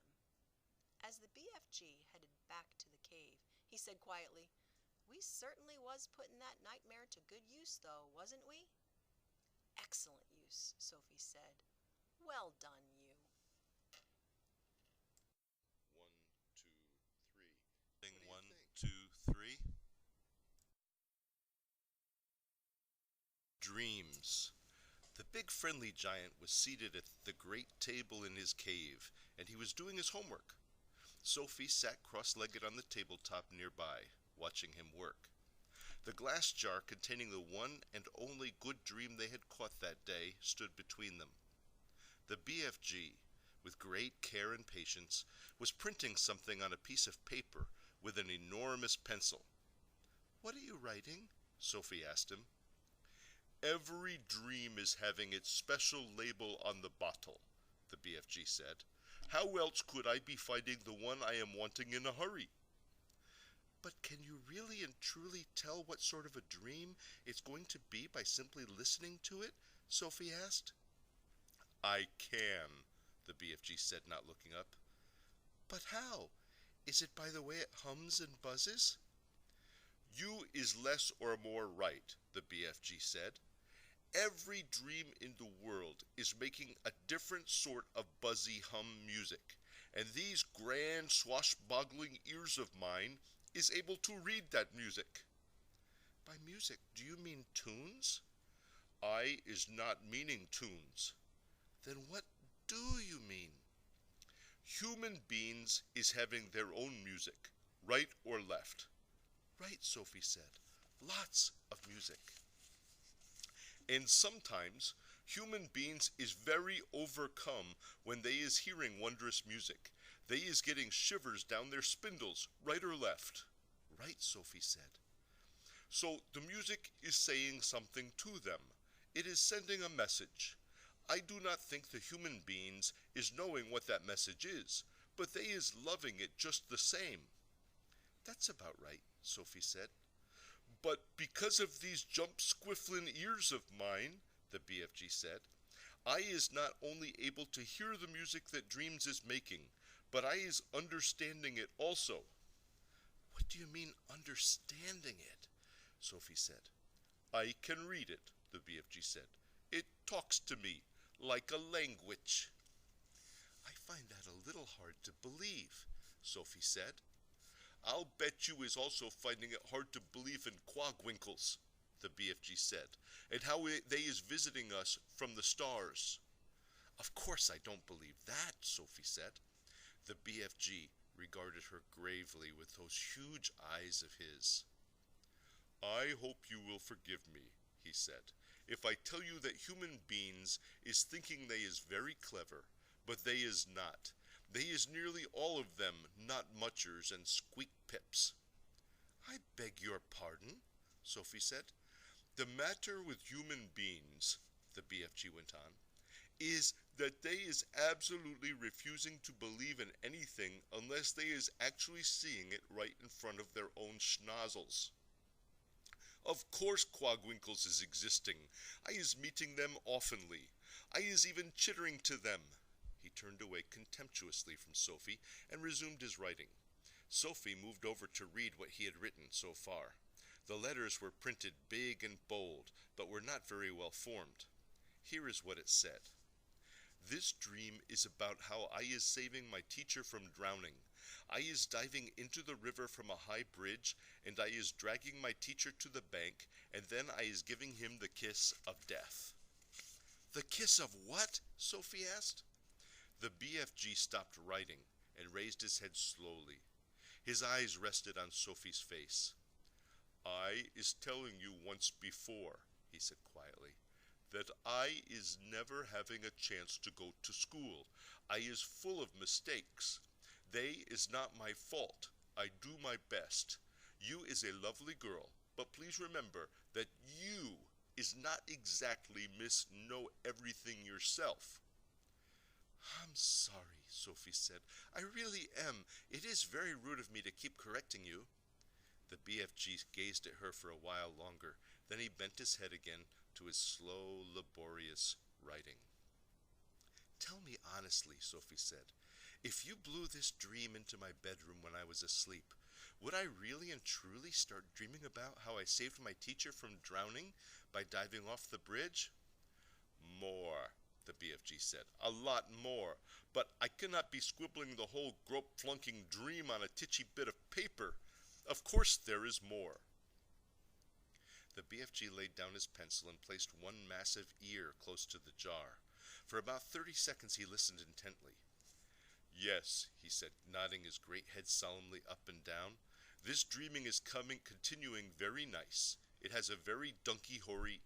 As the BFG headed back to the cave, he said quietly, "We certainly was putting that nightmare to good use, though, wasn't we?" "Excellent use," Sophie said. "Well done, you." 1, 2, 3. 1, 2, 3. dreams. The big friendly giant was seated at the great table in his cave, and he was doing his homework. Sophie sat cross-legged on the tabletop nearby, watching him work. The glass jar containing the one and only good dream they had caught that day stood between them. The BFG, with great care and patience, was printing something on a piece of paper with an enormous pencil. "What are you writing?" Sophie asked him. "Every dream is having its special label on the bottle," the BFG said. "How else could I be finding the one I am wanting in a hurry?" "But can you really and truly tell what sort of a dream it's going to be by simply listening to it?" Sophie asked. "I can," the BFG said, not looking up. "But how? Is it by the way it hums and buzzes?" "You is less or more right," the BFG said. "Every dream in the world is making a different sort of buzzy hum music, and these grand swashbuckling ears of mine is able to read that music." "By music, do you mean tunes?" "I is not meaning tunes." "Then what do you mean?" "Human beings is having their own music, right or left." "Right," Sophie said. "Lots of music." "And sometimes human beings is very overcome when they is hearing wondrous music. They is getting shivers down their spindles, right or left." "Right," Sophie said. "So the music is saying something to them. It is sending a message. I do not think the human beings is knowing what that message is, but they is loving it just the same." "That's about right," Sophie said. "But because of these jump-squifflin' ears of mine," the BFG said, "I is not only able to hear the music that dreams is making, but I is understanding it also." "What do you mean, understanding it?" Sophie said. "I can read it," the BFG said. "It talks to me like a language." "I find that a little hard to believe," Sophie said. "I'll bet you is also finding it hard to believe in quagwinkles," the BFG said, "and how they is visiting us from the stars." "Of course I don't believe that," Sophie said. The BFG regarded her gravely with those huge eyes of his. "I hope you will forgive me," he said, "if I tell you that human beings is thinking they is very clever, but they is not. They is nearly all of them not muchers and squeak pips." "I beg your pardon," Sophie said. "The matter with human beings," the BFG went on, "is that they is absolutely refusing to believe in anything unless they is actually seeing it right in front of their own schnozzles. Of course quagwinkles is existing. I is meeting them oftenly. I is even chittering to them." He turned away contemptuously from Sophie and resumed his writing. Sophie moved over to read what he had written so far. The letters were printed big and bold, but were not very well formed. Here is what it said. "This dream is about how I is saving my teacher from drowning. I is diving into the river from a high bridge, and I is dragging my teacher to the bank, and then I is giving him the kiss of death." "The kiss of what?" Sophie asked. The BFG stopped writing and raised his head slowly. His eyes rested on Sophie's face. "I is telling you once before," he said quietly, "that I is never having a chance to go to school. I is full of mistakes. They is not my fault. I do my best. You is a lovely girl, but please remember that you is not exactly Miss Know Everything yourself." "I'm sorry," Sophie said. "I really am. It is very rude of me to keep correcting you." The BFG gazed at her for a while longer. Then he bent his head again to his slow, laborious writing. "Tell me honestly," Sophie said, "if you blew this dream into my bedroom when I was asleep, would I really and truly start dreaming about how I saved my teacher from drowning by diving off the bridge?" "More," the BFG said, "a lot more, but I cannot be scribbling the whole grope-flunking dream on a titchy bit of paper. Of course there is more." The BFG laid down his pencil and placed one massive ear close to the jar. For about 30 seconds he listened intently. "Yes," he said, nodding his great head solemnly up and down. "This dreaming is continuing very nice. It has a very dory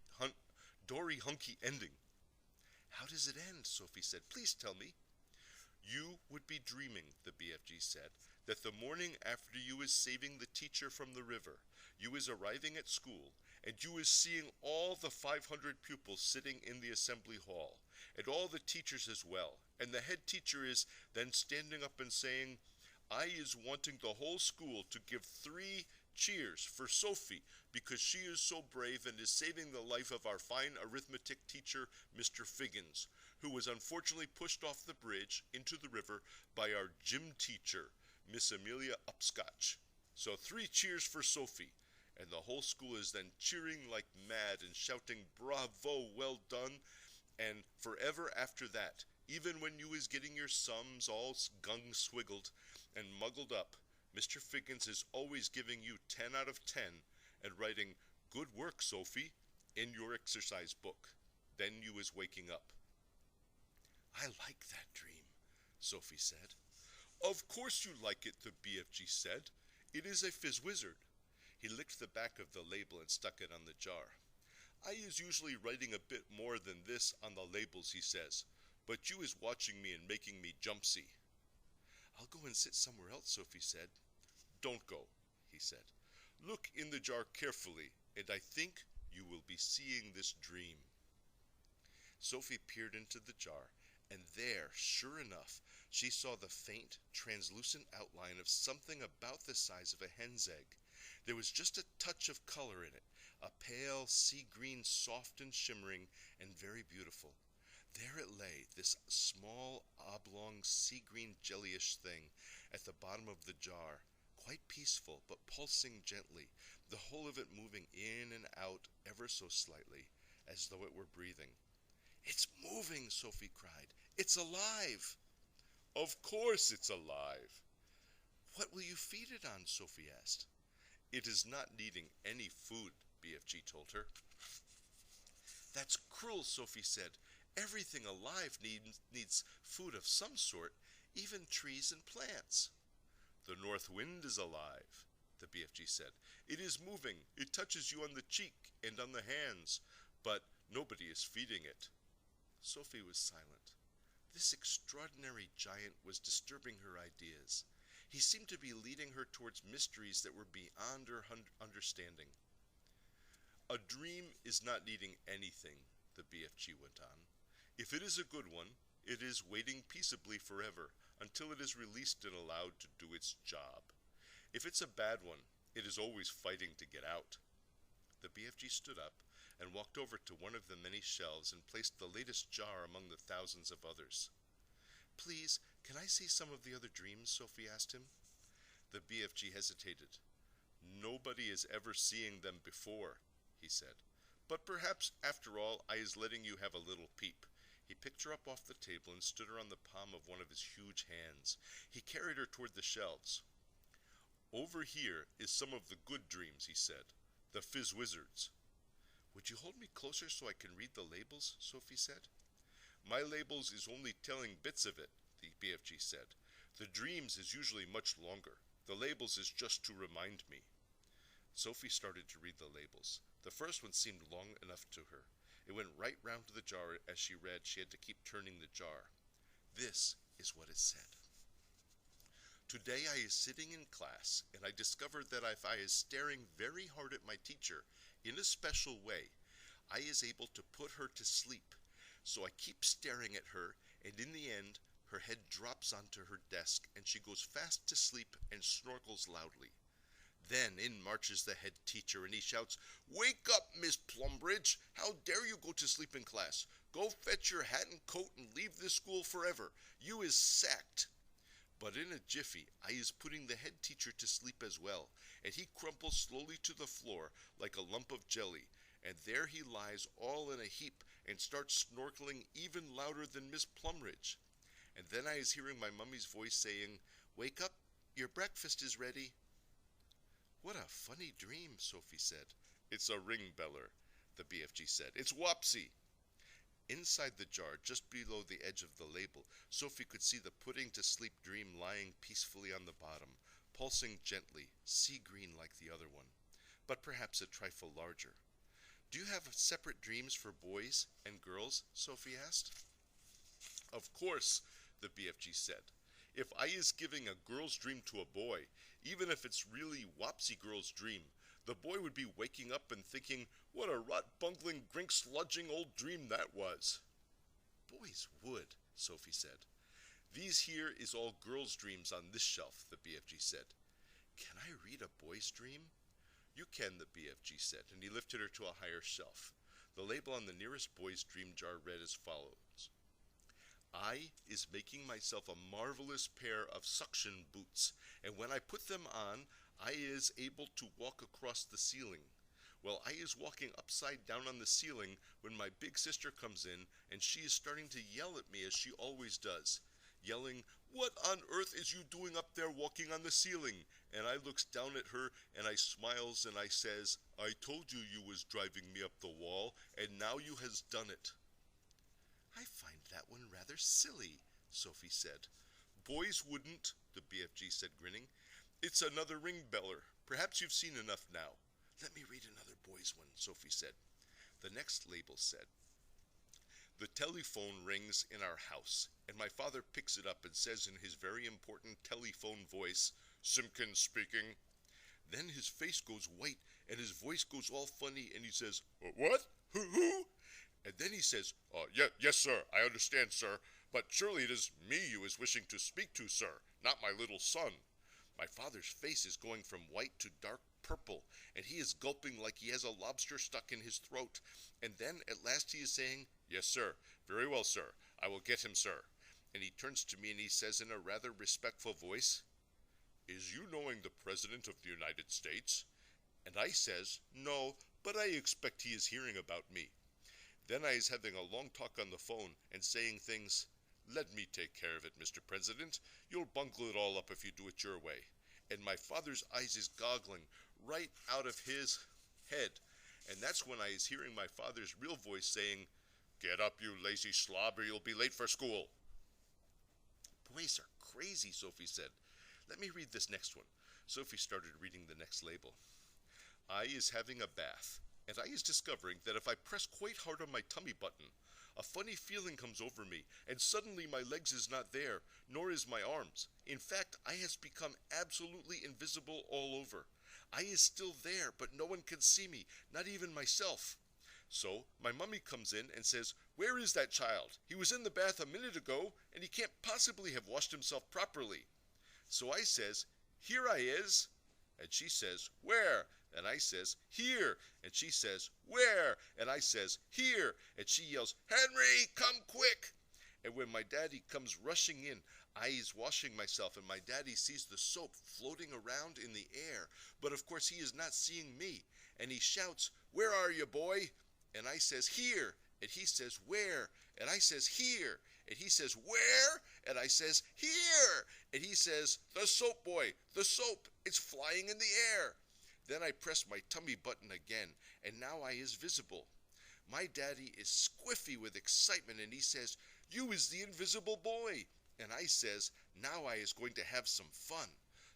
hunky ending." "How does it end?" Sophie said. "Please tell me." "You would be dreaming," the BFG said, "that the morning after you is saving the teacher from the river, you is arriving at school, and you is seeing all the 500 pupils sitting in the assembly hall, and all the teachers as well, and the head teacher is then standing up and saying, 'I is wanting the whole school to give 3 cheers for Sophie, because she is so brave and is saving the life of our fine arithmetic teacher, Mr. Figgins, who was unfortunately pushed off the bridge into the river by our gym teacher, Miss Amelia Upscotch. So 3 cheers for Sophie.' And the whole school is then cheering like mad and shouting, 'Bravo, well done,' and forever after that, even when you is getting your sums all gung-swiggled and muggled up, Mr. Figgins is always giving you 10 out of 10 and writing, 'Good work, Sophie,' in your exercise book. Then you is waking up." "I like that dream," Sophie said. "Of course you like it," the BFG said. "It is a fizzwizard." He licked the back of the label and stuck it on the jar. "I is usually writing a bit more than this on the labels," he says, "but you is watching me and making me jumpsy." "I'll go and sit somewhere else," Sophie said. "Don't go," he said. "Look in the jar carefully, and I think you will be seeing this dream." Sophie peered into the jar, and there, sure enough, she saw the faint, translucent outline of something about the size of a hen's egg. There was just a touch of color in it, a pale sea green, soft and shimmering, and very beautiful. There it lay, this small, oblong, sea green jellyish thing at the bottom of the jar, quite peaceful, but pulsing gently, the whole of it moving in and out ever so slightly, as though it were breathing. "It's moving!" Sophie cried. "It's alive!" "Of course it's alive!" "What will you feed it on?" Sophie asked. "It is not needing any food," BFG told her. "That's cruel," Sophie said. "Everything alive needs food of some sort, even trees and plants." "The north wind is alive," the BFG said. "It is moving. It touches you on the cheek and on the hands, but nobody is feeding it." Sophie was silent. This extraordinary giant was disturbing her ideas. He seemed to be leading her towards mysteries that were beyond her understanding. "A dream is not needing anything," the BFG went on. "If it is a good one, it is waiting peaceably forever until it is released and allowed to do its job. If it's a bad one, it is always fighting to get out." The BFG stood up and walked over to one of the many shelves and placed the latest jar among the thousands of others. "Please, can I see some of the other dreams?" Sophie asked him. The BFG hesitated. "Nobody is ever seeing them before," he said. "But perhaps, after all, I is letting you have a little peep." He picked her up off the table and stood her on the palm of one of his huge hands. He carried her toward the shelves. "Over here is some of the good dreams," he said. "The fizzwizards." "Would you hold me closer so I can read the labels?" Sophie said. "My labels is only telling bits of it," the BFG said. "The dreams is usually much longer. The labels is just to remind me." Sophie started to read the labels. The first one seemed long enough to her. It went right round to the jar. As she read, she had to keep turning the jar. This is what it said. "Today I is sitting in class, and I discovered that if I is staring very hard at my teacher, in a special way, I is able to put her to sleep. So I keep staring at her, and in the end, her head drops onto her desk, and she goes fast to sleep and snorkles loudly. Then in marches the head teacher, and he shouts, 'Wake up, Miss Plumbridge! How dare you go to sleep in class? Go fetch your hat and coat and leave this school forever. You is sacked.' But in a jiffy, I is putting the head teacher to sleep as well, and he crumples slowly to the floor like a lump of jelly, and there he lies all in a heap and starts snorkeling even louder than Miss Plumridge. And then I is hearing my mummy's voice saying, 'Wake up, your breakfast is ready.'" "What a funny dream," Sophie said. It's a ring beller, the BFG said. It's Wopsy. Inside the jar, just below the edge of the label, Sophie could see the putting-to-sleep dream lying peacefully on the bottom, pulsing gently, sea-green like the other one, but perhaps a trifle larger. Do you have separate dreams for boys and girls? Sophie asked. Of course, the BFG said. If I is giving a girl's dream to a boy, even if it's really Wopsy girl's dream, the boy would be waking up and thinking, what a rot-bungling, grink-sludging old dream that was. Boys would, Sophie said. These here is all girls' dreams on this shelf, the BFG said. Can I read a boy's dream? You can, the BFG said, and he lifted her to a higher shelf. The label on the nearest boy's dream jar read as follows. I is making myself a marvelous pair of suction boots, and when I put them on, I is able to walk across the ceiling. Well, I is walking upside down on the ceiling when my big sister comes in, and she is starting to yell at me as she always does, yelling, what on earth is you doing up there walking on the ceiling? And I looks down at her, and I smiles, and I says, I told you you was driving me up the wall, and now you has done it. I find that one rather silly, Sophie said. Boys wouldn't, the BFG said, grinning. It's another ring beller. Perhaps you've seen enough now. Let me read another boy's one, Sophie said. The next label said, the telephone rings in our house, and my father picks it up and says in his very important telephone voice, Simpkins speaking. Then his face goes white, and his voice goes all funny, and he says, what? Who? And then he says, yes, sir, I understand, sir, but surely it is me you is wishing to speak to, sir, not my little son. My father's face is going from white to dark purple, and he is gulping like he has a lobster stuck in his throat. And then at last he is saying, yes, sir, very well, sir, I will get him, sir. And he turns to me and he says in a rather respectful voice, is you knowing the President of the United States? And I says, no, but I expect he is hearing about me. Then I is having a long talk on the phone and saying things, let me take care of it, Mr. President. You'll bungle it all up if you do it your way. And my father's eyes is goggling right out of his head. And that's when I is hearing my father's real voice saying, get up, you lazy slobber, you'll be late for school. Boys are crazy, Sophie said. Let me read this next one. Sophie started reading the next label. I is having a bath, and I is discovering that if I press quite hard on my tummy button, a funny feeling comes over me, and suddenly my legs is not there, nor is my arms. In fact, I has become absolutely invisible all over. I is still there, but no one can see me, not even myself. So my mummy comes in and says, where is that child? He was in the bath a minute ago, and he can't possibly have washed himself properly. So I says, here I is. And she says, where? And I says, here. And she says, where? And I says, here. And she yells, Henry, come quick. And when my daddy comes rushing in, I is washing myself, and my daddy sees the soap floating around in the air. But of course he is not seeing me. And he shouts, where are you, boy? And I says, here. And he says, where? And I says, here. And he says, where? And I says, here. And he says, the soap, boy, the soap, it's flying in the air. Then I press my tummy button again, and now I is visible. My daddy is squiffy with excitement, and he says, you is the invisible boy. And I says, now I is going to have some fun.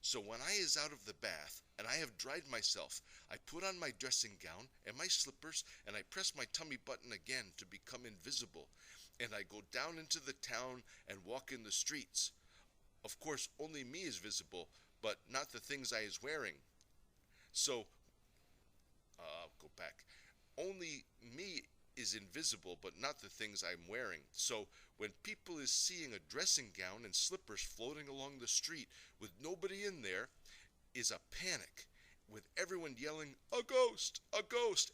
So when I is out of the bath, and I have dried myself, I put on my dressing gown and my slippers, and I press my tummy button again to become invisible. And I go down into the town and walk in the streets. Of course, only me is visible, but not the things I is wearing. So, go back. Only me is invisible, but not the things I'm wearing. So, when people is seeing a dressing gown and slippers floating along the street with nobody in there, is a panic, with everyone yelling, a ghost,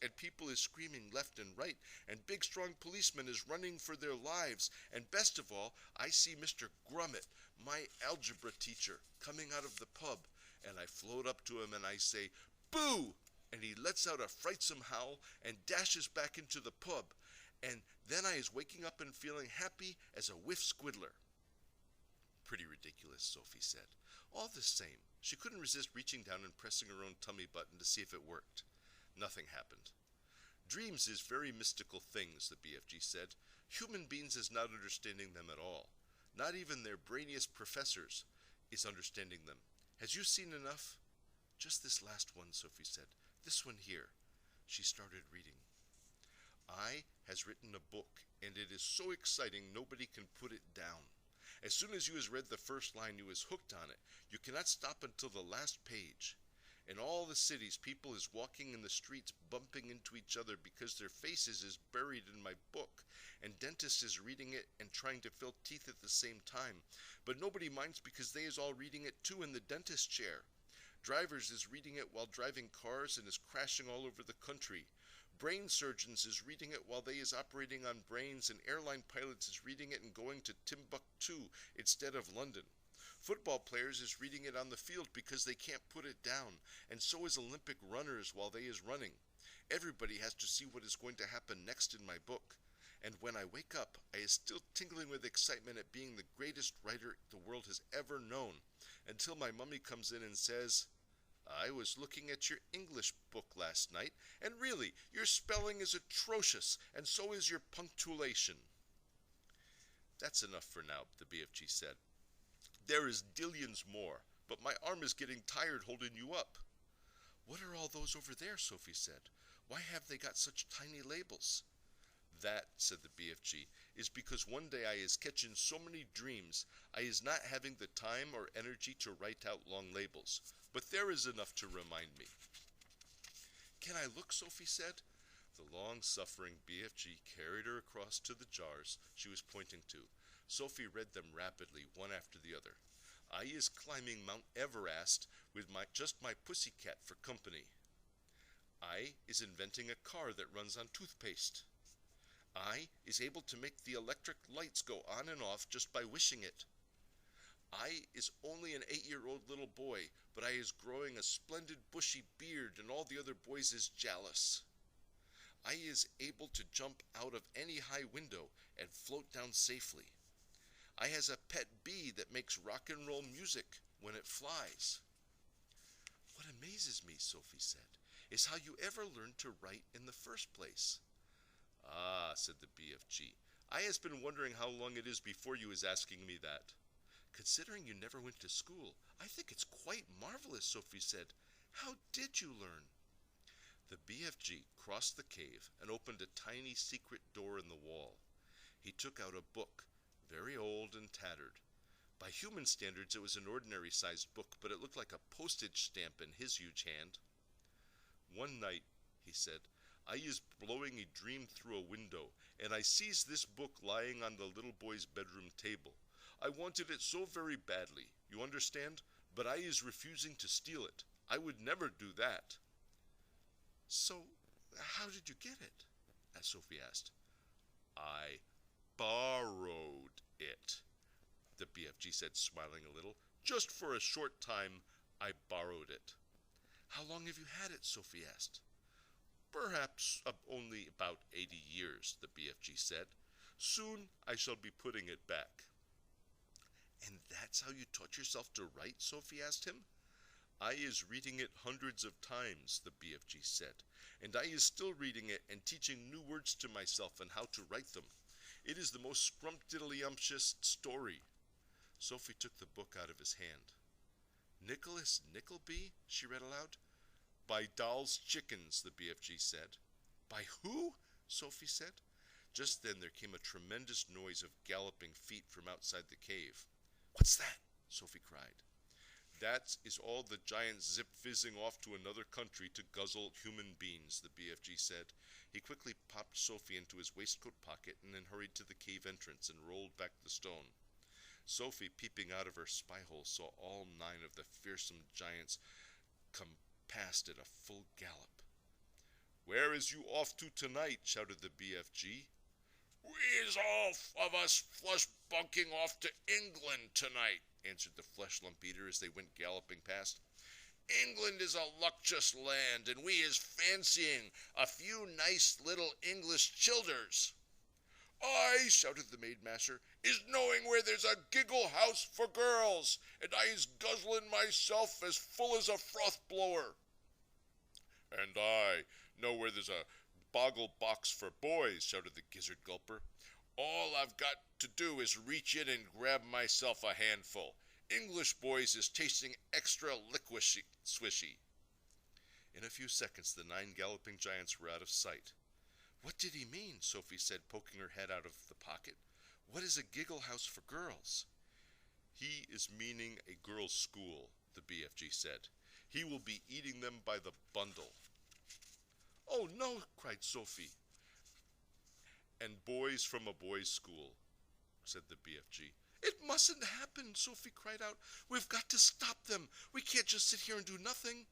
and people is screaming left and right, and big strong policemen is running for their lives, and best of all, I see Mr. Grummet, my algebra teacher, coming out of the pub, and I float up to him and I say, boo! And he lets out a frightsome howl and dashes back into the pub, and then I is waking up and feeling happy as a whiff squiddler. Pretty ridiculous, Sophie said. All the same, she couldn't resist reaching down and pressing her own tummy button to see if it worked. Nothing happened. Dreams is very mystical things, the BFG said. Human beings is not understanding them at all. Not even their brainiest professors is understanding them. Has you seen enough? Just this last one, Sophie said. This one here. She started reading. I has written a book, and it is so exciting nobody can put it down. As soon as you has read the first line, you is hooked on it. You cannot stop until the last page. In all the cities, people is walking in the streets bumping into each other because their faces is buried in my book, and dentists is reading it and trying to fill teeth at the same time. But nobody minds because they is all reading it too in the dentist chair. Drivers is reading it while driving cars and is crashing all over the country. Brain surgeons is reading it while they is operating on brains, and airline pilots is reading it and going to Timbuktu instead of London. Football players is reading it on the field because they can't put it down, and so is Olympic runners while they is running. Everybody has to see what is going to happen next in my book. And when I wake up, I is still tingling with excitement at being the greatest writer the world has ever known, until my mummy comes in and says, I was looking at your English book last night, and really, your spelling is atrocious, and so is your punctuation. That's enough for now, the BFG said. There is dillions more, but my arm is getting tired holding you up. What are all those over there? Sophie said. Why have they got such tiny labels? That, said the BFG, is because one day I is catching so many dreams, I is not having the time or energy to write out long labels. But there is enough to remind me. Can I look? Sophie said. The long-suffering BFG carried her across to the jars she was pointing to. Sophie read them rapidly, one after the other. I is climbing Mount Everest with just my pussycat for company. I is inventing a car that runs on toothpaste. I is able to make the electric lights go on and off just by wishing it. I is only an 8-year-old little boy, but I is growing a splendid bushy beard, and all the other boys is jealous. I is able to jump out of any high window and float down safely. I has a pet bee that makes rock and roll music when it flies. What amazes me, Sophie said, is how you ever learned to write in the first place. Ah, said the BFG, I has been wondering how long it is before you is asking me that. Considering you never went to school, I think it's quite marvelous, Sophie said. How did you learn? The BFG crossed the cave and opened a tiny secret door in the wall. He took out a book, very old and tattered. By human standards, it was an ordinary-sized book, but it looked like a postage stamp in his huge hand. One night, he said, I is blowing a dream through a window, and I sees this book lying on the little boy's bedroom table. I wanted it so very badly, you understand? But I is refusing to steal it. I would never do that. So, how did you get it? As Sophie asked. I borrowed it, the BFG said, smiling a little. Just for a short time, I borrowed it. How long have you had it? Sophie asked. Perhaps only about 80 years, the BFG said. Soon I shall be putting it back. And that's how you taught yourself to write? Sophie asked him. I is reading it hundreds of times, the BFG said, and I is still reading it and teaching new words to myself and how to write them. It is the most scrumptiddlyumptious story. Sophie took the book out of his hand. Nicholas Nickleby, she read aloud. By Doll's Chickens, the BFG said. By who? Sophie said. Just then there came a tremendous noise of galloping feet from outside the cave. What's that? Sophie cried. That is all the giants zip-fizzing off to another country to guzzle human beings, the BFG said. He quickly popped Sophie into his waistcoat pocket and then hurried to the cave entrance and rolled back the stone. Sophie, peeping out of her spy hole, saw all 9 of the fearsome giants come past at a full gallop. Where is you off to tonight? Shouted the BFG. We is all of us flush bunking off to England tonight, answered the flesh lump eater as they went galloping past. England is a luctious land, and we is fancying a few nice little English childers. I, shouted the maidmaster, is knowing where there's a giggle house for girls, and I is guzzling myself as full as a froth blower. And I, know where there's a boggle box for boys, shouted the gizzard gulper. All I've got to do is reach in and grab myself a handful. English boys is tasting extra liquishy, swishy. In a few seconds, the 9 galloping giants were out of sight. What did he mean? Sophie said, poking her head out of the pocket. What is a giggle house for girls? He is meaning a girls' school, the BFG said. He will be eating them by the bundle. Oh, no, cried Sophie. And boys from a boys' school, said the BFG. It mustn't happen, Sophie cried out. We've got to stop them. We can't just sit here and do nothing.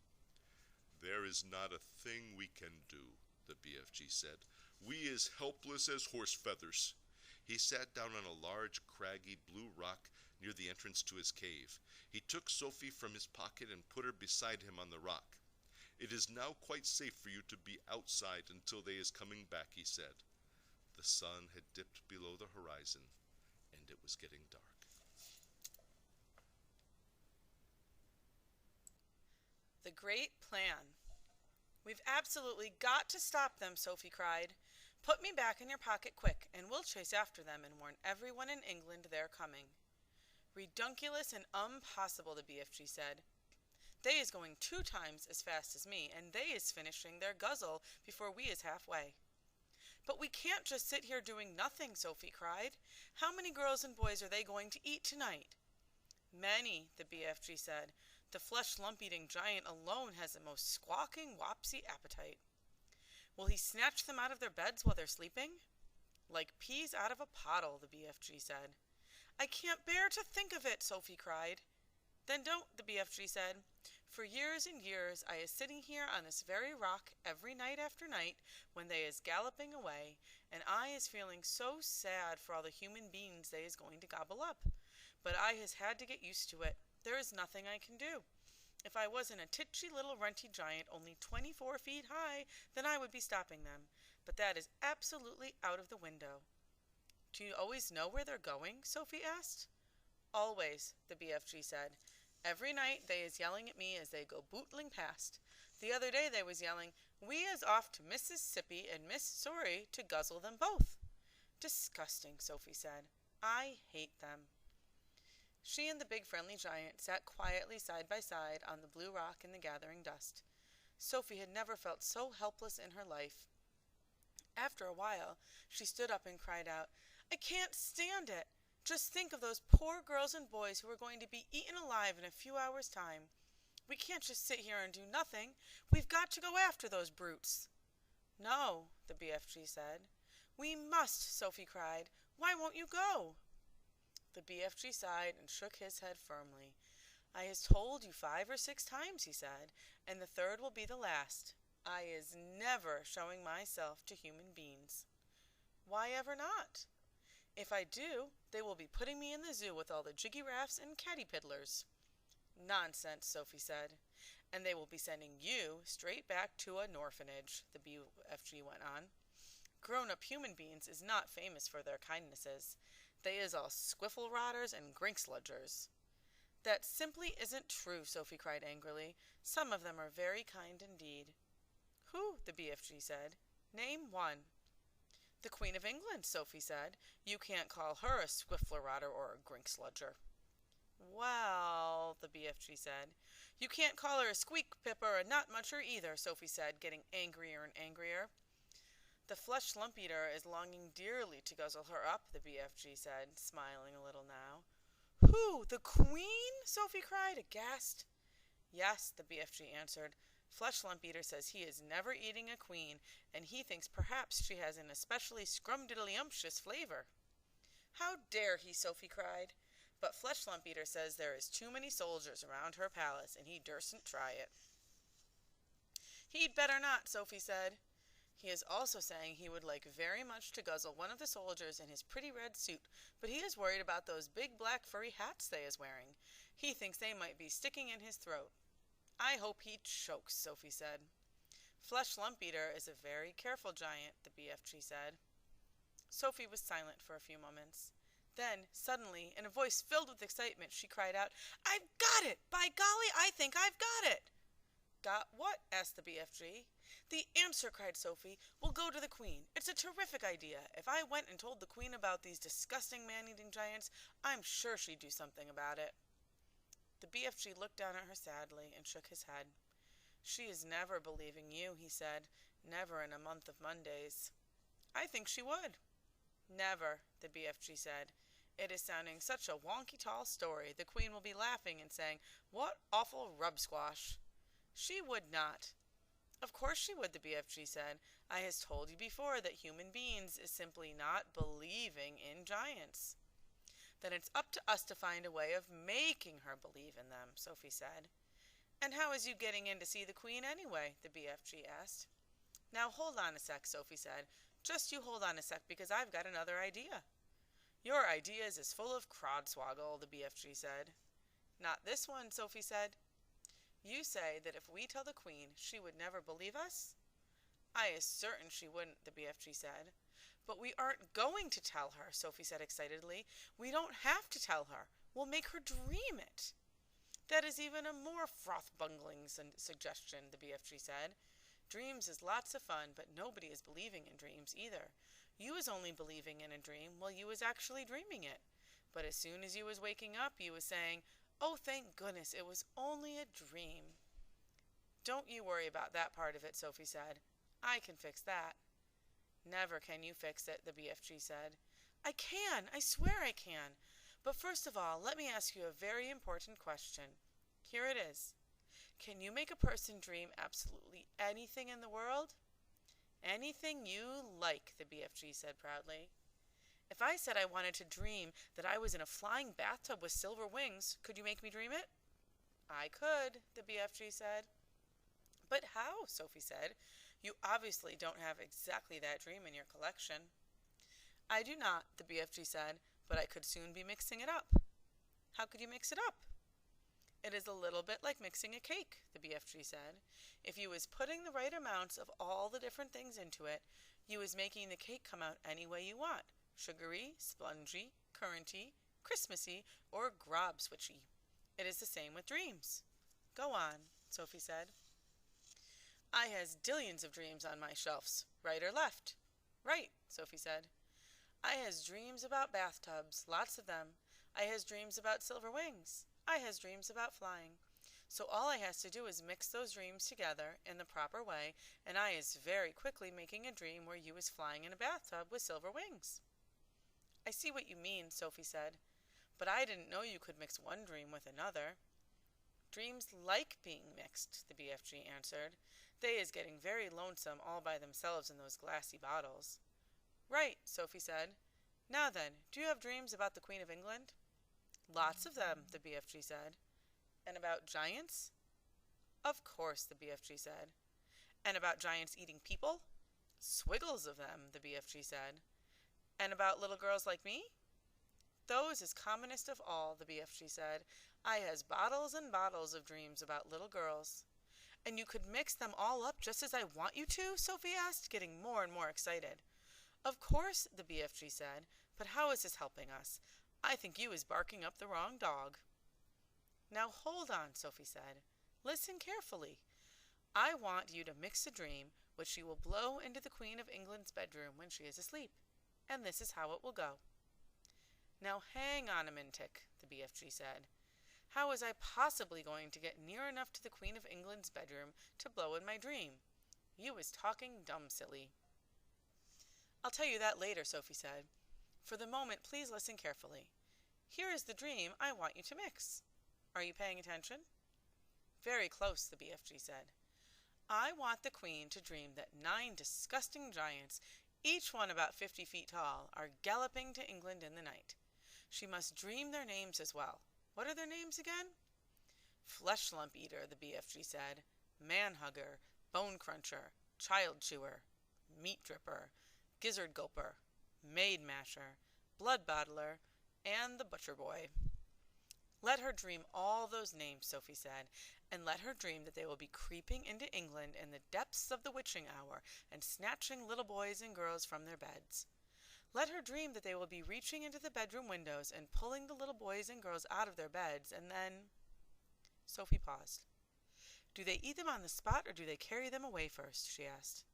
There is not a thing we can do, the BFG said. We is helpless as horse feathers. He sat down on a large, craggy blue rock near the entrance to his cave. He took Sophie from his pocket and put her beside him on the rock. It is now quite safe for you to be outside until they is coming back, he said. The sun had dipped below the horizon, and it was getting dark. The great plan. We've absolutely got to stop them, Sophie cried. Put me back in your pocket quick, and we'll chase after them and warn everyone in England they're coming. Redunculous and impossible, the BFG said. They is going 2 times as fast as me, and they is finishing their guzzle before we is halfway. But we can't just sit here doing nothing, Sophie cried. How many girls and boys are they going to eat tonight? Many, the BFG said. The flesh lump-eating giant alone has the most squawking, wopsy appetite. Will he snatch them out of their beds while they're sleeping? Like peas out of a pottle, the BFG said. I can't bear to think of it, Sophie cried. Then don't, the BFG said. For years and years I is sitting here on this very rock every night after night when they is galloping away, and I is feeling so sad for all the human beings they is going to gobble up. But I has had to get used to it. There is nothing I can do. If I wasn't a titchy little runty giant only 24 feet high, then I would be stopping them. But that is absolutely out of the window. Do you always know where they're going? Sophie asked. Always, the BFG said. Every night they is yelling at me as they go bootling past. The other day they was yelling, we is off to Mississippi and Miss Sorry to guzzle them both. Disgusting, Sophie said. I hate them. She and the big friendly giant sat quietly side by side on the blue rock in the gathering dust. Sophie had never felt so helpless in her life. After a while, she stood up and cried out, I can't stand it. Just think of those poor girls and boys who are going to be eaten alive in a few hours' time. We can't just sit here and do nothing. We've got to go after those brutes. No, the BFG said. We must, Sophie cried. Why won't you go? The BFG sighed and shook his head firmly. I has told you 5 or 6 times, he said, and the 3rd will be the last. I is never showing myself to human beings. Why ever not? If I do, they will be putting me in the zoo with all the jiggy-raffs and caterpillars. Nonsense, Sophie said. And they will be sending you straight back to an orphanage, the BFG went on. Grown-up human beings is not famous for their kindnesses. They is all squiffle-rotters and grink-sludgers. That simply isn't true, Sophie cried angrily. Some of them are very kind indeed. Who? The BFG said. Name one. The Queen of England, Sophie said. You can't call her a squiffle-rotter or a grink-sludger. Well, the BFG said. You can't call her a squeak-pipper or a nut-muncher either, Sophie said, getting angrier and angrier. The flesh lump-eater is longing dearly to guzzle her up, the BFG said, smiling a little now. Who? The Queen? Sophie cried, aghast. Yes, the BFG answered. Flesh Lump-Eater says he is never eating a queen, and he thinks perhaps she has an especially scrumdiddlyumptious flavor. How dare he, Sophie cried. But Flesh Lump-Eater says there is too many soldiers around her palace, and he dursn't try it. He'd better not, Sophie said. He is also saying he would like very much to guzzle one of the soldiers in his pretty red suit, but he is worried about those big black furry hats they is wearing. He thinks they might be sticking in his throat. I hope he chokes, Sophie said. Flesh Lump-Eater is a very careful giant, the BFG said. Sophie was silent for a few moments. Then, suddenly, in a voice filled with excitement, she cried out, I've got it! By golly, I think I've got it! Got what? Asked the BFG. The answer, cried Sophie. We'll go to the Queen. It's a terrific idea. If I went and told the Queen about these disgusting man-eating giants, I'm sure she'd do something about it. The BFG looked down at her sadly and shook his head. She is never believing you, he said. Never in a month of Mondays. I think she would. Never, the BFG said. It is sounding such a wonky tall story. The Queen will be laughing and saying, What awful rub squash. She would not. Of course she would, the BFG said. I has told you before that human beings is simply not believing in giants. Then it's up to us to find a way of making her believe in them, Sophie said. And how is you getting in to see the Queen anyway? The BFG asked. Now hold on a sec, Sophie said. Just you hold on a sec, because I've got another idea. Your idea is as full of crodswoggle, the BFG said. Not this one, Sophie said. You say that if we tell the Queen, she would never believe us? I is certain she wouldn't, the BFG said. But we aren't going to tell her, Sophie said excitedly. We don't have to tell her. We'll make her dream it. That is even a more froth-bungling suggestion, the BFG said. Dreams is lots of fun, but nobody is believing in dreams either. You is only believing in a dream while you is actually dreaming it. But as soon as you was waking up, you was saying, Oh, thank goodness, it was only a dream. Don't you worry about that part of it, Sophie said. I can fix that. Never can you fix it, the BFG said. I can, I swear I can. But first of all, let me ask you a very important question. Here it is. Can you make a person dream absolutely anything in the world? Anything you like, the BFG said proudly. If I said I wanted to dream that I was in a flying bathtub with silver wings, could you make me dream it? I could, the BFG said. But how? Sophie said. You obviously don't have exactly that dream in your collection. I do not, the BFG said, but I could soon be mixing it up. How could you mix it up? It is a little bit like mixing a cake, the BFG said. If you was putting the right amounts of all the different things into it, you was making the cake come out any way you want. Sugary, spongy, curranty, Christmassy, or grobswitchy. It is the same with dreams. Go on, Sophie said. I has dillions of dreams on my shelves, right or left? Right, Sophie said. I has dreams about bathtubs, lots of them. I has dreams about silver wings. I has dreams about flying. So all I has to do is mix those dreams together in the proper way, and I is very quickly making a dream where you is flying in a bathtub with silver wings. I see what you mean, Sophie said, but I didn't know you could mix one dream with another. Dreams like being mixed, the BFG answered. They is getting very lonesome all by themselves in those glassy bottles. Right, Sophie said. Now then, do you have dreams about the Queen of England? Lots of them, the BFG said. And about giants? Of course, the BFG said. And about giants eating people? Swiggles of them, the BFG said. And about little girls like me? Those is commonest of all, the BFG said. I has bottles and bottles of dreams about little girls. And you could mix them all up just as I want you to? Sophie asked, getting more and more excited. Of course, the BFG said, but how is this helping us? I think you is barking up the wrong dog. Now hold on, Sophie said. Listen carefully. I want you to mix a dream which you will blow into the Queen of England's bedroom when she is asleep. And this is how it will go. Now hang on a minute, the BFG said. How was I possibly going to get near enough to the Queen of England's bedroom to blow in my dream? You was talking dumb silly. I'll tell you that later, Sophie said. For the moment, please listen carefully. Here is the dream I want you to mix. Are you paying attention? Very close, the BFG said. I want the Queen to dream that 9 disgusting giants, each one about 50 feet tall, are galloping to England in the night. She must dream their names as well. What are their names again? Flesh lump eater, the BFG said. Man hugger, bone cruncher, child chewer, meat dripper, gizzard gulper, maid masher, blood bottler, and the butcher boy. Let her dream all those names, Sophie said, and let her dream that they will be creeping into England in the depths of the witching hour and snatching little boys and girls from their beds. Let her dream that they will be reaching into the bedroom windows and pulling the little boys and girls out of their beds, and then... Sophie paused. Do they eat them on the spot or do they carry them away first? She asked.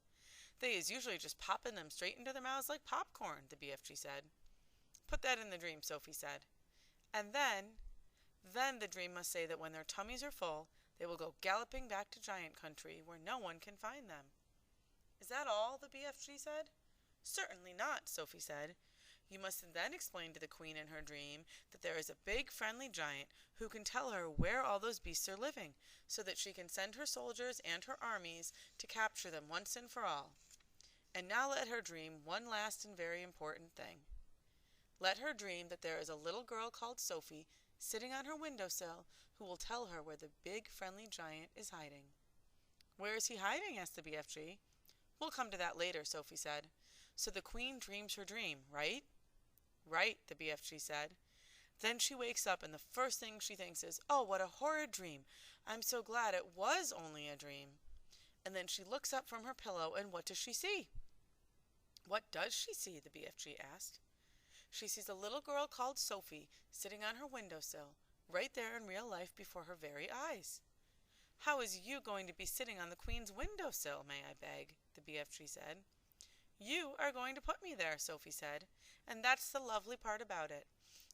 They is usually just popping them straight into their mouths like popcorn, the BFG said. Put that in the dream, Sophie said. And then the dream must say that when their tummies are full, they will go galloping back to giant country where no one can find them. Is that all? The BFG said. Certainly not, Sophie said. You must then explain to the queen in her dream that there is a big friendly giant who can tell her where all those beasts are living, so that she can send her soldiers and her armies to capture them once and for all. And now let her dream one last and very important thing. Let her dream that there is a little girl called Sophie sitting on her windowsill who will tell her where the big friendly giant is hiding. Where is he hiding? Asked the BFG. We'll come to that later, Sophie said. So the queen dreams her dream, right? Right, the BFG said. Then she wakes up and the first thing she thinks is, oh, what a horrid dream. I'm so glad it was only a dream. And then she looks up from her pillow and what does she see? What does she see? The BFG asked. She sees a little girl called Sophie sitting on her windowsill, right there in real life before her very eyes. How is you going to be sitting on the queen's windowsill, may I beg? The BFG said. You are going to put me there, Sophie said, and that's the lovely part about it.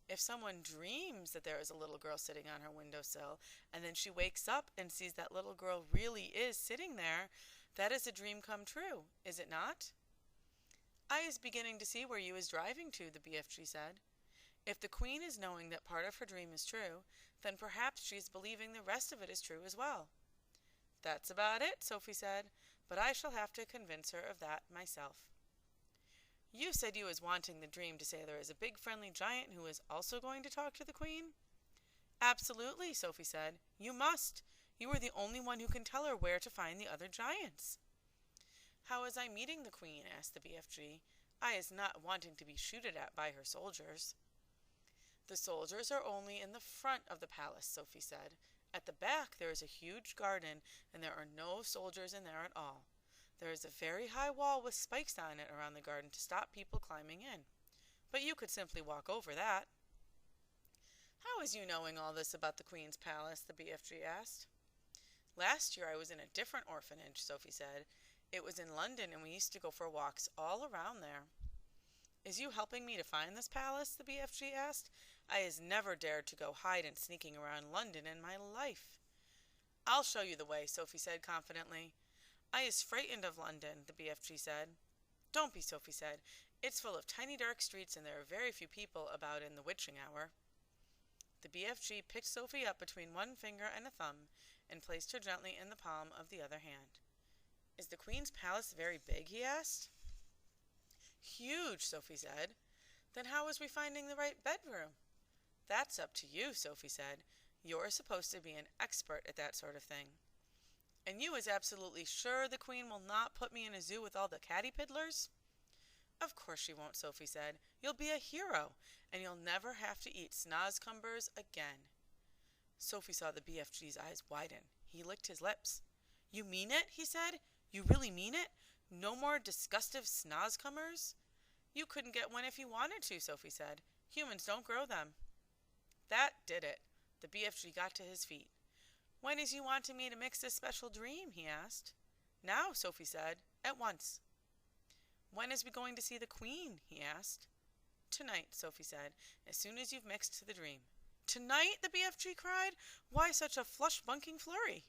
If someone dreams that there is a little girl sitting on her windowsill, and then she wakes up and sees that little girl really is sitting there, that is a dream come true, is it not? I is beginning to see where you is driving to, the BFG said. If the queen is knowing that part of her dream is true, then perhaps she is believing the rest of it is true as well. That's about it, Sophie said, but I shall have to convince her of that myself. You said you was wanting the dream to say there is a big friendly giant who is also going to talk to the queen? Absolutely, Sophie said. You must. You are the only one who can tell her where to find the other giants. How is I meeting the queen? Asked the BFG. I is not wanting to be shooted at by her soldiers. The soldiers are only in the front of the palace, Sophie said. At the back there is a huge garden, and there are no soldiers in there at all. There is a very high wall with spikes on it around the garden to stop people climbing in. But you could simply walk over that. How is you knowing all this about the Queen's palace? The BFG asked. Last year I was in a different orphanage, Sophie said. It was in London, and we used to go for walks all around there. Is you helping me to find this palace? The BFG asked. I has never dared to go hide and sneaking around London in my life. I'll show you the way, Sophie said confidently. I is frightened of London, the BFG said. Don't be, Sophie said. It's full of tiny dark streets and there are very few people about in the witching hour. The BFG picked Sophie up between one finger and a thumb and placed her gently in the palm of the other hand. Is the Queen's palace very big? He asked. Huge, Sophie said. Then how was we finding the right bedroom? That's up to you, Sophie said. You're supposed to be an expert at that sort of thing. And you is absolutely sure the Queen will not put me in a zoo with all the catty piddlers? Of course she won't, Sophie said. You'll be a hero, and you'll never have to eat Snazcumbers again. Sophie saw the BFG's eyes widen. He licked his lips. You mean it? He said. You really mean it? No more disgustive Snazcumbers? You couldn't get one if you wanted to, Sophie said. Humans don't grow them. That did it. The BFG got to his feet. When is you wanting me to mix this special dream? He asked. Now, Sophie said. At once. When is we going to see the Queen? He asked. Tonight, Sophie said, as soon as you've mixed the dream. Tonight? The BFG cried. Why such a flush-bunking flurry?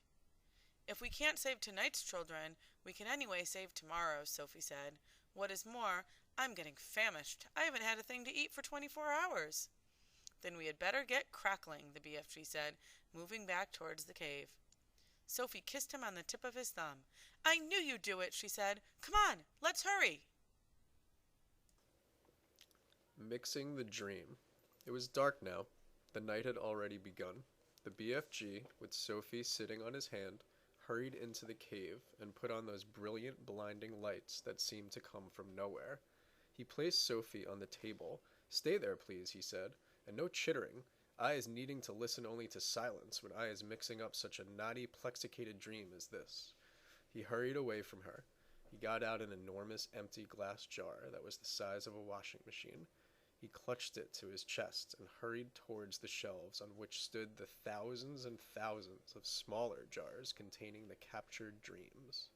If we can't save tonight's children, we can anyway save tomorrow's, Sophie said. What is more, I'm getting famished. I haven't had a thing to eat for 24 hours. Then we had better get crackling, the BFG said, moving back towards the cave. Sophie kissed him on the tip of his thumb. I knew you'd do it, she said. Come on, let's hurry. Mixing the dream. It was dark now. The night had already begun. The BFG, with Sophie sitting on his hand, hurried into the cave and put on those brilliant, blinding lights that seemed to come from nowhere. He placed Sophie on the table. Stay there, please, he said, and no chittering. I is needing to listen only to silence when I is mixing up such a naughty, plexicated dream as this. He hurried away from her. He got out an enormous empty glass jar that was the size of a washing machine. He clutched it to his chest and hurried towards the shelves on which stood the thousands and thousands of smaller jars containing the captured dreams.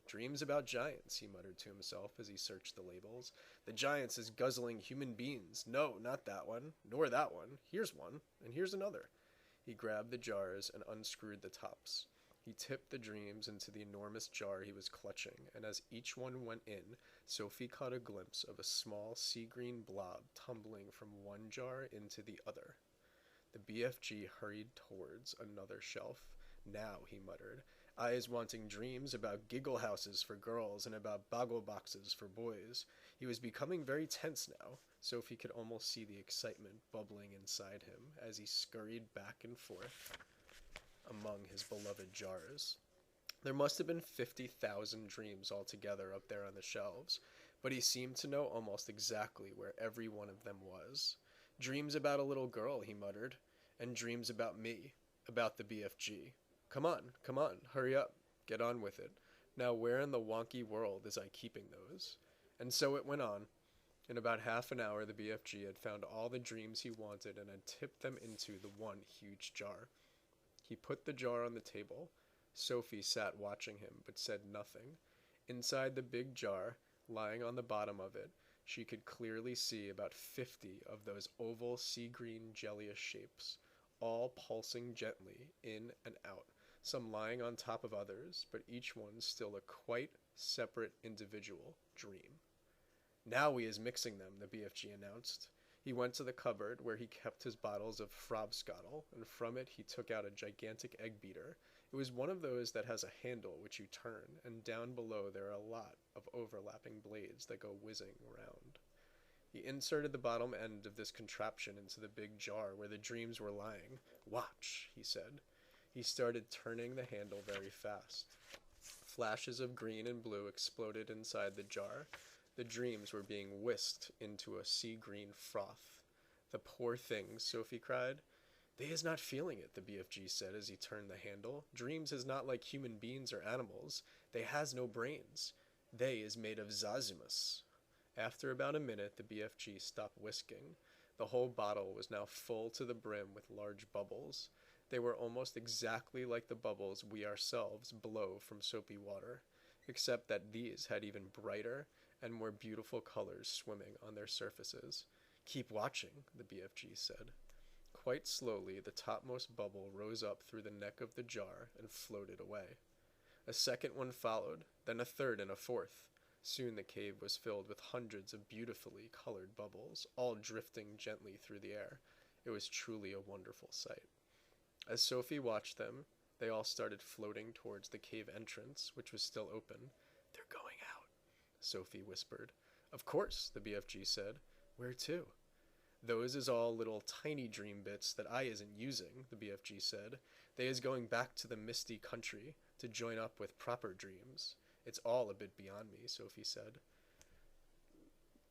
Dreams about giants, he muttered to himself as he searched the labels. The giants is guzzling human beings. No, not that one, nor that one. Here's one, and here's another. He grabbed the jars and unscrewed the tops. He tipped the dreams into the enormous jar he was clutching, and as each one went in, Sophie caught a glimpse of a small sea-green blob tumbling from one jar into the other. The BFG hurried towards another shelf. Now, he muttered, I is wanting dreams about giggle houses for girls and about boggle boxes for boys. He was becoming very tense now. Sophie could almost see the excitement bubbling inside him as he scurried back and forth among his beloved jars. There must have been 50,000 dreams altogether up there on the shelves, but he seemed to know almost exactly where every one of them was. Dreams about a little girl, he muttered, and dreams about me, about the BFG. Come on, hurry up, get on with it. Now where in the wonky world is I keeping those? And so it went on. In about half an hour, the BFG had found all the dreams he wanted and had tipped them into the one huge jar. He put the jar on the table. Sophie sat watching him, but said nothing. Inside the big jar, lying on the bottom of it, she could clearly see about 50 of those oval sea-green jelly-ish shapes, all pulsing gently in and out, some lying on top of others, but each one still a quite separate individual dream. Now he is mixing them, the BFG announced. He went to the cupboard where he kept his bottles of Frobscottle, and from it he took out a gigantic egg beater. It was one of those that has a handle which you turn, and down below there are a lot of overlapping blades that go whizzing around. He inserted the bottom end of this contraption into the big jar where the dreams were lying. Watch, he said. He started turning the handle very fast. Flashes of green and blue exploded inside the jar. The dreams were being whisked into a sea-green froth. The poor things, Sophie cried. They is not feeling it, the BFG said as he turned the handle. Dreams is not like human beings or animals. They has no brains. They is made of zazimus. After about a minute, the BFG stopped whisking. The whole bottle was now full to the brim with large bubbles. They were almost exactly like the bubbles we ourselves blow from soapy water, except that these had even brighter and more beautiful colors swimming on their surfaces. Keep watching, the BFG said. Quite slowly, the topmost bubble rose up through the neck of the jar and floated away. A second one followed, then a third and a fourth. Soon the cave was filled with hundreds of beautifully colored bubbles, all drifting gently through the air. It was truly a wonderful sight. As Sophie watched them, they all started floating towards the cave entrance, which was still open. They're going out, Sophie whispered. Of course, the BFG said. Where to? Those is all little tiny dream bits that I isn't using, the BFG said. They is going back to the misty country to join up with proper dreams. It's all a bit beyond me, Sophie said.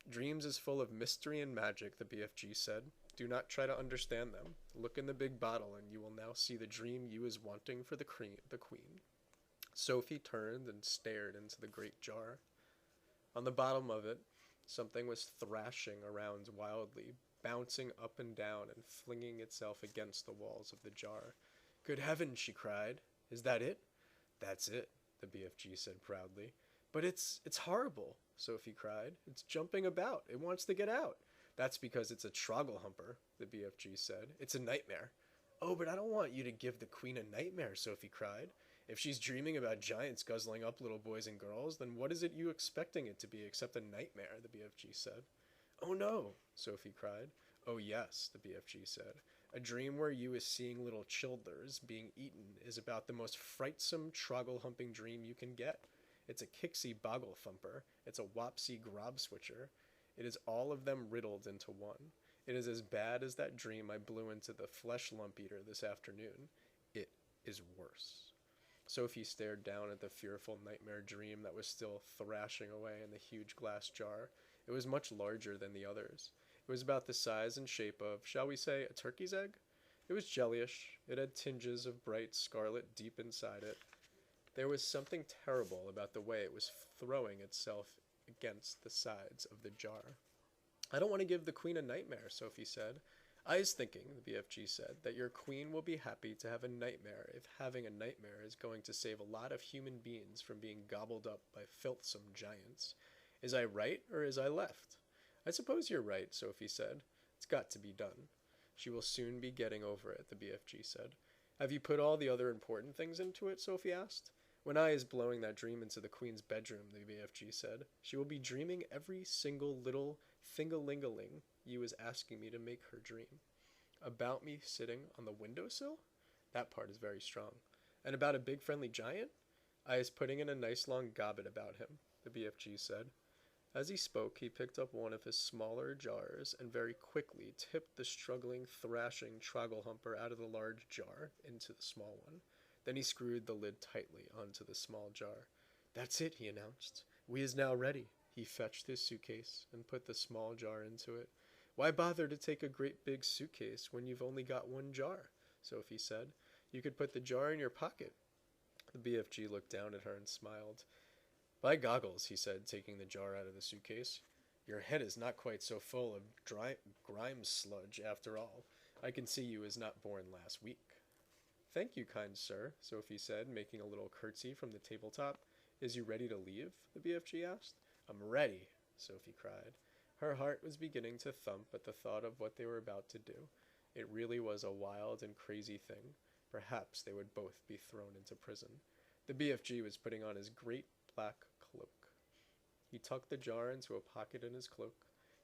Dreams is full of mystery and magic, the BFG said. Do not try to understand them. Look in the big bottle and you will now see the dream you is wanting for the queen. Sophie turned and stared into the great jar. On the bottom of it, something was thrashing around wildly, bouncing up and down and flinging itself against the walls of the jar. Good heavens, she cried. Is that it? That's it, the BFG said proudly. But it's horrible, Sophie cried. It's jumping about. It wants to get out. That's because it's a trogglehumper, the BFG said. It's a nightmare. Oh, but I don't want you to give the queen a nightmare, Sophie cried. If she's dreaming about giants guzzling up little boys and girls, then what is it you expecting it to be except a nightmare, the BFG said. Oh no, Sophie cried. Oh yes, the BFG said. A dream where you is seeing little childers being eaten is about the most frightsome troggle-humping dream you can get. It's a kicksy boggle thumper. It's a wopsy grob switcher. It is all of them riddled into one. It is as bad as that dream I blew into the flesh lump eater this afternoon. It is worse. Sophie stared down at the fearful nightmare dream that was still thrashing away in the huge glass jar. It was much larger than the others. It was about the size and shape of, shall we say, a turkey's egg? It was jellyish. It had tinges of bright scarlet deep inside it. There was something terrible about the way it was throwing itself against the sides of the jar. I don't want to give the queen a nightmare, Sophie said. I was thinking, the BFG said, that your queen will be happy to have a nightmare if having a nightmare is going to save a lot of human beings from being gobbled up by filthsome giants. Is I right or is I left? I suppose you're right, Sophie said. It's got to be done. She will soon be getting over it, the BFG said. Have you put all the other important things into it, Sophie asked. When I is blowing that dream into the queen's bedroom, the BFG said, she will be dreaming every single little thing-a-ling-a-ling you is asking me to make her dream. About me sitting on the windowsill? That part is very strong. And about a big friendly giant? I is putting in a nice long gobbet about him, the BFG said. As he spoke, he picked up one of his smaller jars and very quickly tipped the struggling, thrashing Trogglehumper out of the large jar into the small one. Then he screwed the lid tightly onto the small jar. That's it, he announced. We is now ready. He fetched his suitcase and put the small jar into it. Why bother to take a great big suitcase when you've only got one jar? Sophie said. You could put the jar in your pocket. The BFG looked down at her and smiled. By goggles, he said, taking the jar out of the suitcase. Your head is not quite so full of grime sludge after all. I can see you was not born last week. Thank you, kind sir, Sophie said, making a little curtsy from the tabletop. Is you ready to leave? The BFG asked. I'm ready, Sophie cried. Her heart was beginning to thump at the thought of what they were about to do. It really was a wild and crazy thing. Perhaps they would both be thrown into prison. The BFG was putting on his great black cloak. He tucked the jar into a pocket in his cloak.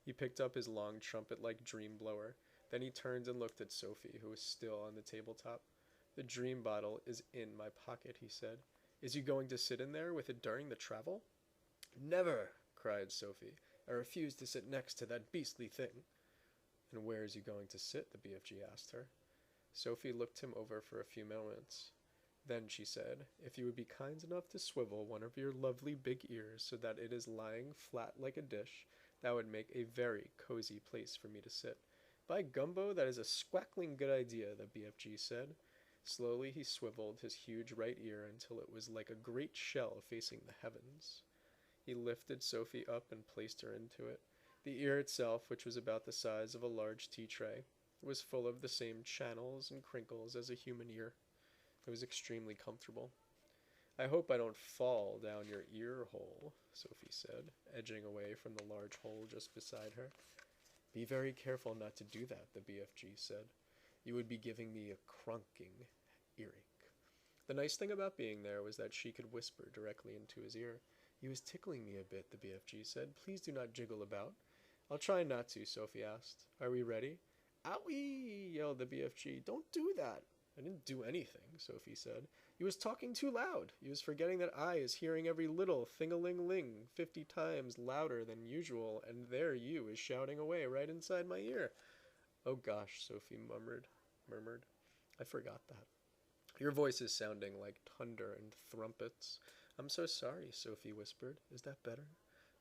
He picked up his long trumpet-like dream blower. Then he turned and looked at Sophie, who was still on the tabletop. The dream bottle is in my pocket, he said. Is you going to sit in there with it during the travel? Never, cried Sophie. I refuse to sit next to that beastly thing. And where is you going to sit? The BFG asked her. Sophie looked him over for a few moments. Then she said, if you would be kind enough to swivel one of your lovely big ears so that it is lying flat like a dish, that would make a very cozy place for me to sit. By gumbo, that is a squackling good idea, the BFG said. Slowly he swiveled his huge right ear until it was like a great shell facing the heavens. He lifted Sophie up and placed her into it. The ear itself, which was about the size of a large tea tray, was full of the same channels and crinkles as a human ear. It was extremely comfortable. I hope I don't fall down your ear hole, Sophie said, edging away from the large hole just beside her. Be very careful not to do that, the BFG said. You would be giving me a crunking earache. The nice thing about being there was that she could whisper directly into his ear. He was tickling me a bit, the BFG said. Please do not jiggle about. I'll try not to, Sophie asked. Are we ready? Owie, yelled the BFG. Don't do that. I didn't do anything, Sophie said. You was talking too loud. You was forgetting that I is hearing every little thing-a-ling-ling 50 times louder than usual, and there you is shouting away right inside my ear. Oh gosh, Sophie murmured. I forgot that. Your voice is sounding like thunder and trumpets. I'm so sorry, Sophie whispered. Is that better?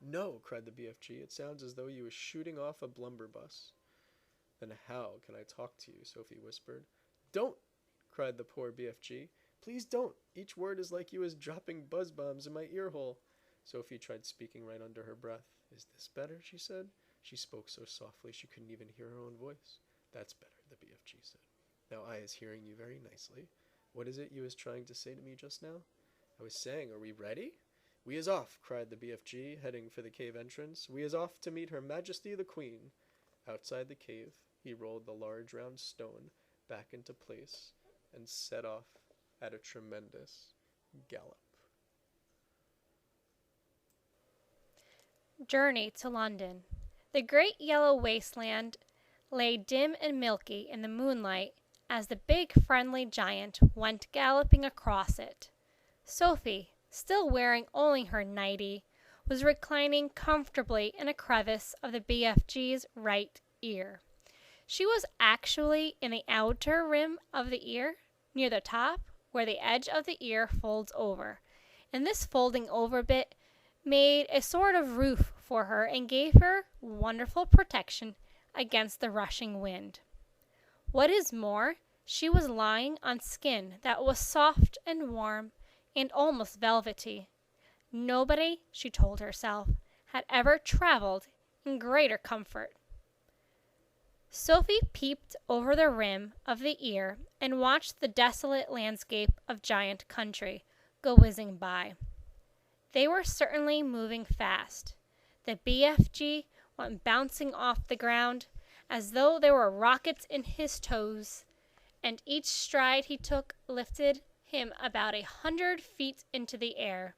No, cried the BFG. It sounds as though you was shooting off a blunderbuss. Then how can I talk to you? Sophie whispered. Don't, cried the poor BFG. Please don't. Each word is like you was dropping buzz bombs in my ear hole. Sophie tried speaking right under her breath. Is this better? She said. She spoke so softly she couldn't even hear her own voice. That's better, the BFG said. Now I is hearing you very nicely. What is it you was trying to say to me just now? I was saying, are we ready? We is off, cried the BFG, heading for the cave entrance. We is off to meet Her Majesty the Queen. Outside the cave, he rolled the large round stone back into place and set off at a tremendous gallop. Journey to London. The great yellow wasteland lay dim and milky in the moonlight as the big friendly giant went galloping across it. Sophie, still wearing only her nightie, was reclining comfortably in a crevice of the BFG's right ear. She was actually in the outer rim of the ear, near the top, where the edge of the ear folds over, and this folding over bit made a sort of roof for her and gave her wonderful protection against the rushing wind. What is more, she was lying on skin that was soft and warm and almost velvety. Nobody, she told herself, had ever traveled and greater comfort. Sophie peeped over the rim of the ear and watched the desolate landscape of giant country go whizzing by. They were certainly moving fast. The BFG went bouncing off the ground as though there were rockets in his toes, and each stride he took lifted him about 100 feet into the air.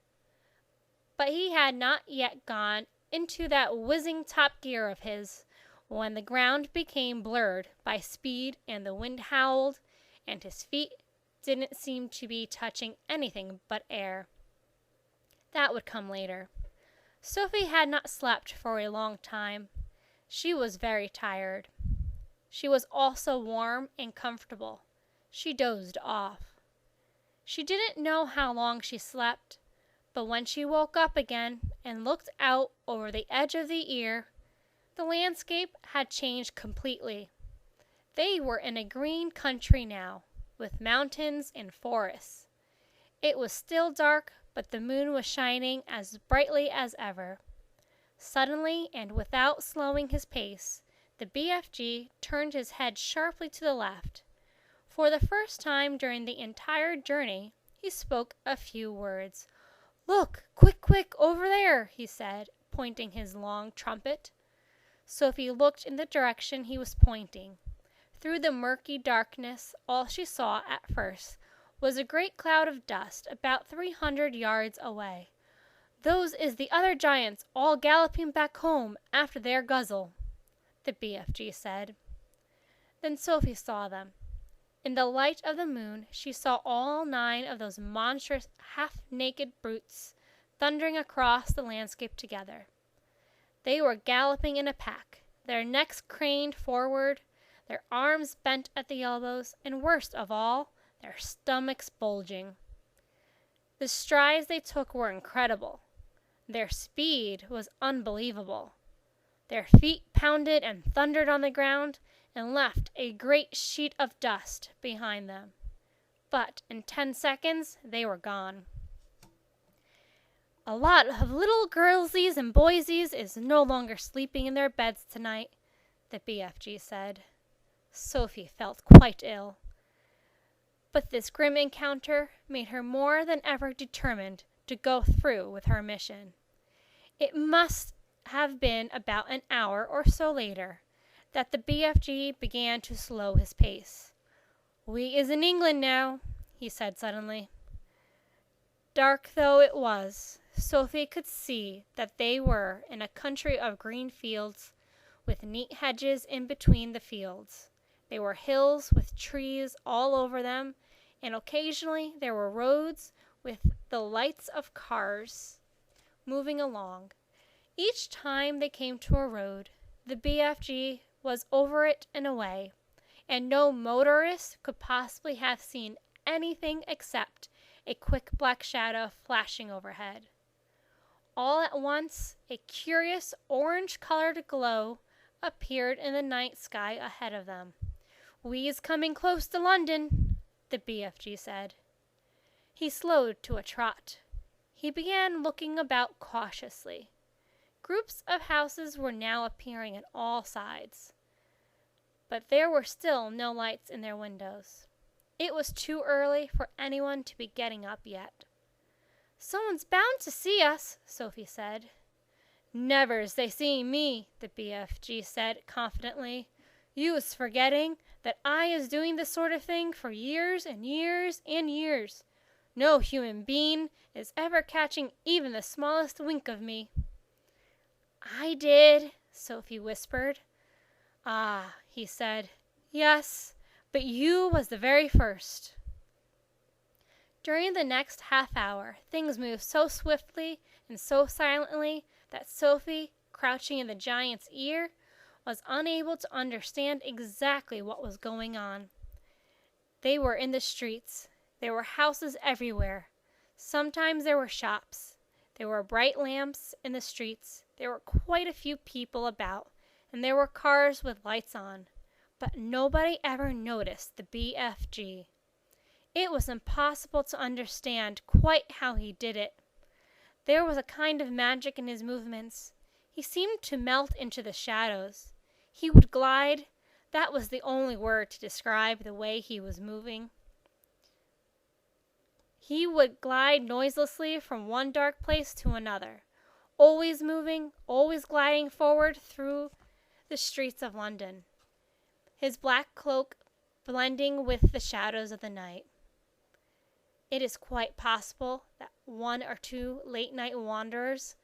But he had not yet gone into that whizzing top gear of his when the ground became blurred by speed and the wind howled, and his feet didn't seem to be touching anything but air. That would come later. Sophie had not slept for a long time. She was very tired. She was also warm and comfortable. She dozed off. She didn't know how long she slept, but when she woke up again and looked out over the edge of the ear, the landscape had changed completely. They were in a green country now, with mountains and forests. It was still dark, but the moon was shining as brightly as ever. Suddenly, and without slowing his pace, the BFG turned his head sharply to the left. For the first time during the entire journey, he spoke a few words. "Look, quick, quick, over there," he said, pointing his long trumpet. Sophie looked in the direction he was pointing. Through the murky darkness, all she saw at first was a great cloud of dust about 300 yards away. "Those is the other giants all galloping back home after their guzzle," the BFG said. Then Sophie saw them. In the light of the moon, she saw all 9 of those monstrous, half-naked brutes thundering across the landscape together. They were galloping in a pack, their necks craned forward, their arms bent at the elbows, and worst of all, their stomachs bulging. The strides they took were incredible. Their speed was unbelievable. Their feet pounded and thundered on the ground and left a great sheet of dust behind them. But in 10 seconds, they were gone. "A lot of little girlsies and boysies is no longer sleeping in their beds tonight," the BFG said. Sophie felt quite ill. But this grim encounter made her more than ever determined to go through with her mission. It must have been about an hour or so later that the BFG began to slow his pace. "We is in England now," he said suddenly. Dark though it was, Sophie could see that they were in a country of green fields with neat hedges in between the fields. There were hills with trees all over them, and occasionally there were roads with the lights of cars moving along. Each time they came to a road, the BFG was over it and away, and no motorist could possibly have seen anything except a quick black shadow flashing overhead. All at once, a curious orange-colored glow appeared in the night sky ahead of them. "We's coming close to London," the BFG said. He slowed to a trot. He began looking about cautiously. Groups of houses were now appearing on all sides, but there were still no lights in their windows. It was too early for anyone to be getting up yet. "Someone's bound to see us," Sophie said. "Never's they seeing me," the BFG said confidently. "You is forgetting that I is doing this sort of thing for years and years and years. No human being is ever catching even the smallest wink of me." "I did," Sophie whispered. "Ah," he said. "Yes, but you was the very first." During the next half hour, things moved so swiftly and so silently that Sophie, crouching in the giant's ear, was unable to understand exactly what was going on. They were in the streets. There were houses everywhere. Sometimes there were shops. There were bright lamps in the streets. There were quite a few people about, and there were cars with lights on. But nobody ever noticed the BFG. It was impossible to understand quite how he did it. There was a kind of magic in his movements. He seemed to melt into the shadows. He would glide. That was the only word to describe the way he was moving. He would glide noiselessly from one dark place to another, always moving, always gliding forward through the streets of London, his black cloak blending with the shadows of the night. It is quite possible that one or two late-night wanderers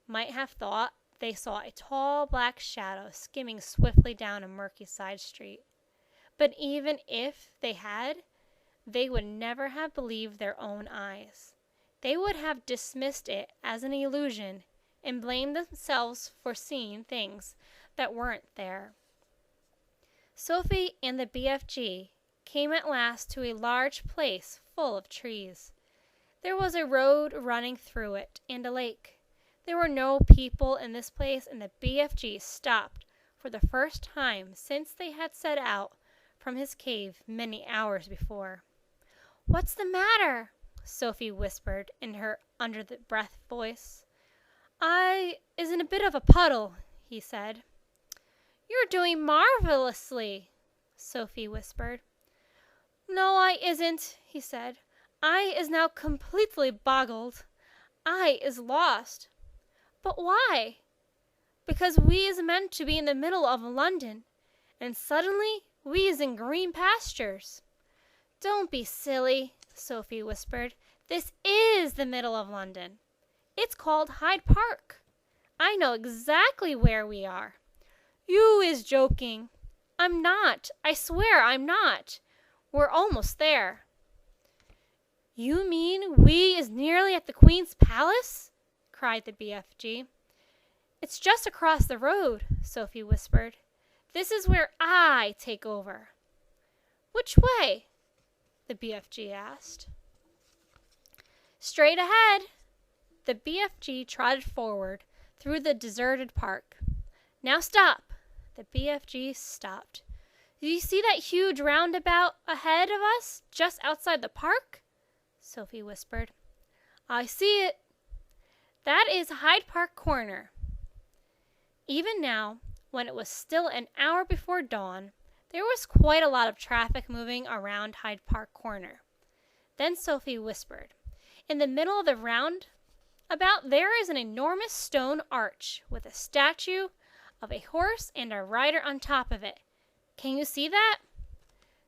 might have thought they saw a tall black shadow skimming swiftly down a murky side street. But even if they had, they would never have believed their own eyes. They would have dismissed it as an illusion and blamed themselves for seeing things that weren't there. Sophie and the BFG came at last to a large place full of trees. There was a road running through it and a lake. There were no people in this place, and the BFG stopped for the first time since they had set out from his cave many hours before. "What's the matter?" Sophie whispered in her under-the-breath voice. "I is in a bit of a puddle," he said. "You're doing marvelously," Sophie whispered. "No, I isn't," he said. "I is now completely boggled. I is lost." "But why?" "Because we is meant to be in the middle of London, and suddenly we is in green pastures." "Don't be silly," Sophie whispered. "This is the middle of London. It's called Hyde Park. I know exactly where we are." "You is joking." "I'm not. I swear I'm not. We're almost there." "You mean we is nearly at the Queen's Palace?" cried the BFG. "It's just across the road," Sophie whispered. "This is where I take over." "Which way?" the BFG asked. "Straight ahead." The BFG trotted forward through the deserted park. "Now stop." The BFG stopped. "Do you see that huge roundabout ahead of us, just outside the park?" Sophie whispered. "I see it." "That is Hyde Park Corner." Even now, when it was still an hour before dawn, there was quite a lot of traffic moving around Hyde Park Corner. Then Sophie whispered, "In the middle of the roundabout there is an enormous stone arch with a statue of a horse and a rider on top of it. Can you see that?"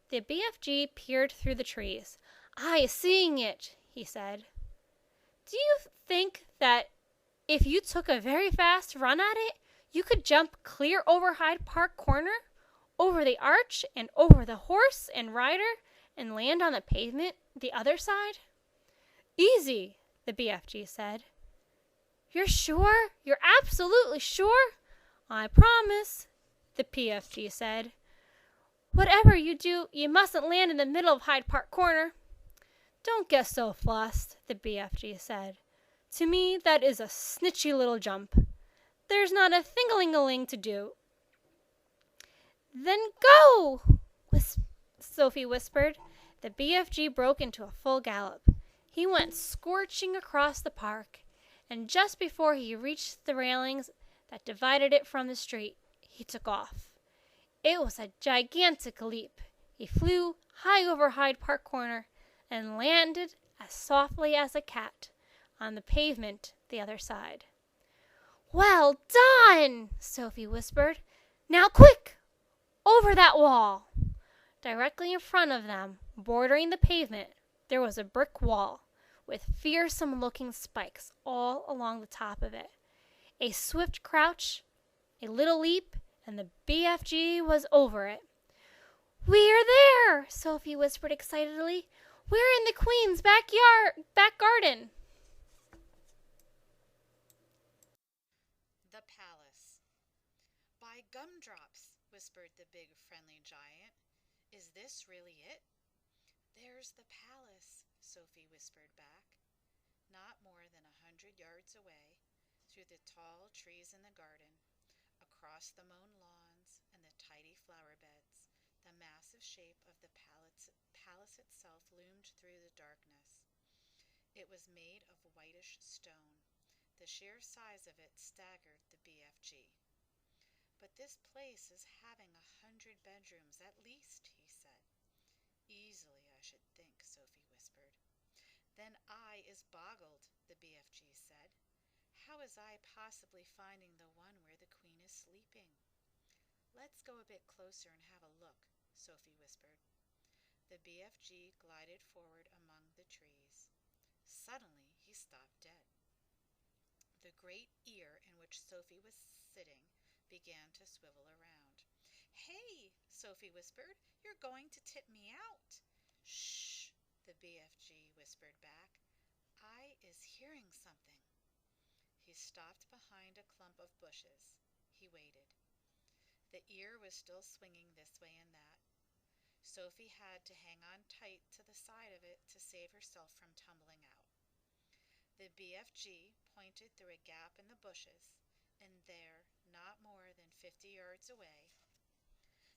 The BFG peered through the trees. "I is seeing it," he said. "Do you think that if you took a very fast run at it, you could jump clear over Hyde Park Corner, over the arch, and over the horse and rider, and land on the pavement the other side?" "Easy," the BFG said. "You're sure? You're absolutely sure?" "I promise," the PFG said. "Whatever you do, you mustn't land in the middle of Hyde Park Corner." "Don't get so fussed," the BFG said. "To me, that is a snitchy little jump. There's not a thing-a-ling-a-ling to do." "Then go!" Sophie whispered. The BFG broke into a full gallop. He went scorching across the park, and just before he reached the railings that divided it from the street, he took off. It was a gigantic leap. He flew high over Hyde Park Corner and landed as softly as a cat on the pavement the other side. "Well done!" Sophie whispered. "Now quick! Over that wall!" Directly in front of them, bordering the pavement, there was a brick wall with fearsome-looking spikes all along the top of it. A swift crouch, a little leap, and the BFG was over it. "We're there!" Sophie whispered excitedly. "We're in the Queen's back garden." The Palace. "By gumdrops," whispered the big friendly giant. "Is this really it?" "There's the palace," Sophie whispered back. Not more than 100 yards away, through the tall trees in the garden, across the mown lawns and the tidy flower beds, the massive shape of the palace itself loomed through the darkness. It was made of whitish stone. The sheer size of it staggered the BFG. "But this place is having 100 bedrooms at least," he said. "Easily, I should think," Sophie whispered. "Then I is boggled," the BFG said. "How is I possibly finding the one where the queen is sleeping?" "Let's go a bit closer and have a look," Sophie whispered. The BFG glided forward among the trees. Suddenly he stopped dead. The great ear in which Sophie was sitting began to swivel around. "Hey!" Sophie whispered. "You're going to tip me out." "Shh!" the BFG whispered back. "I is hearing something." He stopped behind a clump of bushes. He waited. The ear was still swinging this way and that. Sophie had to hang on tight to the side of it to save herself from tumbling out. The BFG pointed through a gap in the bushes, and there, not more than 50 yards away,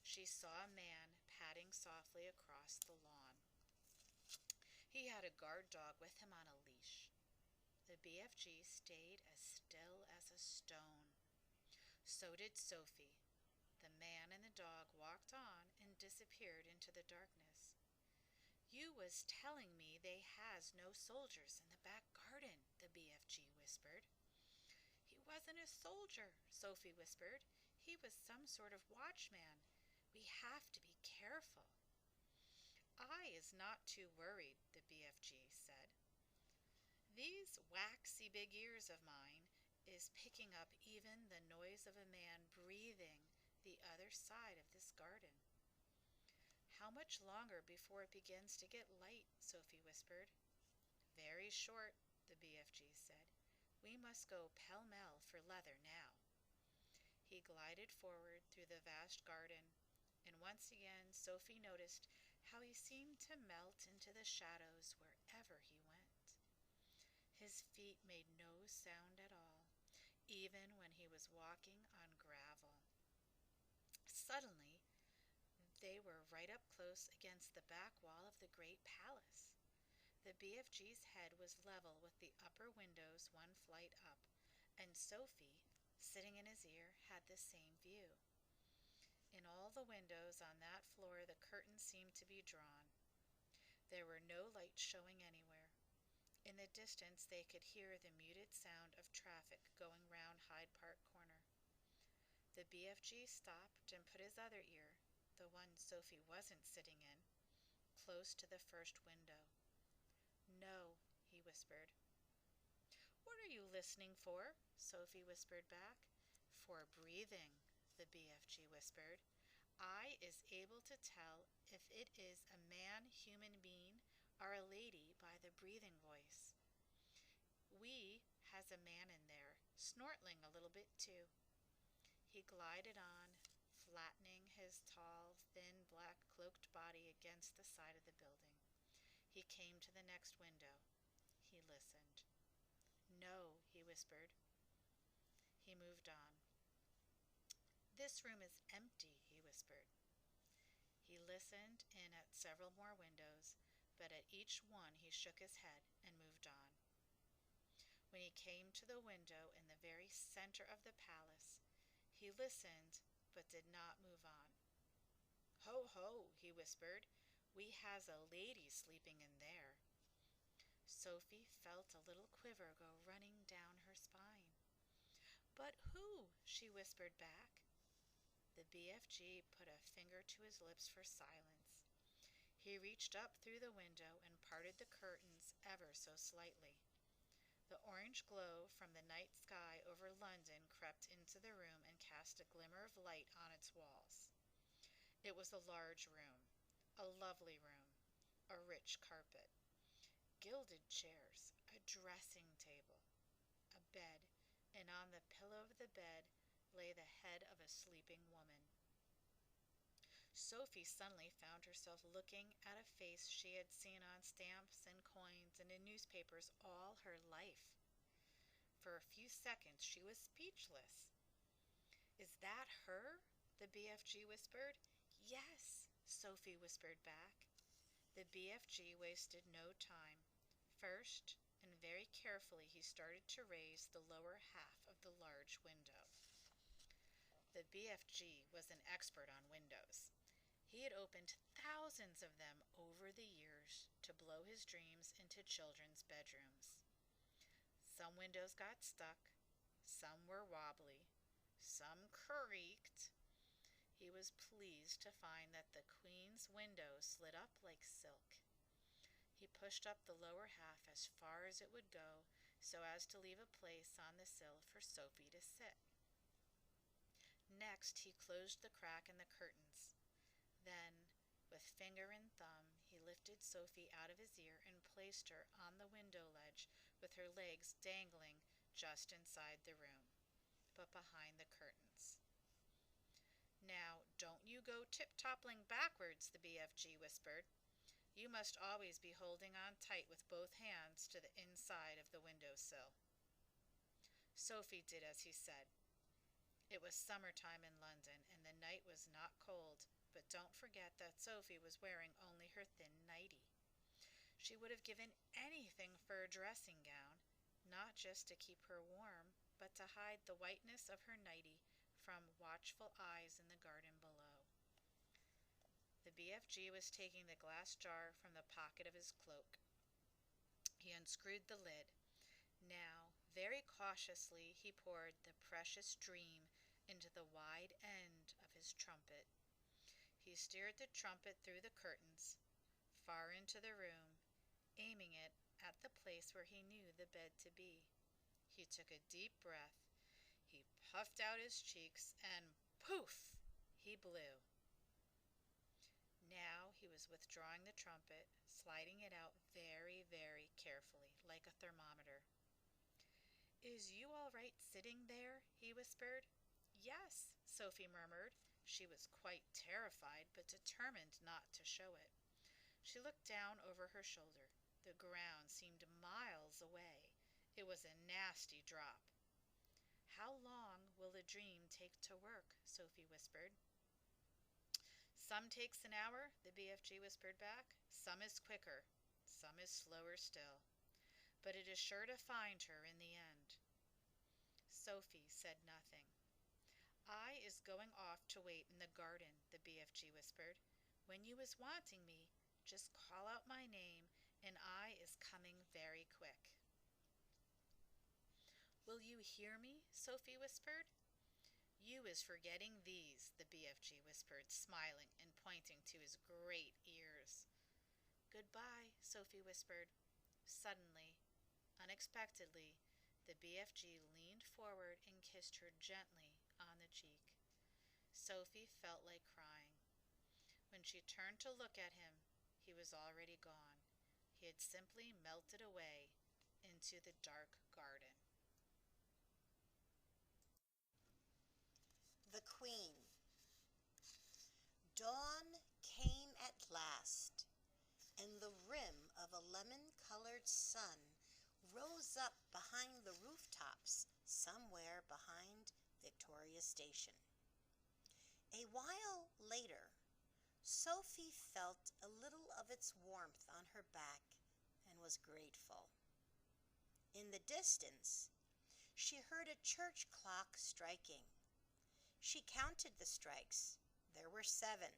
she saw a man padding softly across the lawn. He had a guard dog with him on a leash. The BFG stayed as still as a stone. So did Sophie. The man and the dog walked on and disappeared into the darkness. "You was telling me they has no soldiers in the back garden," the BFG whispered. "He wasn't a soldier," Sophie whispered. "He was some sort of watchman. We have to be careful." "I is not too worried," the BFG said. "These waxy big ears of mine is picking up even the noise of a man breathing the other side of this garden." "How much longer before it begins to get light?" Sophie whispered. "Very short," the BFG said. "We must go pell-mell for leather now." He glided forward through the vast garden, and once again Sophie noticed how he seemed to melt into the shadows wherever he went. His feet made no sound at all, even when he was walking on gravel. Suddenly, they were right up close against the back wall of the great palace. The BFG's head was level with the upper windows 1 flight up, and Sophie, sitting in his ear, had the same view. In all the windows on that floor the curtains seemed to be drawn. There were no lights showing anywhere. In the distance they could hear the muted sound of traffic going round Hyde Park Corner. The BFG stopped and put his other ear, the one Sophie wasn't sitting in, close to the first window. "No," he whispered. "What are you listening for?" Sophie whispered back. "For breathing," the BFG whispered. "I is able to tell if it is a man human being or a lady by the breathing voice. We has a man in there, snortling a little bit too." He glided on, flattening his tall, thin, black cloaked body against the side of the building. He came to the next window. He listened. "No," he whispered. He moved on. "This room is empty," he whispered. He listened in at several more windows, but at each one he shook his head and moved on. When he came to the window in the very center of the palace, he listened but did not move on. "Ho, ho," he whispered. "We has a lady sleeping in there." Sophie felt a little quiver go running down her spine. "But who?" she whispered back. The BFG put a finger to his lips for silence. He reached up through the window and parted the curtains ever so slightly. The orange glow from the night sky over London crept into the room and cast a glimmer of light on its walls. It was a large room, a lovely room, a rich carpet, gilded chairs, a dressing table, a bed, and on the pillow of the bed lay the head of a sleeping woman. Sophie suddenly found herself looking at a face she had seen on stamps and coins and in newspapers all her life. For a few seconds she was speechless. "Is that her?" the BFG whispered. "Yes," Sophie whispered back. The BFG wasted no time. First, and very carefully he started to raise the lower half of the large window. The BFG was an expert on windows. He had opened thousands of them over the years to blow his dreams into children's bedrooms. Some windows got stuck, some were wobbly, some creaked. He was pleased to find that the Queen's window slid up like silk. He pushed up the lower half as far as it would go so as to leave a place on the sill for Sophie to sit. Next, he closed the crack in the curtains. Then, with finger and thumb, he lifted Sophie out of his ear and placed her on the window ledge with her legs dangling just inside the room, but behind the curtains. "Now, don't you go tip-toppling backwards," the BFG whispered. "You must always be holding on tight with both hands to the inside of the windowsill." Sophie did as he said. It was summertime in London, and the night was not cold, but don't forget that Sophie was wearing only her thin nightie. She would have given anything for a dressing gown, not just to keep her warm, but to hide the whiteness of her nightie from watchful eyes in the garden below. The BFG was taking the glass jar from the pocket of his cloak. He unscrewed the lid. Now, very cautiously, he poured the precious dream into the wide end of his trumpet. He steered the trumpet through the curtains, far into the room, aiming it at the place where he knew the bed to be. He took a deep breath. He puffed out his cheeks, and poof! He blew. Now he was withdrawing the trumpet, sliding it out very, very carefully, like a thermometer. "Is you all right sitting there?" he whispered. "Yes," Sophie murmured. She was quite terrified, but determined not to show it. She looked down over her shoulder. The ground seemed miles away. It was a nasty drop. "How long will the dream take to work?" Sophie whispered. "Some takes an hour," the BFG whispered back. "Some is quicker. Some is slower still. But it is sure to find her in the end." Sophie said nothing. "I is going off to wait in the garden," the BFG whispered. "When you is wanting me, just call out my name, and I is coming very quick." "Will you hear me?" Sophie whispered. "You is forgetting these," the BFG whispered, smiling and pointing to his great ears. "Goodbye," Sophie whispered. Suddenly, unexpectedly, the BFG leaned forward and kissed her gently on the cheek. Sophie felt like crying. When she turned to look at him, he was already gone. He had simply melted away into the dark garden. The Queen. Dawn came at last, and the rim of a lemon-colored sun rose up behind the rooftops somewhere behind Victoria Station. A while later, Sophie felt a little of its warmth on her back and was grateful. In the distance, she heard a church clock striking. She counted the strikes. There were 7.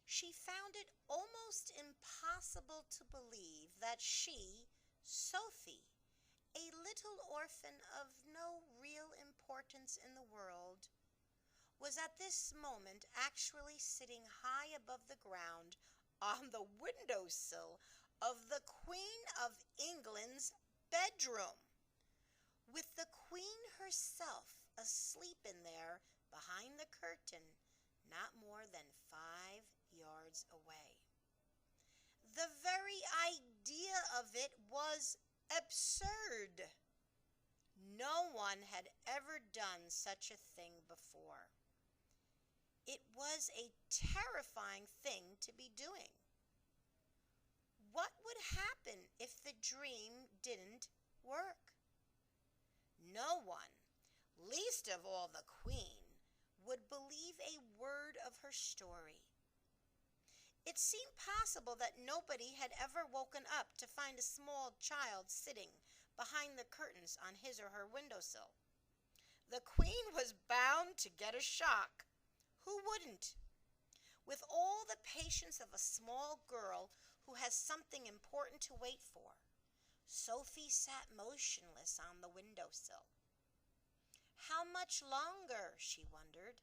She found it almost impossible to believe that she, Sophie, a little orphan of no real importance in the world, was at this moment actually sitting high above the ground on the windowsill of the Queen of England's bedroom, with the Queen herself asleep in there behind the curtain, not more than 5 yards away. The very idea of it was absurd. No one had ever done such a thing before. It was a terrifying thing to be doing. What would happen if the dream didn't work? No one, least of all the Queen, would believe a word of her story. It seemed possible that nobody had ever woken up to find a small child sitting behind the curtains on his or her windowsill. The queen was bound to get a shock. Who wouldn't? With all the patience of a small girl who has something important to wait for, Sophie sat motionless on the windowsill. How much longer, she wondered.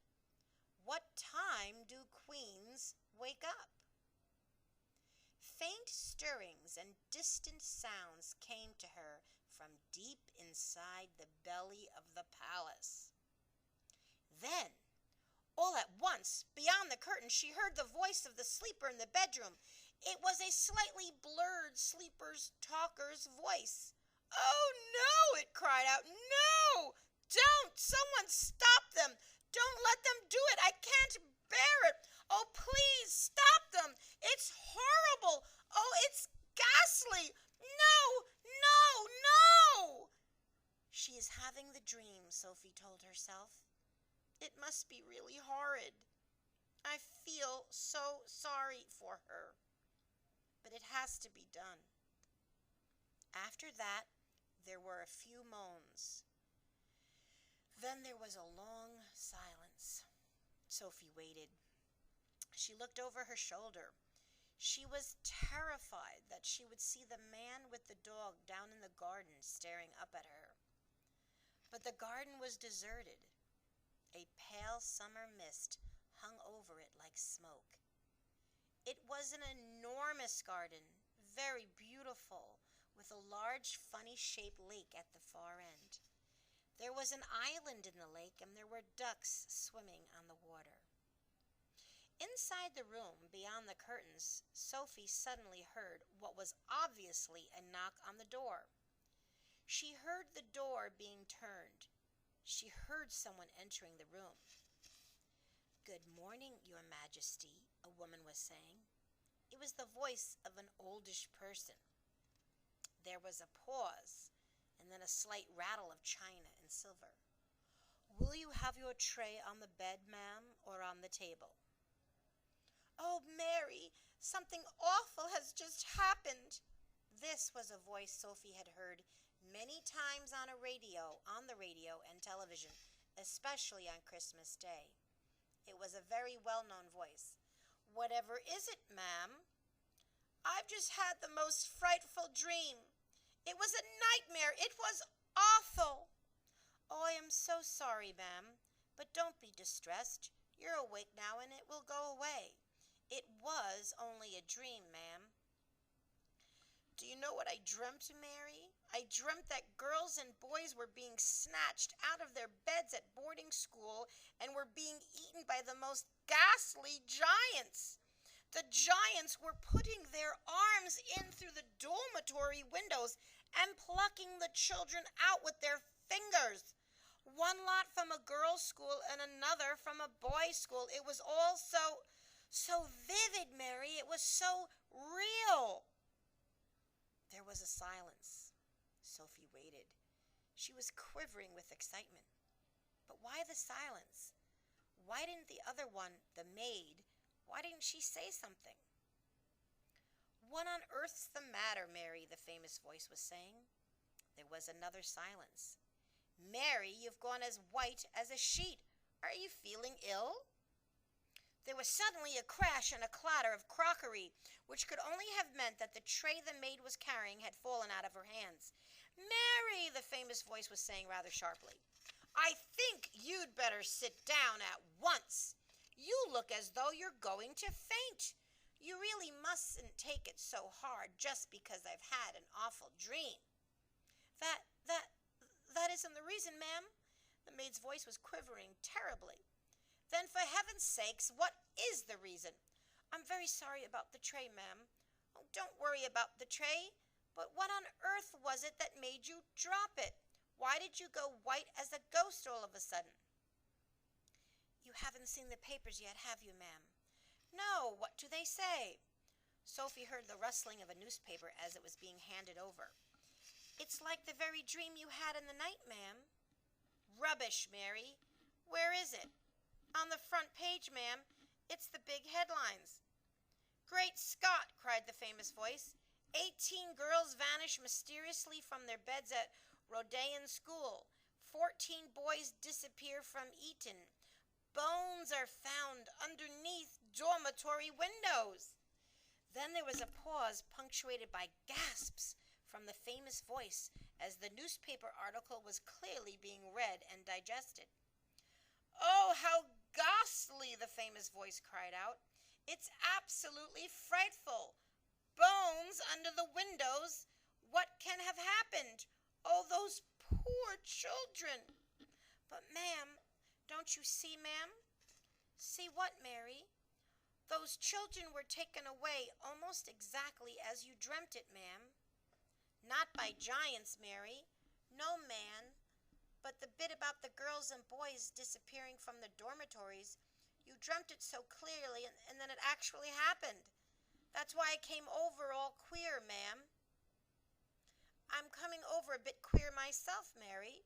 What time do queens wake up? Faint stirrings and distant sounds came to her from deep inside the belly of the palace. Then, all at once, beyond the curtain, she heard the voice of the sleeper in the bedroom. It was a slightly blurred sleeper's talker's voice. "Oh, no!" it cried out. "No! Don't! Someone stop them! Don't let them do it! I can't bear it! Oh, please stop them! It's horrible! Oh, it's ghastly! No! No! No!" She is having the dream, Sophie told herself. It must be really horrid. I feel so sorry for her. But it has to be done. After that, there were a few moans. Then there was a long silence. Sophie waited. She looked over her shoulder. She was terrified that she would see the man with the dog down in the garden staring up at her. But the garden was deserted. A pale summer mist hung over it like smoke. It was an enormous garden, very beautiful, with a large, funny-shaped lake at the far end. There was an island in the lake, and there were ducks swimming on the water. Inside the room, beyond the curtains, Sophie suddenly heard what was obviously a knock on the door. She heard the door being turned. She heard someone entering the room. "Good morning, Your Majesty," a woman was saying. It was the voice of an oldish person. There was a pause, and then a slight rattle of china and silver. "Will you have your tray on the bed, ma'am, or on the table?" "Oh, Mary, something awful has just happened." This was a voice Sophie had heard many times on the radio and television, especially on Christmas Day. It was a very well-known voice. "Whatever is it, ma'am?" "I've just had the most frightful dream. It was a nightmare. It was awful." "Oh, I am so sorry, ma'am, but don't be distressed. You're awake now and it will go away. It was only a dream, ma'am." "Do you know what I dreamt, Mary? I dreamt that girls and boys were being snatched out of their beds at boarding school and were being eaten by the most ghastly giants. The giants were putting their arms in through the dormitory windows and plucking the children out with their fingers. One lot from a girls' school and another from a boys' school. It was all so vivid, Mary. It was so real." There was a silence. Sophie waited. She was quivering with excitement. But why the silence? Why didn't the other one, the maid, why didn't she say something? "What on earth's the matter, Mary?" the famous voice was saying. There was another silence. "Mary, you've gone as white as a sheet. Are you feeling ill?" There was suddenly a crash and a clatter of crockery, which could only have meant that the tray the maid was carrying had fallen out of her hands. "Mary," the famous voice was saying rather sharply, "I think you'd better sit down at once. You look as though you're going to faint. You really mustn't take it so hard just because I've had an awful dream." That isn't the reason, ma'am." The maid's voice was quivering terribly. "Then for heaven's sakes, what is the reason?" "I'm very sorry about the tray, ma'am." "Oh, don't worry about the tray. But what on earth was it that made you drop it? Why did you go white as a ghost all of a sudden?" "You haven't seen the papers yet, have you, ma'am?" "No, what do they say?" Sophie heard the rustling of a newspaper as it was being handed over. "It's like the very dream you had in the night, ma'am." "Rubbish, Mary. Where is it?" "On the front page, ma'am. It's the big headlines." "Great Scott!" cried the famous voice. 18 girls vanish mysteriously from their beds at Rodean School. 14 boys disappear from Eton. Bones are found underneath dormitory windows. Then there was a pause punctuated by gasps from the famous voice as the newspaper article was clearly being read and digested. "Oh, how ghastly!" the famous voice cried out. "It's absolutely frightful. Bones under the windows. What can have happened? Oh, those poor children." "But, ma'am, don't you see, ma'am?" "See what, Mary?" "Those children were taken away almost exactly as you dreamt it, ma'am." "Not by giants, Mary." "No, man. But the bit about the girls and boys disappearing from the dormitories, you dreamt it so clearly, and then it actually happened. That's why I came over all queer, ma'am." "I'm coming over a bit queer myself, Mary.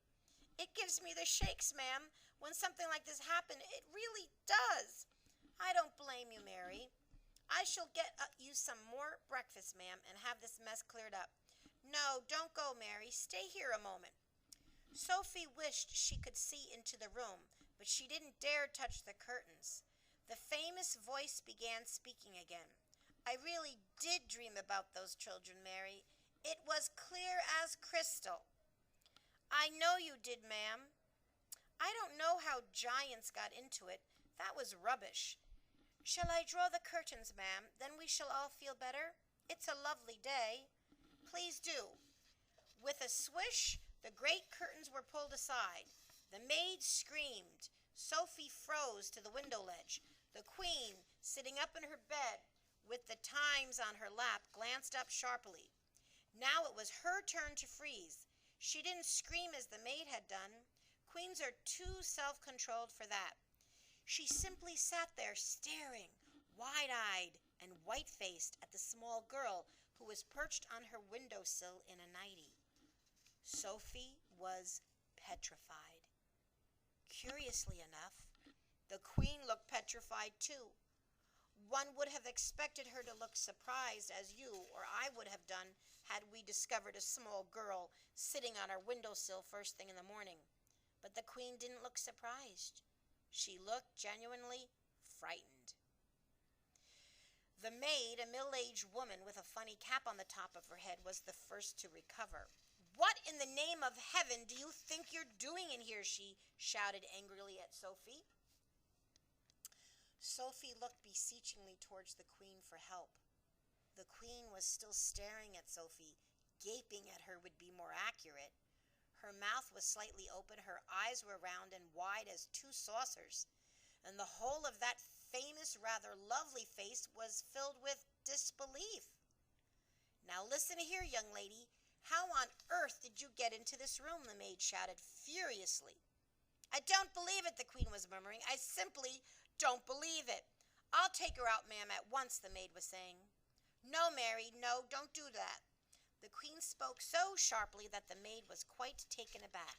It gives me the shakes, ma'am, when something like this happens. It really does. I don't blame you, Mary. I shall get you some more breakfast, ma'am, and have this mess cleared up." "No, don't go, Mary. Stay here a moment." Sophie wished she could see into the room, but she didn't dare touch the curtains. The famous voice began speaking again. "I really did dream about those children, Mary. It was clear as crystal." "I know you did, ma'am. I don't know how giants got into it. That was rubbish. Shall I draw the curtains, ma'am? Then we shall all feel better. It's a lovely day." "Please do." With a swish, the great curtains were pulled aside. The maid screamed. Sophie froze to the window ledge. The queen, sitting up in her bed with the Times on her lap, glanced up sharply. Now it was her turn to freeze. She didn't scream as the maid had done. Queens are too self-controlled for that. She simply sat there staring, wide-eyed and white-faced, at the small girl who was perched on her windowsill in a nightie. Sophie was petrified. Curiously enough, the queen looked petrified too. One would have expected her to look surprised, as you or I would have done had we discovered a small girl sitting on our windowsill first thing in the morning. But the queen didn't look surprised. She looked genuinely frightened. The maid, a middle-aged woman with a funny cap on the top of her head, was the first to recover. "What in the name of heaven do you think you're doing in here?" she shouted angrily at Sophie. Sophie looked beseechingly towards the queen for help. The queen was still staring at Sophie. Gaping at her would be more accurate. Her mouth was slightly open, her eyes were round and wide as two saucers, and the whole of that famous, rather lovely face was filled with disbelief. "Now listen here, young lady. How on earth did you get into this room?" the maid shouted furiously. "I don't believe it," the queen was murmuring. "I simply don't believe it." "I'll take her out, ma'am, at once," the maid was saying. "No, Mary, no, don't do that." The queen spoke so sharply that the maid was quite taken aback.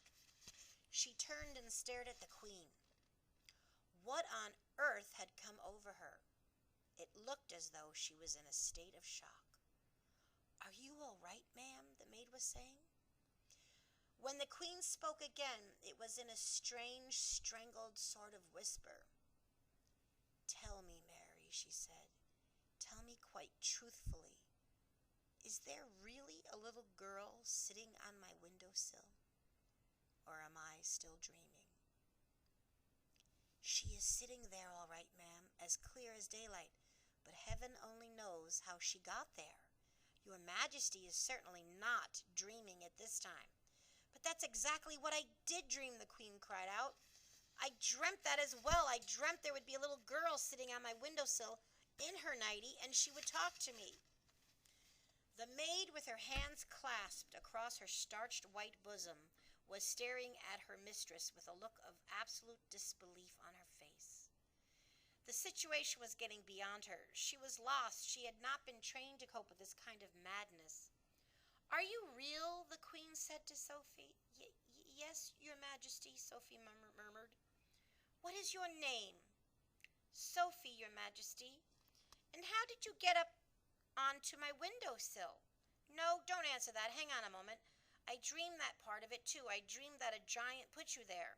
She turned and stared at the queen. What on earth had come over her? It looked as though she was in a state of shock. "Are you all right, ma'am?" the maid was saying. When the queen spoke again, it was in a strange, strangled sort of whisper. "Tell me, Mary," she said. "Tell me quite truthfully. Is there really a little girl sitting on my windowsill? Or am I still dreaming?" "She is sitting there all right, ma'am, as clear as daylight, but heaven only knows how she got there. Your Majesty is certainly not dreaming at this time." "But that's exactly what I did dream," the queen cried out. "I dreamt that as well. I dreamt there would be a little girl sitting on my windowsill in her nightie, and she would talk to me." The maid, with her hands clasped across her starched white bosom, was staring at her mistress with a look of absolute disbelief on her face. The situation was getting beyond her. She was lost. She had not been trained to cope with this kind of madness. "Are you real?" the queen said to Sophie. Yes, your Majesty," Sophie murmured. "What is your name?" "Sophie, your Majesty." And how did you get up onto my windowsill? No, don't answer that. Hang on a moment. I dreamed that part of it, too. I dreamed that a giant put you there.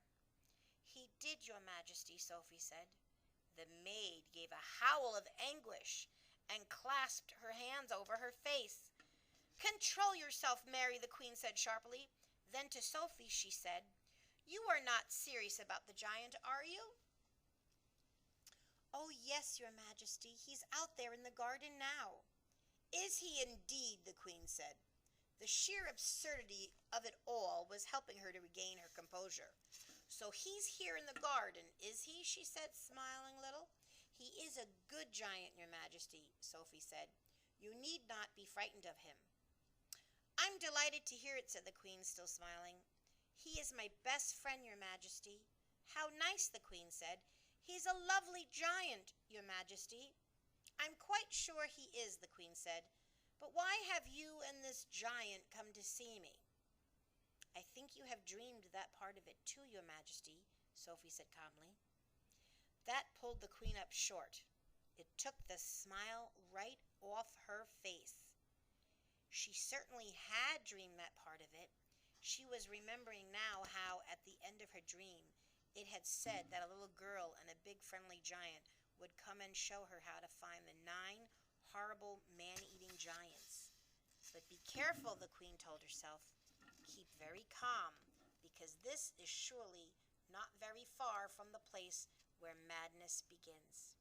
He did, Your Majesty, Sophie said. The maid gave a howl of anguish and clasped her hands over her face. Control yourself, Mary, the Queen said sharply. Then to Sophie she said, You are not serious about the giant, are you? Oh, yes, Your Majesty. He's out there in the garden now. Is he indeed, the Queen said. The sheer absurdity of it all was helping her to regain her composure. So he's here in the garden, is he? She said, smiling a little. He is a good giant, Your Majesty, Sophie said. You need not be frightened of him. I'm delighted to hear it, said the Queen, still smiling. He is my best friend, Your Majesty. How nice, the Queen said. He's a lovely giant, Your Majesty. I'm quite sure he is, the Queen said. But why have you and this giant come to see me? I think you have dreamed that part of it too, Your Majesty, Sophie said calmly. That pulled the Queen up short. It took the smile right off her face. She certainly had dreamed that part of it. She was remembering now how, at the end of her dream, it had said that a little girl and a big friendly giant would come and show her how to find the 9 horrible man-eating giants. But be careful, the Queen told herself. Keep very calm, because this is surely not very far from the place where madness begins.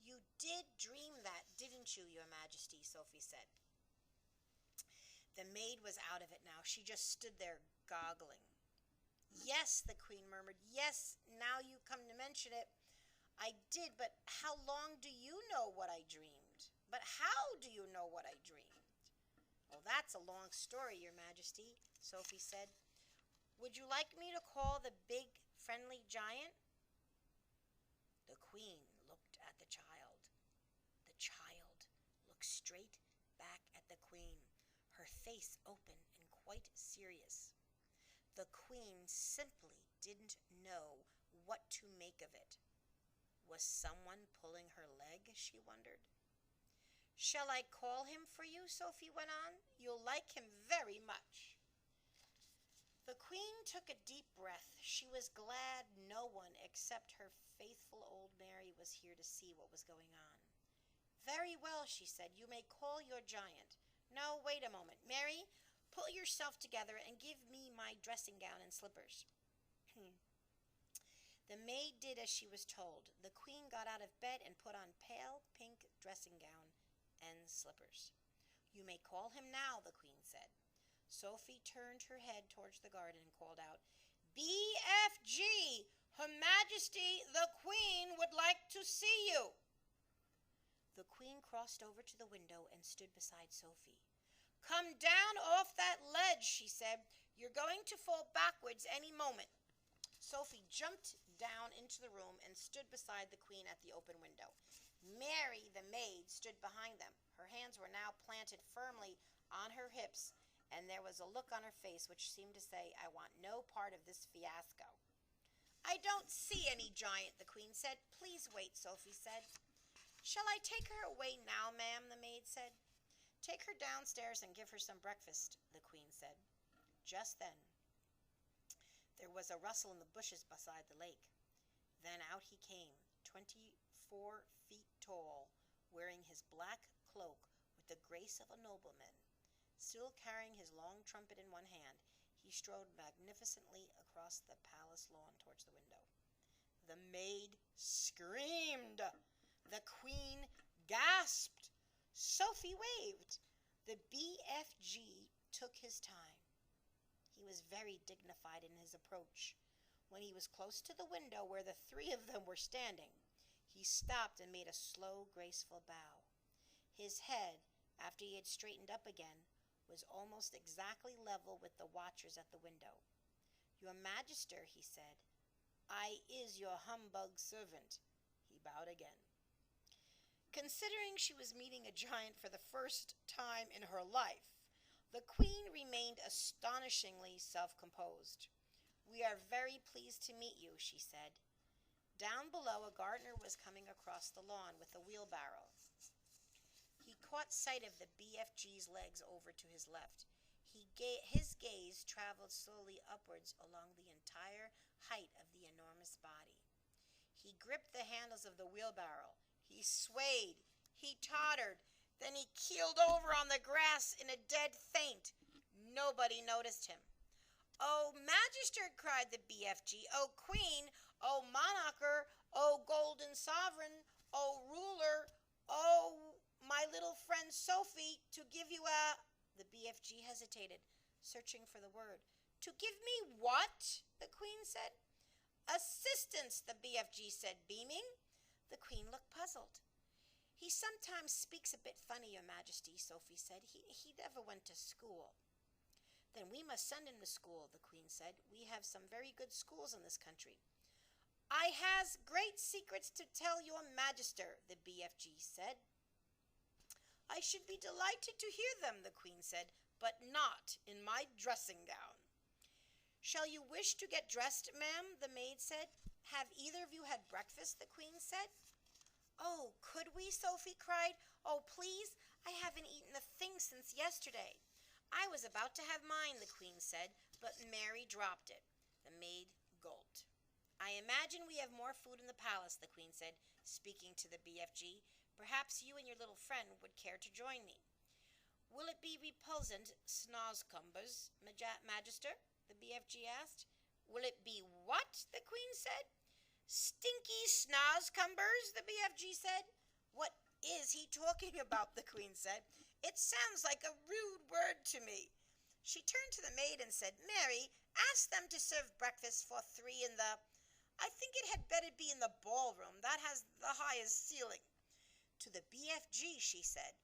You did dream that, didn't you, Your Majesty, Sophie said. The maid was out of it now. She just stood there goggling. Yes, the Queen murmured. Yes, now you come to mention it. I did, but how long do you know what I dreamed? But how do you know what I dreamed? Well, that's a long story, Your Majesty, Sophie said. Would you like me to call the big, friendly giant? The Queen looked at the child. The child looked straight back at the Queen, her face open and quite serious. The Queen simply didn't know what to make of it. Was someone pulling her leg, she wondered. Shall I call him for you, Sophie went on. You'll like him very much. The Queen took a deep breath. She was glad no one except her faithful old Mary was here to see what was going on. Very well, she said. You may call your giant. No, wait a moment. Mary, pull yourself together and give me my dressing gown and slippers. The maid did as she was told. The Queen got out of bed and put on pale pink dressing gown and slippers. You may call him now, the Queen said. Sophie turned her head towards the garden and called out, BFG, Her Majesty the Queen would like to see you. The Queen crossed over to the window and stood beside Sophie. Come down off that ledge, she said. You're going to fall backwards any moment. Sophie jumped down into the room and stood beside the Queen at the open window. Mary, the maid, stood behind them. Her hands were now planted firmly on her hips, and there was a look on her face which seemed to say, I want no part of this fiasco. I don't see any giant, the Queen said. Please wait, Sophie said. Shall I take her away now, ma'am, the maid said. Take her downstairs and give her some breakfast, the Queen said. Just then, there was a rustle in the bushes beside the lake. Then out he came, 24 feet tall, wearing his black cloak with the grace of a nobleman. Still carrying his long trumpet in one hand, he strode magnificently across the palace lawn towards the window. The maid screamed. The Queen gasped. Sophie waved. The BFG took his time. He was very dignified in his approach. When he was close to the window where the 3 of them were standing, he stopped and made a slow, graceful bow. His head, after he had straightened up again, was almost exactly level with the watchers at the window. Your Majesty, he said, I is your humbug servant. He bowed again. Considering she was meeting a giant for the first time in her life, the Queen remained astonishingly self-composed. We are very pleased to meet you, she said. Down below, a gardener was coming across the lawn with a wheelbarrow. caught sight of the BFG's legs over to his left. His gaze traveled slowly upwards along the entire height of the enormous body. He gripped the handles of the wheelbarrow. He swayed. He tottered. Then he keeled over on the grass in a dead faint. Nobody noticed him. "Oh, Magister," cried the BFG. "Oh, Queen. Oh, Monarcher. Oh, Golden Sovereign. Oh, Ruler. Oh, my little friend Sophie, to give you a—" The BFG hesitated, searching for the word. "To give me what?" the Queen said. "Assistance," the BFG said, beaming. The Queen looked puzzled. "He sometimes speaks a bit funny, Your Majesty," Sophie said. He never went to school." "Then we must send him to school," the Queen said. "We have some very good schools in this country." "I has great secrets to tell Your Magister," the BFG said. "I should be delighted to hear them," the Queen said, "but not in my dressing gown." "Shall you wish to get dressed, ma'am?" the maid said. "Have either of you had breakfast?" the Queen said. "Oh, could we?" Sophie cried. "Oh, please, I haven't eaten a thing since yesterday." "I was about to have mine," the Queen said, but Mary dropped it. The maid gulped. "I imagine we have more food in the palace," the Queen said, speaking to the BFG. "Perhaps you and your little friend would care to join me." "Will it be repulsant Snazcumbers, Magister?" the BFG asked. "Will it be what?" the Queen said. "Stinky Snazcumbers," the BFG said. "What is he talking about?" the Queen said. "It sounds like a rude word to me." She turned to the maid and said, "Mary, ask them to serve breakfast for 3 in the— I think it had better be in the ballroom. That has the highest ceiling." To the BFG, she said,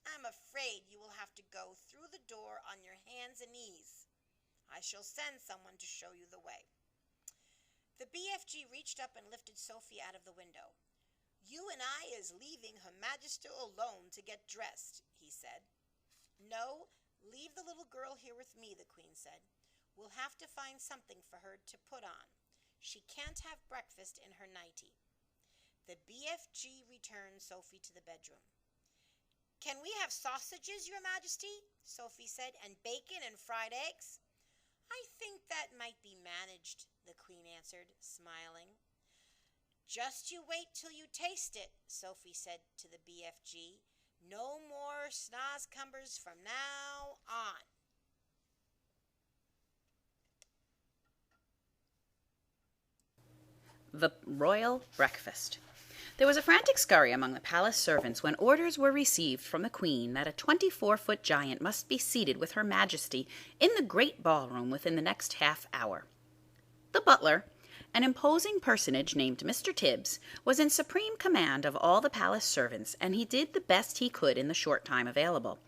"I'm afraid you will have to go through the door on your hands and knees. I shall send someone to show you the way." The BFG reached up and lifted Sophie out of the window. "You and I is leaving Her Majesty alone to get dressed," he said. "No, leave the little girl here with me," the Queen said. "We'll have to find something for her to put on. She can't have breakfast in her nightie." The BFG returned Sophie to the bedroom. "Can we have sausages, Your Majesty?" Sophie said, "and bacon and fried eggs?" "I think that might be managed," the Queen answered, smiling. "Just you wait till you taste it," Sophie said to the BFG. "No more Snazcumbers from now on." The Royal Breakfast. There was a frantic scurry among the palace servants when orders were received from the Queen that a 24-foot giant must be seated with Her Majesty in the great ballroom within the next half hour. The butler, an imposing personage named Mr. Tibbs, was in supreme command of all the palace servants, and he did the best he could in the short time available.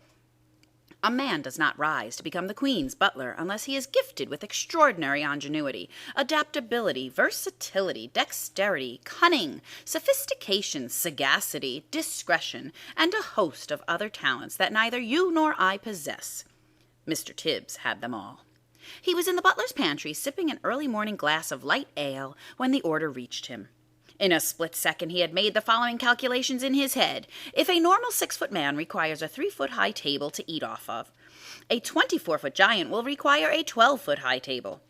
A man does not rise to become the Queen's butler unless he is gifted with extraordinary ingenuity, adaptability, versatility, dexterity, cunning, sophistication, sagacity, discretion, and a host of other talents that neither you nor I possess. Mr. Tibbs had them all. He was in the butler's pantry sipping an early morning glass of light ale when the order reached him. In a split second he had made the following calculations in his head. If a normal 6-foot man requires a 3-foot-high table to eat off of, a 24-foot giant will require a 12-foot-high table.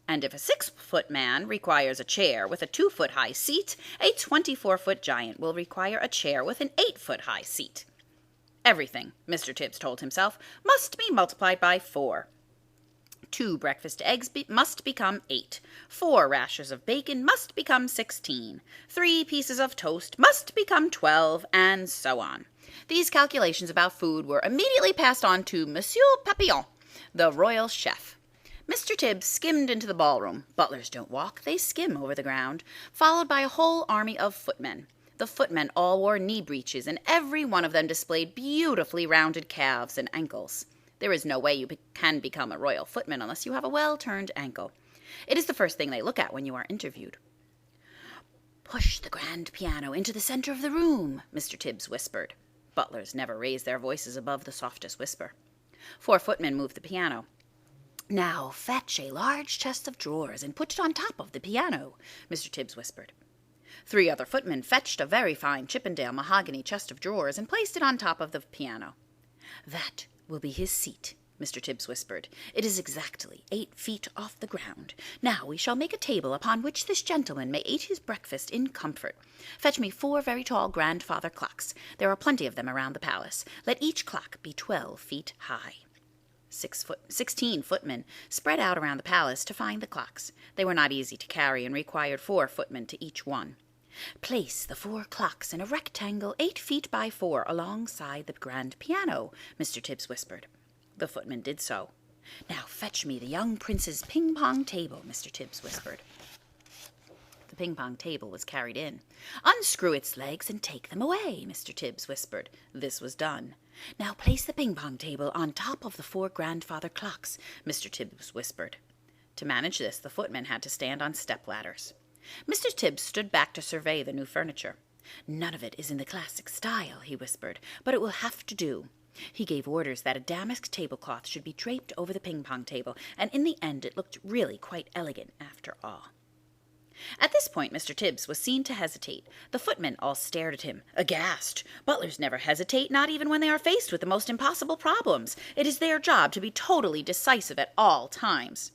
And if a 6-foot man requires a chair with a 2-foot-high seat, a 24-foot giant will require a chair with an 8-foot-high seat. Everything, Mr. Tibbs told himself, must be multiplied by 4. 2 breakfast eggs must become 8. 4 rashers of bacon must become 16. 3 pieces of toast must become 12, and so on. These calculations about food were immediately passed on to Monsieur Papillon, the royal chef. Mr. Tibbs skimmed into the ballroom. Butlers don't walk, they skim over the ground, followed by a whole army of footmen. The footmen all wore knee breeches, and every one of them displayed beautifully rounded calves and ankles. There is no way you can become a royal footman unless you have a well-turned ankle. It is the first thing they look at when you are interviewed. "Push the grand piano into the center of the room," Mr. Tibbs whispered. Butlers never raised their voices above the softest whisper. 4 footmen moved the piano. "Now fetch a large chest of drawers and put it on top of the piano," Mr. Tibbs whispered. 3 other footmen fetched a very fine Chippendale mahogany chest of drawers and placed it on top of the piano. "That will be his seat," Mr. Tibbs whispered. "It is exactly 8 feet off the ground. Now we shall make a table upon which this gentleman may eat his breakfast in comfort. Fetch me 4 very tall grandfather clocks. There are plenty of them around the palace. Let each clock be 12 feet high." 16 footmen spread out around the palace to find the clocks. They were not easy to carry and required 4 footmen to each one. "Place the 4 clocks in a rectangle 8 feet by 4 alongside the grand piano," Mr. Tibbs whispered. The footman did so. "Now fetch me the young prince's ping-pong table," Mr. Tibbs whispered. The ping-pong table was carried in. "Unscrew its legs and take them away," Mr. Tibbs whispered. This was done. "Now place the ping-pong table on top of the 4 grandfather clocks," Mr. Tibbs whispered. To manage this, the footmen had to stand on step-ladders. Mr. Tibbs stood back to survey the new furniture. "None of it is in the classic style," he whispered, "but it will have to do." He gave orders that a damask tablecloth should be draped over the ping-pong table, and in the end it looked really quite elegant after all. At this point Mr. Tibbs was seen to hesitate. The footmen all stared at him, aghast. Butlers never hesitate, not even when they are faced with the most impossible problems. It is their job to be totally decisive at all times.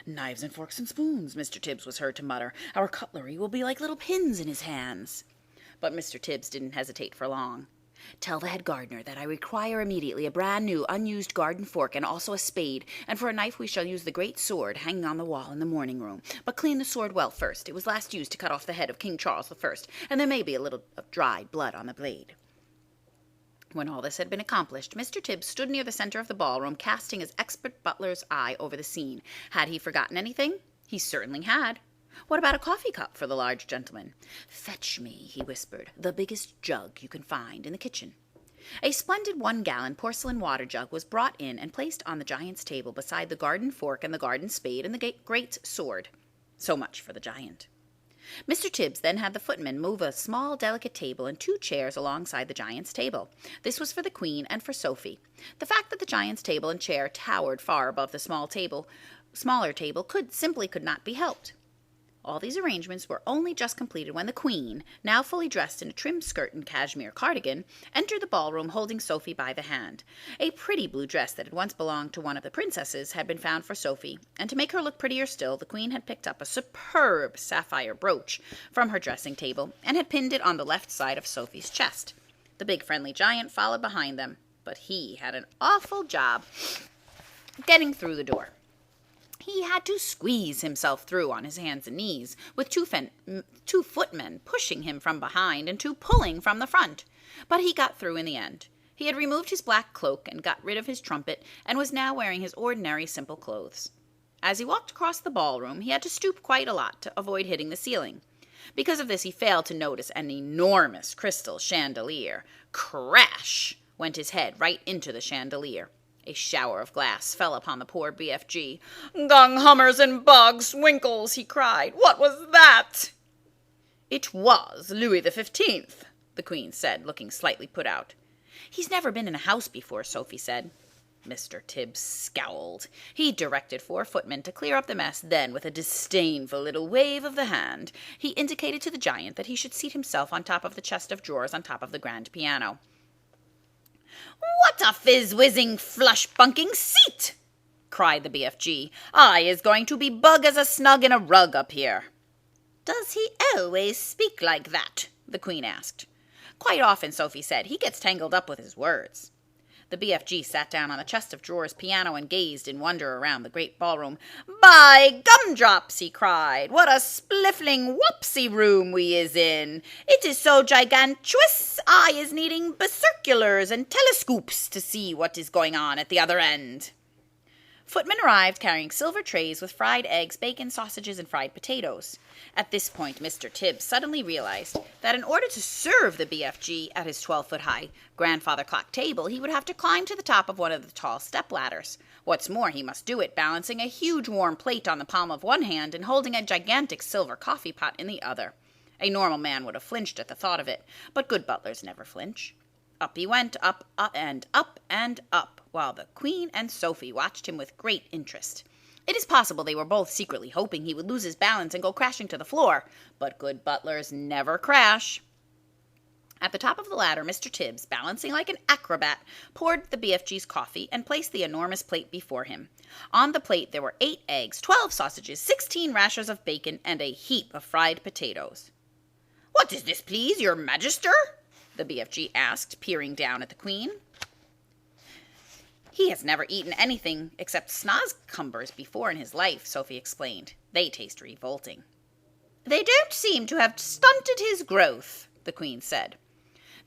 "Knives and forks and spoons," Mr. Tibbs was heard to mutter. "Our cutlery will be like little pins in his hands." But Mr. Tibbs didn't hesitate for long. "Tell the head gardener that I require immediately a brand new unused garden fork and also a spade, and for a knife we shall use the great sword hanging on the wall in the morning room. But clean the sword well first. It was last used to cut off the head of King Charles I, and there may be a little of dried blood on the blade." When all this had been accomplished, Mr. Tibbs stood near the center of the ballroom, casting his expert butler's eye over the scene. Had he forgotten anything? He certainly had. What about a coffee cup for the large gentleman? "Fetch me," he whispered, "the biggest jug you can find in the kitchen." A splendid 1-gallon porcelain water jug was brought in and placed on the giant's table beside the garden fork and the garden spade and the great sword. So much for the giant. Mr. Tibbs then had the footman move a small, delicate table and 2 chairs alongside the giant's table. This was for the Queen and for Sophie. The fact that the giant's table and chair towered far above the smaller table could not be helped. All these arrangements were only just completed when the Queen, now fully dressed in a trim skirt and cashmere cardigan, entered the ballroom holding Sophie by the hand. A pretty blue dress that had once belonged to one of the princesses had been found for Sophie, and to make her look prettier still, the Queen had picked up a superb sapphire brooch from her dressing table and had pinned it on the left side of Sophie's chest. The big friendly giant followed behind them, but he had an awful job getting through the door. He had to squeeze himself through on his hands and knees, with 2 footmen pushing him from behind and 2 pulling from the front. But he got through in the end. He had removed his black cloak and got rid of his trumpet, and was now wearing his ordinary simple clothes. As he walked across the ballroom, he had to stoop quite a lot to avoid hitting the ceiling. Because of this, he failed to notice an enormous crystal chandelier. Crash! Went his head right into the chandelier. A shower of glass fell upon the poor BFG. "Gong hummers and bugs, winkles," he cried. "What was that?" "It was Louis XV," the Queen said, looking slightly put out. "He's never been in a house before," Sophie said. Mr. Tibbs scowled. He directed 4 footmen to clear up the mess, then, with a disdainful little wave of the hand, he indicated to the giant that he should seat himself on top of the chest of drawers on top of the grand piano. "What a fizz-whizzing, flush-bunking seat!" cried the BFG. "I is going to be bug as a snug in a rug up here." "Does he always speak like that?" the Queen asked. "Quite often," Sophie said. "He gets tangled up with his words." The BFG sat down on the chest of drawers piano and gazed in wonder around the great ballroom. "By gumdrops!" he cried. "What a spliffling whoopsie room we is in! It is so gigantuous, I is needing bicirculars and telescoops to see what is going on at the other end." Footmen arrived carrying silver trays with fried eggs, bacon, sausages, and fried potatoes. At this point, Mr. Tibbs suddenly realized that in order to serve the BFG at his 12-foot-high grandfather clock table, he would have to climb to the top of one of the tall step-ladders. What's more, he must do it balancing a huge warm plate on the palm of one hand and holding a gigantic silver coffee pot in the other. A normal man would have flinched at the thought of it, but good butlers never flinch. Up he went, up, up, and up, while the Queen and Sophie watched him with great interest. It is possible they were both secretly hoping he would lose his balance and go crashing to the floor, but good butlers never crash. At the top of the ladder, Mr. Tibbs, balancing like an acrobat, poured the BFG's coffee and placed the enormous plate before him. On the plate there were 8 eggs, 12 sausages, 16 rashers of bacon, and a heap of fried potatoes. "What is this, please, your magister?" the BFG asked, peering down at the Queen. "He has never eaten anything except Snazcumbers before in his life," Sophie explained. "They taste revolting." "They don't seem to have stunted his growth," the Queen said.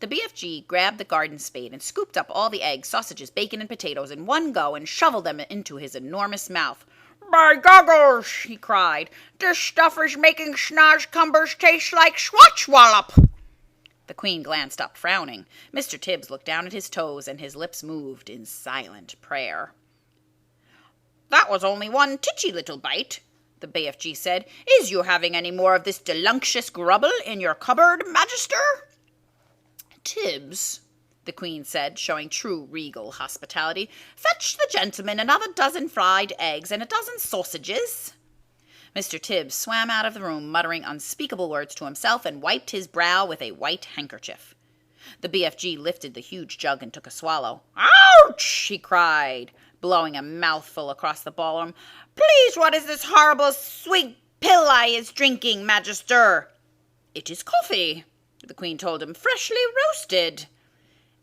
The BFG grabbed the garden spade and scooped up all the eggs, sausages, bacon, and potatoes in one go and shoveled them into his enormous mouth. "By goggles!" he cried. "This stuff is making Snazcumbers taste like swatchwallop!" The Queen glanced up, frowning. Mr. Tibbs looked down at his toes, and his lips moved in silent prayer. "That was only one titchy little bite," the BFG said. "Is you having any more of this delunctious grubble in your cupboard, magister?" "Tibbs," the Queen said, showing true regal hospitality, "fetch the gentleman another dozen fried eggs and a dozen sausages." Mr. Tibbs swam out of the room, muttering unspeakable words to himself, and wiped his brow with a white handkerchief. The BFG lifted the huge jug and took a swallow. "Ouch!" he cried, blowing a mouthful across the ballroom. "Please, what is this horrible sweet pill I is drinking, magister?" "It is coffee," the Queen told him, "freshly roasted."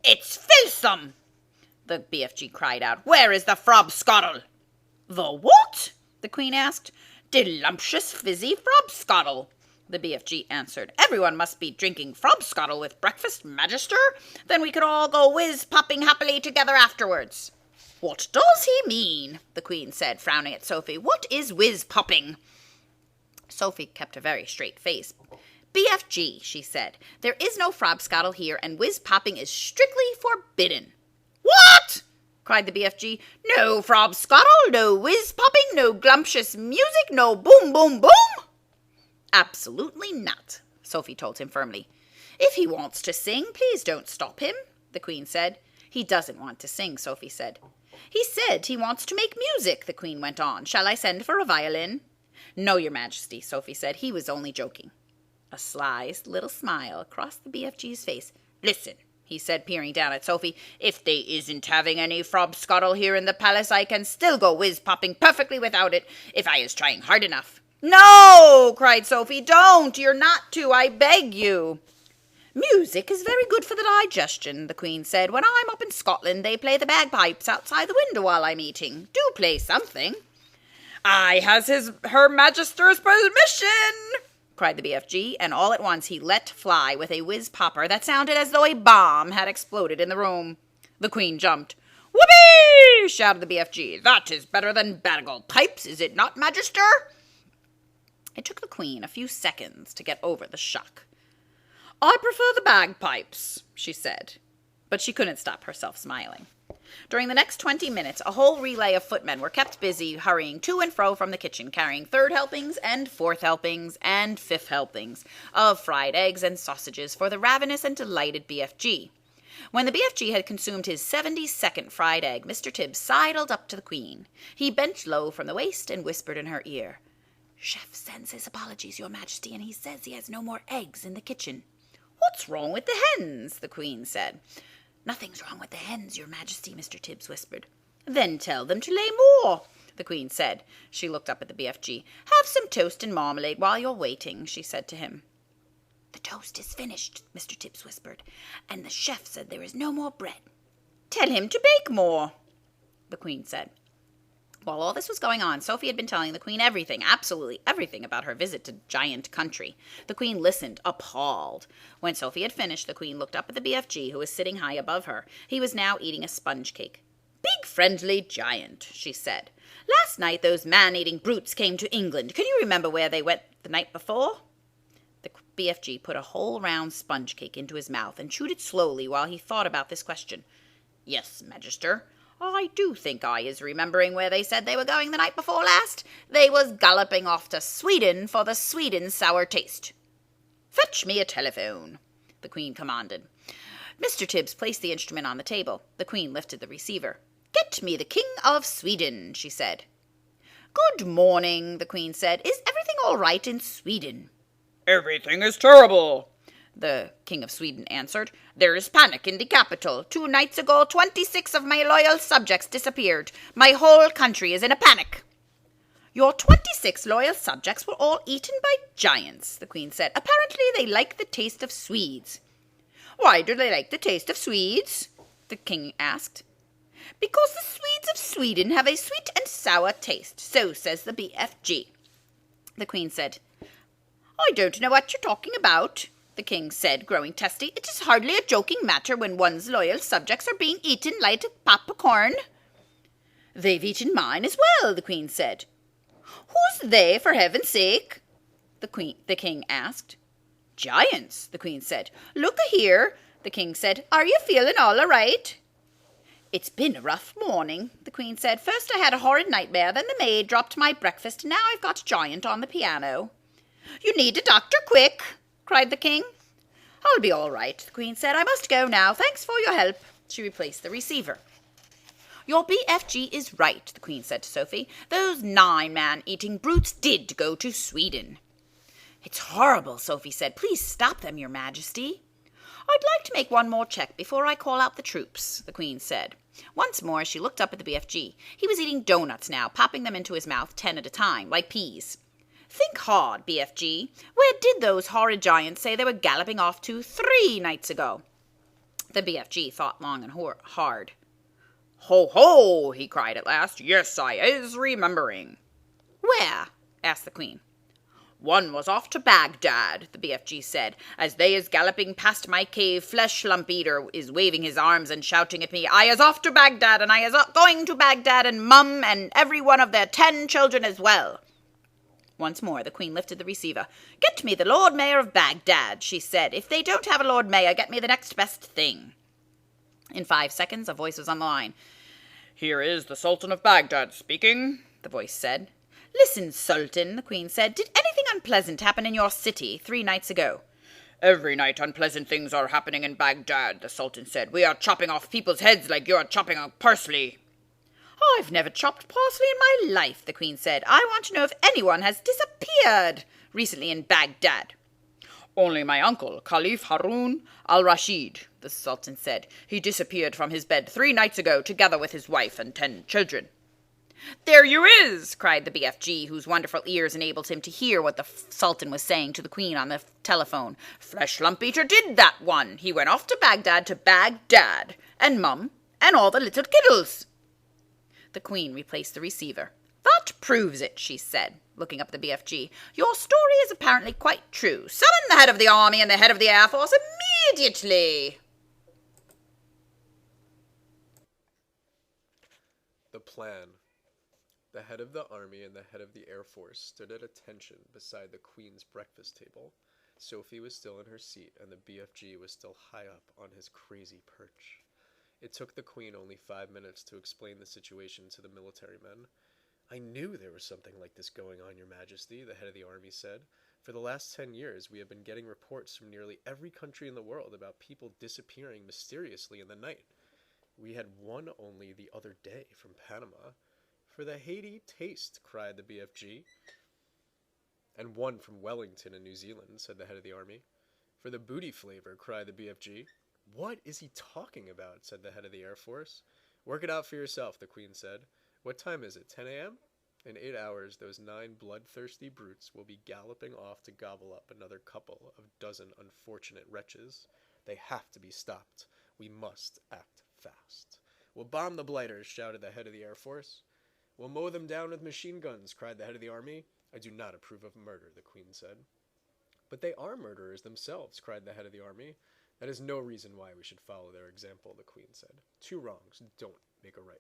"It's filsome!" the BFG cried out. "Where is the Frobscottle?" "The what?" the Queen asked. "Delumptious fizzy Frobscottle," the BFG answered. "Everyone must be drinking Frobscottle with breakfast, magister. Then we could all go whiz-popping happily together afterwards." "What does he mean?" the Queen said, frowning at Sophie. "What is whiz-popping?" Sophie kept a very straight face. "BFG," she said, "there is no Frobscottle here, and whiz-popping is strictly forbidden." "What?" cried the BFG. "No Frobscottle, no whiz-popping, no glumptious music, no boom-boom-boom?" "Absolutely not," Sophie told him firmly. "If he wants to sing, please don't stop him," the Queen said. "He doesn't want to sing," Sophie said. "He said he wants to make music," the Queen went on. "Shall I send for a violin?" "No, your Majesty," Sophie said. "He was only joking." A sly little smile crossed the BFG's face. "Listen," he said, peering down at Sophie. "If they isn't having any Frobscottle here in the palace, I can still go whiz-popping perfectly without it, if I is trying hard enough." "No!" cried Sophie. "Don't! You're not to, I beg you." "Music is very good for the digestion," the Queen said. "When I'm up in Scotland, they play the bagpipes outside the window while I'm eating. Do play something." "I has Her Majester's permission," cried the BFG, and all at once he let fly with a whiz-popper that sounded as though a bomb had exploded in the room. The Queen jumped. "Whoopee!" shouted the BFG. "That is better than bagpipes, is it not, Magister?" It took the Queen a few seconds to get over the shock. "I prefer the bagpipes," she said, but she couldn't stop herself smiling. During the next 20 minutes, a whole relay of footmen were kept busy hurrying to and fro from the kitchen, carrying 3rd helpings and 4th helpings and 5th helpings of fried eggs and sausages for the ravenous and delighted BFG. When the BFG had consumed his 72nd fried egg, Mr. Tibbs sidled up to the Queen. He bent low from the waist and whispered in her ear, "Chef sends his apologies, Your Majesty, and he says he has no more eggs in the kitchen." "What's wrong with the hens?" the Queen said. "Nothing's wrong with the hens, Your Majesty," Mr. Tibbs whispered. "Then tell them to lay more," the Queen said. She looked up at the BFG. "Have some toast and marmalade while you're waiting," she said to him. "The toast is finished," Mr. Tibbs whispered, "and the chef said there is no more bread." "Tell him to bake more," the Queen said. While all this was going on, Sophie had been telling the Queen everything, absolutely everything about her visit to Giant Country. The Queen listened, appalled. When Sophie had finished, the Queen looked up at the BFG, who was sitting high above her. He was now eating a sponge cake. "Big friendly giant," she said. "Last night those man-eating brutes came to England. Can you remember where they went the night before?" The BFG put a whole round sponge cake into his mouth and chewed it slowly while he thought about this question. "Yes, Magister. I do think I is remembering where they said they were going the night before last. They was galloping off to Sweden for the Sweden sour taste." "Fetch me a telephone," the Queen commanded. Mr. Tibbs placed the instrument on the table. The Queen lifted the receiver. "Get me the King of Sweden," she said. Good morning, the Queen said. Is everything all right in Sweden? Everything is terrible, the King of Sweden answered. There is panic in the capital. 2 nights ago, 26 of my loyal subjects disappeared. My whole country is in a panic. Your 26 loyal subjects were all eaten by giants, the Queen said. Apparently they like the taste of Swedes. Why do they like the taste of Swedes? The King asked. Because the Swedes of Sweden have a sweet and sour taste, so says the BFG. The Queen said. I don't know what you're talking about, the King said, growing testy. It is hardly a joking matter when one's loyal subjects are being eaten like popcorn. They've eaten mine as well, the Queen said. Who's they, for heaven's sake? The King asked. Giants, the Queen said. Look-a-here, the King said. Are you feeling all right? It's been a rough morning, the Queen said. First I had a horrid nightmare, then the maid dropped my breakfast, and now I've got Giant on the piano. You need a doctor, quick, cried the King. I'll be all right, the Queen said. I must go now. Thanks for your help. She replaced the receiver. Your BFG is right, the Queen said to Sophie. Those 9 man-eating brutes did go to Sweden. It's horrible, Sophie said. Please stop them, Your Majesty. I'd like to make one more check before I call out the troops, the Queen said. Once more she looked up at the BFG. He was eating donuts now, popping them into his mouth 10 at a time, like peas. Think hard, BFG. Where did those horrid giants say they were galloping off to 3 nights ago? The BFG thought long and hard. Ho, ho, he cried at last. Yes, I is remembering. Where? Asked the Queen. One was off to Baghdad, the BFG said. As they is galloping past my cave, Flesh Lump Eater is waving his arms and shouting at me, I is off to Baghdad, and I is going to Baghdad, and Mum and every one of their 10 children as well. Once more the Queen lifted the receiver. Get me the Lord Mayor of Baghdad, she said. If they don't have a Lord Mayor, get me the next best thing. In 5 seconds, a voice was on the line. Here is the Sultan of Baghdad speaking, the voice said. Listen, Sultan, the Queen said. Did anything unpleasant happen in your city 3 nights ago? Every night unpleasant things are happening in Baghdad, the Sultan said. We are chopping off people's heads like you are chopping up parsley. I've never chopped parsley in my life, the Queen said. I want to know if anyone has disappeared recently in Baghdad. Only my uncle, Caliph Harun al-Rashid, the Sultan said. He disappeared from his bed 3 nights ago, together with his wife and 10 children. There you is, cried the BFG, whose wonderful ears enabled him to hear what the Sultan was saying to the Queen on the telephone. Flesh Lump Eater did that one. He went off to Baghdad, and Mum, and all the little kiddles. The Queen replaced the receiver. That proves it, she said, looking up at the BFG. Your story is apparently quite true. Summon the head of the army and the head of the Air Force immediately. The plan. The head of the army and the head of the Air Force stood at attention beside the Queen's breakfast table. Sophie was still in her seat, and the BFG was still high up on his crazy perch. It took the Queen only 5 minutes to explain the situation to the military men. I knew there was something like this going on, Your Majesty, the head of the army said. For the last 10 years, we have been getting reports from nearly every country in the world about people disappearing mysteriously in the night. We had one only the other day from Panama. For the Haiti taste, cried the BFG. And one from Wellington in New Zealand, said the head of the army. For the booty flavor, cried the BFG. What is he talking about, said the head of the Air Force. Work it out for yourself, the Queen said. What time is it, 10 a.m.? In 8 hours, those 9 bloodthirsty brutes will be galloping off to gobble up another couple of dozen unfortunate wretches. They have to be stopped. We must act fast. We'll bomb the blighters, shouted the head of the Air Force. We'll mow them down with machine guns, cried the head of the army. I do not approve of murder, the Queen said. But they are murderers themselves, cried the head of the army. That is no reason why we should follow their example, the Queen said. 2 wrongs don't make a right.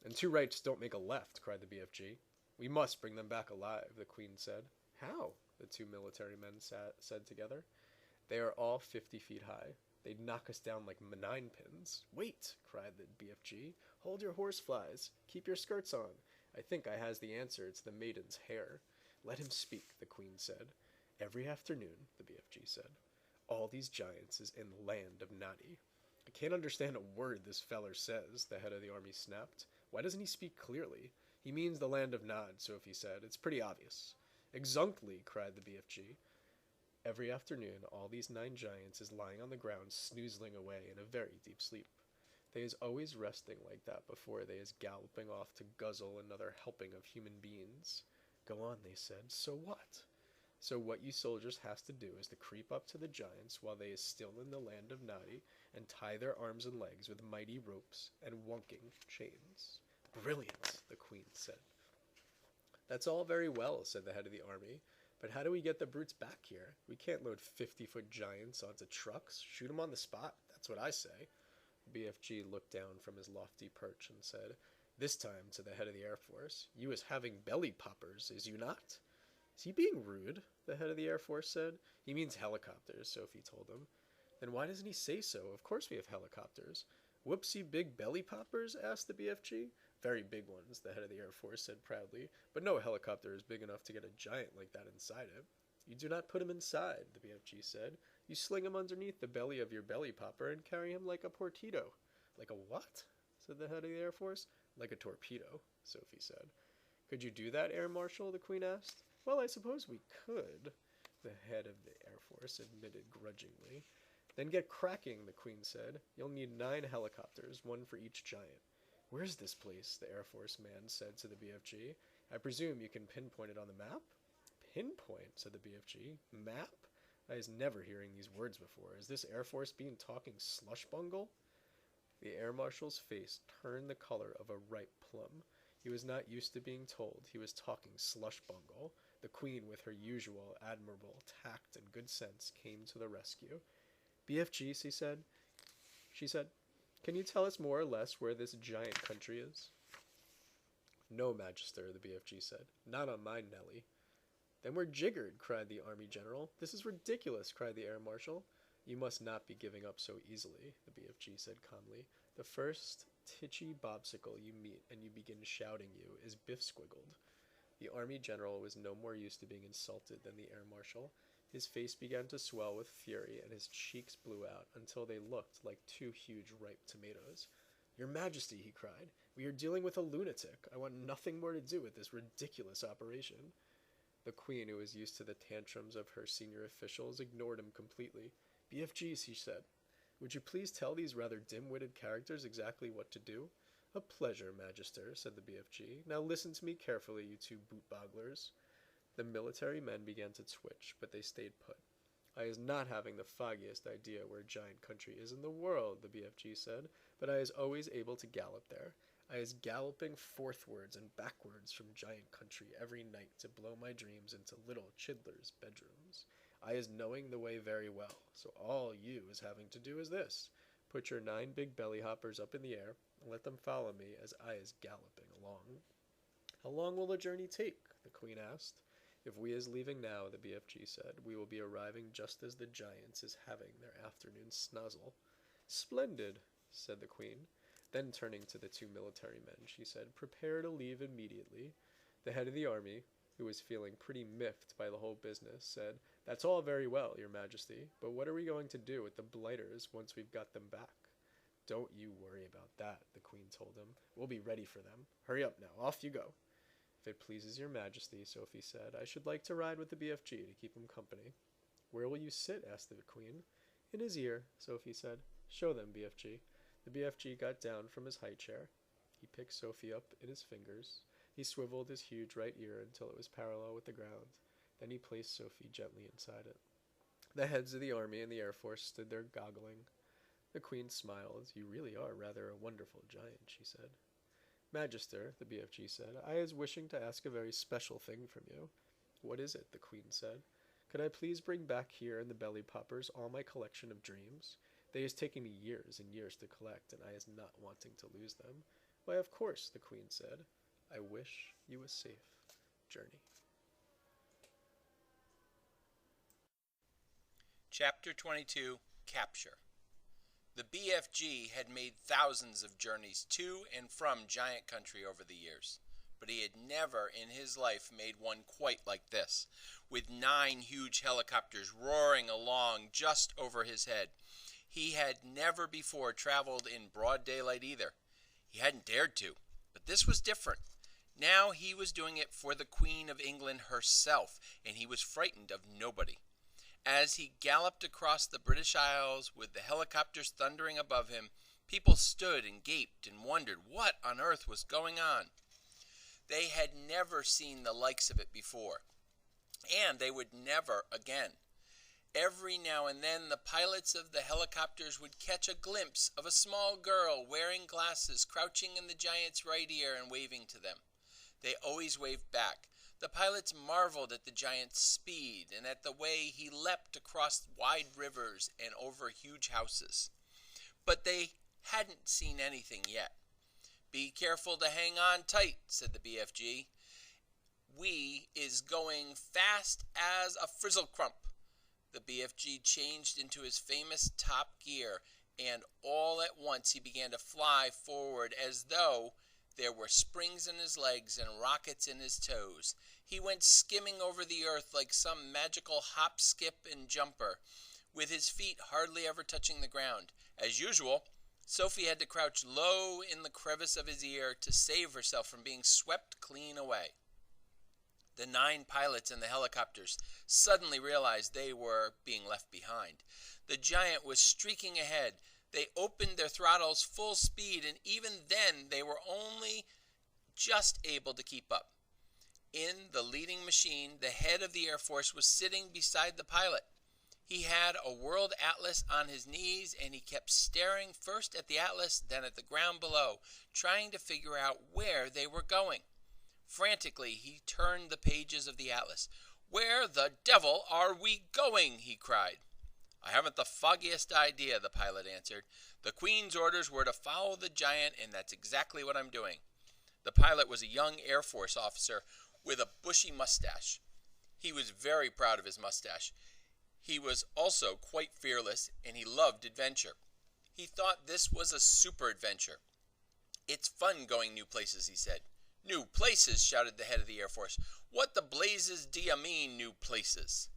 And 2 rights don't make a left, cried the BFG. We must bring them back alive, the Queen said. How? The 2 military men said together. They are all 50 feet high. They'd knock us down like 9 pins. Wait, cried the BFG. Hold your horseflies. Keep your skirts on. I think I has the answer. It's the maiden's hair. Let him speak, the Queen said. Every afternoon, the BFG said. All these giants is in the land of Nadi. I can't understand a word this feller says, the head of the army snapped. Why doesn't he speak clearly? He means the land of Nod, Sophie said. It's pretty obvious. Exactly, cried the BFG. Every afternoon, all these 9 giants is lying on the ground snoozling away in a very deep sleep. They is always resting like that before they is galloping off to guzzle another helping of human beings. Go on, they said. So what? So what you soldiers has to do is to creep up to the giants while they is still in the land of Nadi and tie their arms and legs with mighty ropes and wonking chains. Brilliant, the queen said. That's all very well, said the head of the army, but how do we get the brutes back here? We can't load 50-foot giants onto trucks. Shoot them on the spot, that's what I say. BFG looked down from his lofty perch and said, this time to the head of the Air Force, you is having belly poppers, is you not? Is he being rude? The head of the Air Force said. He means helicopters, Sophie told him. Then why doesn't he say so? Of course we have helicopters. Whoopsie big belly poppers? Asked the BFG. Very big ones, the head of the Air Force said proudly, but no helicopter is big enough to get a giant like that inside it. You do not put him inside, the BFG said. You sling him underneath the belly of your belly popper and carry him like a torpedo. Like a what? Said the head of the Air Force. Like a torpedo, Sophie said. Could you do that, Air Marshal? The Queen asked. Well, I suppose we could, the head of the Air Force admitted grudgingly. Then get cracking, the Queen said. You'll need 9 helicopters, 1 for each giant. Where's this place? The Air Force man said to the BFG. I presume you can pinpoint it on the map? Pinpoint, said the BFG. Map? I was never hearing these words before. Is this Air Force being talking slush bungle? The Air Marshal's face turned the color of a ripe plum. He was not used to being told he was talking slush bungle. The Queen, with her usual admirable tact and good sense, came to the rescue. BFG, she said, can you tell us more or less where this giant country is? No, Magister, the BFG said. Not on my Nelly. Then we're jiggered, cried the Army General. This is ridiculous, cried the Air Marshal. You must not be giving up so easily, the BFG said calmly. The first titchy bobsicle you meet and you begin shouting you is biff-squiggled. The Army General was no more used to being insulted than the Air Marshal. His face began to swell with fury and his cheeks blew out until they looked like 2 huge ripe tomatoes. Your Majesty, he cried, we are dealing with a lunatic. I want nothing more to do with this ridiculous operation. The Queen, who was used to the tantrums of her senior officials, ignored him completely. BFGs, he said, would you please tell these rather dim-witted characters exactly what to do? A pleasure, Magister, said the BFG. Now listen to me carefully, you 2 boot-bogglers. The military men began to twitch, but they stayed put. I is not having the foggiest idea where giant country is in the world, the BFG said, but I is always able to gallop there. I is galloping forthwards and backwards from giant country every night to blow my dreams into little chidlers' bedrooms. I is knowing the way very well, so all you is having to do is this. Put your 9 big belly hoppers up in the air, and let them follow me as I is galloping along. How long will the journey take? The Queen asked. If we is leaving now, the BFG said, we will be arriving just as the giants is having their afternoon snozzle. Splendid, said the Queen. Then turning to the 2 military men, she said, prepare to leave immediately. The head of the army, who was feeling pretty miffed by the whole business, said, that's all very well, Your Majesty, but what are we going to do with the blighters once we've got them back? Don't you worry about that, the Queen told him. We'll be ready for them. Hurry up now, off you go. If it pleases Your Majesty, Sophie said, I should like to ride with the BFG to keep him company. Where will you sit? Asked the Queen. In his ear, Sophie said. Show them, BFG. The BFG got down from his high chair. He picked Sophie up in his fingers. He swiveled his huge right ear until it was parallel with the ground. Then he placed Sophie gently inside it. The heads of the army and the Air Force stood there goggling. The Queen smiled. You really are rather a wonderful giant, she said. Magister, the BFG said, I is wishing to ask a very special thing from you. What is it? The Queen said. Could I please bring back here in the belly poppers all my collection of dreams? They is taking me years and years to collect, and I is not wanting to lose them. Why, of course, the Queen said. I wish you a safe journey. Chapter 22, Capture. The BFG had made thousands of journeys to and from giant country over the years, but he had never in his life made one quite like this, with 9 huge helicopters roaring along just over his head. He had never before traveled in broad daylight either. He hadn't dared to, but this was different. Now he was doing it for the Queen of England herself, and he was frightened of nobody. As he galloped across the British Isles with the helicopters thundering above him, people stood and gaped and wondered what on earth was going on. They had never seen the likes of it before, and they would never again. Every now and then the pilots of the helicopters would catch a glimpse of a small girl wearing glasses crouching in the giant's right ear and waving to them. They always waved back. The pilots marveled at the giant's speed and at the way he leapt across wide rivers and over huge houses. But they hadn't seen anything yet. "Be careful to hang on tight," said the BFG. "We is going fast as a frizzle crump." The BFG changed into his famous top gear, and all at once he began to fly forward as though there were springs in his legs and rockets in his toes. He went skimming over the earth like some magical hop, skip, and jumper, with his feet hardly ever touching the ground. As usual, Sophie had to crouch low in the crevice of his ear to save herself from being swept clean away. The 9 pilots in the helicopters suddenly realized they were being left behind. The giant was streaking ahead. They opened their throttles full speed, and even then they were only just able to keep up. In the leading machine, the head of the Air Force was sitting beside the pilot. He had a world atlas on his knees, and he kept staring first at the atlas, then at the ground below, trying to figure out where they were going. Frantically, he turned the pages of the atlas. "Where the devil are we going?" he cried. "I haven't the foggiest idea," the pilot answered. "The Queen's orders were to follow the giant, and that's exactly what I'm doing." The pilot was a young Air Force officer with a bushy mustache. He was very proud of his mustache. He was also quite fearless, and he loved adventure. He thought this was a super adventure. "It's fun going new places," he said. "New places?" shouted the head of the Air Force. "What the blazes do you mean, new places?"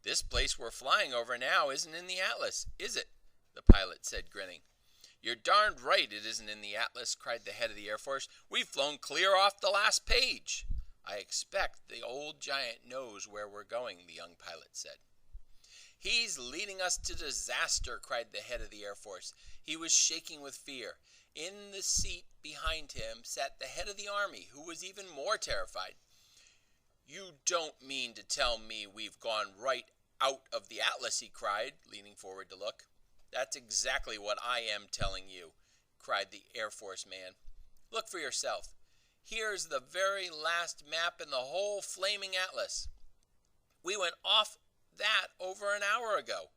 "This place we're flying over now isn't in the atlas, is it?" the pilot said, grinning. "You're darned right it isn't in the atlas," cried the head of the Air Force. "We've flown clear off the last page." "I expect the old giant knows where we're going," the young pilot said. "He's leading us to disaster," cried the head of the Air Force. He was shaking with fear. In the seat behind him sat the head of the Army, who was even more terrified. "You don't mean to tell me we've gone right out of the atlas," he cried, leaning forward to look. "That's exactly what I am telling you," cried the Air Force man. "Look for yourself. Here's the very last map in the whole flaming atlas. We went off that over an hour ago."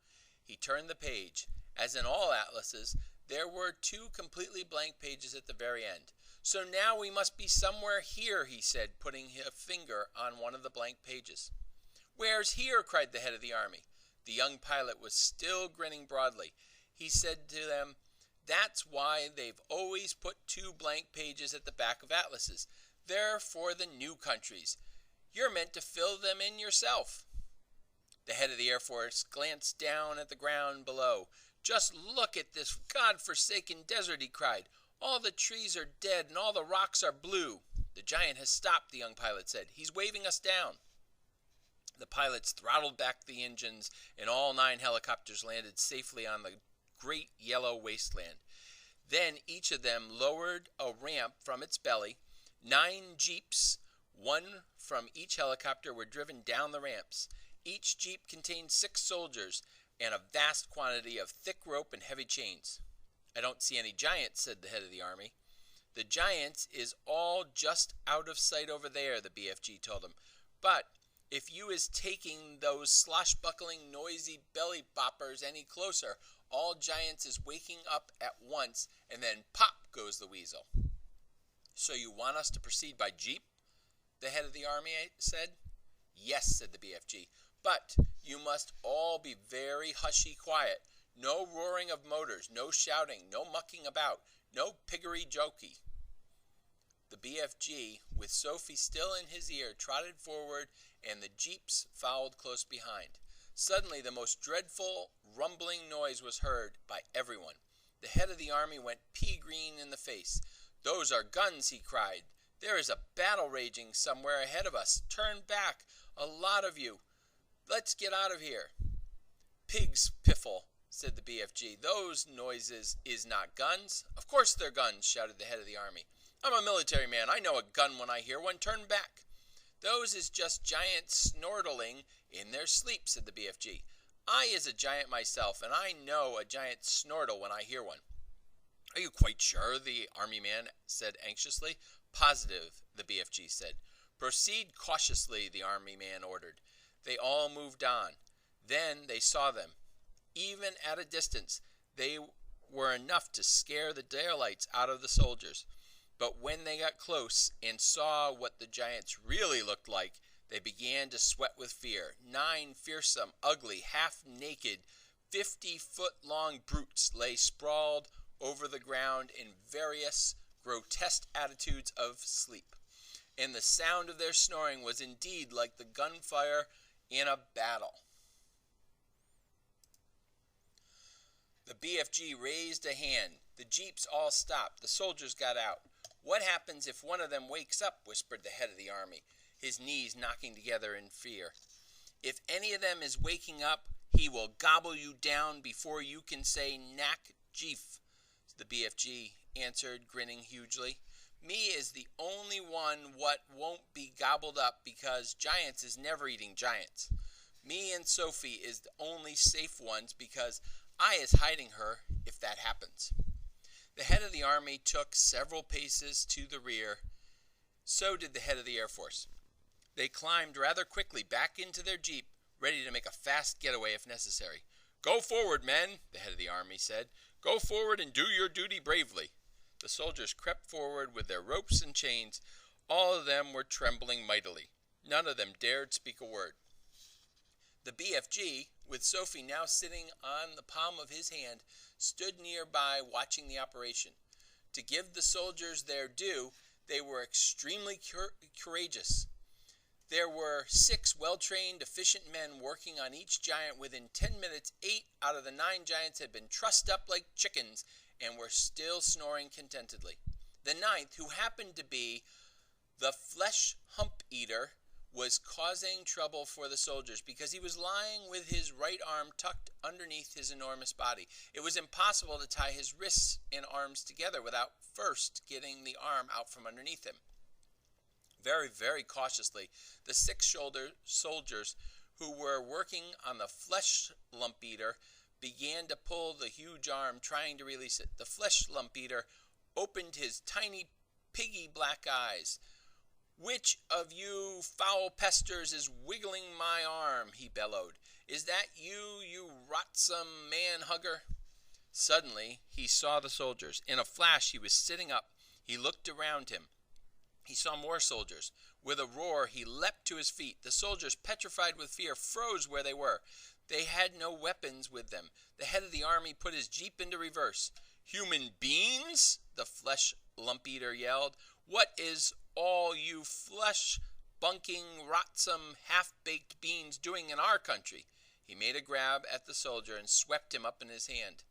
He turned the page. As in all atlases, there were 2 completely blank pages at the very end. "So now we must be somewhere here," he said, putting a finger on one of the blank pages. "Where's here?" cried the head of the Army. The young pilot was still grinning broadly. He said to them, "That's why they've always put 2 blank pages at the back of atlases. They're for the new countries. You're meant to fill them in yourself." The head of the Air Force glanced down at the ground below. "Just look at this God-forsaken desert," he cried. "All the trees are dead and all the rocks are blue." "The giant has stopped," the young pilot said. "He's waving us down." The pilots throttled back the engines, and all 9 helicopters landed safely on the great yellow wasteland. Then each of them lowered a ramp from its belly. 9 jeeps, one from each helicopter, were driven down the ramps. Each jeep contained 6 soldiers and a vast quantity of thick rope and heavy chains. "I don't see any giants," said the head of the Army. "The giants is all just out of sight over there," the BFG told him. "But if you is taking those sloshbuckling, noisy belly boppers any closer, all giants is waking up at once, and then pop goes the weasel." "So you want us to proceed by jeep?" the head of the Army said. "Yes," said the BFG. "But you must all be very hushy quiet. No roaring of motors, no shouting, no mucking about, no piggery-jokey." The BFG, with Sophie still in his ear, trotted forward, and the jeeps followed close behind. Suddenly the most dreadful rumbling noise was heard by everyone. The head of the Army went pea-green in the face. "Those are guns," he cried. There is a battle raging somewhere ahead of us. Turn back, a lot of you. Let's get out of here. Pigs piffle, said the BFG. Those noises is not guns. Of course they're guns, shouted the head of the army. I'm a military man. I know a gun when I hear one. Turn back. Those is just giants snortling in their sleep, said the BFG. I is a giant myself, and I know a giant snortle when I hear one. Are you quite sure? The army man said anxiously. Positive, the BFG said. Proceed cautiously, the army man ordered. They all moved on. Then they saw them. Even at a distance, they were enough to scare the daylights out of the soldiers. But when they got close and saw what the giants really looked like, they began to sweat with fear. 9 fearsome, ugly, half-naked, 50-foot-long brutes lay sprawled over the ground in various grotesque attitudes of sleep, and the sound of their snoring was indeed like the gunfire in a battle. The BFG raised a hand. The jeeps all stopped. The soldiers got out. What happens if one of them wakes up? Whispered the head of the army, his knees knocking together in fear. If any of them is waking up, he will gobble you down before you can say knack jeef, the BFG answered, grinning hugely. Me is the only one what won't be gobbled up, because giants is never eating giants. Me and Sophie is the only safe ones, because I is hiding her if that happens. The head of the army took several paces to the rear. So did the head of the Air Force. They climbed rather quickly back into their jeep, ready to make a fast getaway if necessary. Go forward, men, the head of the army said. Go forward and do your duty bravely. The soldiers crept forward with their ropes and chains. All of them were trembling mightily. None of them dared speak a word. The BFG, with Sophie now sitting on the palm of his hand, stood nearby watching the operation. To give the soldiers their due, they were extremely courageous. There were 6 well-trained, efficient men working on each giant. Within 10 minutes, 8 out of the 9 giants had been trussed up like chickens and were still snoring contentedly. The 9th, who happened to be the flesh hump eater, was causing trouble for the soldiers because he was lying with his right arm tucked underneath his enormous body. It was impossible to tie his wrists and arms together without first getting the arm out from underneath him. Very, very cautiously, the 6 soldiers who were working on the flesh lump eater began to pull the huge arm, trying to release it. The flesh lump eater opened his tiny piggy black eyes. Which of you foul pesters is wiggling my arm? He bellowed. Is that you, you rotsome man-hugger? Suddenly, he saw the soldiers. In a flash, he was sitting up. He looked around him. He saw more soldiers. With a roar, he leapt to his feet. The soldiers, petrified with fear, froze where they were. They had no weapons with them. The head of the army put his jeep into reverse. Human beings? The flesh lump eater yelled. What is all you flesh-bunking, rotsome, half-baked beans doing in our country? He made a grab at the soldier and swept him up in his hand.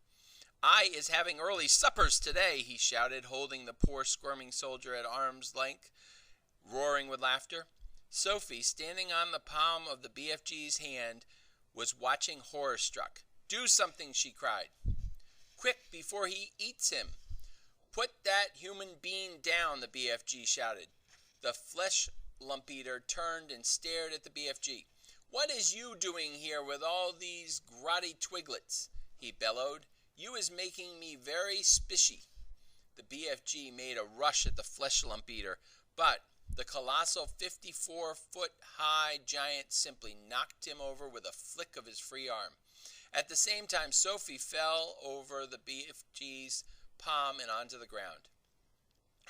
I is having early suppers today, he shouted, holding the poor squirming soldier at arm's length, roaring with laughter. Sophie, standing on the palm of the BFG's hand, was watching horror-struck. Do something, she cried. Quick, before he eats him. Put that human being down, the BFG shouted. The flesh lump eater turned and stared at the BFG. What is you doing here with all these grotty twiglets? He bellowed. You is making me very spishy. The BFG made a rush at the flesh lump eater, but the colossal 54-foot-high giant simply knocked him over with a flick of his free arm. At the same time, Sophie fell over the BFG's palm and onto the ground.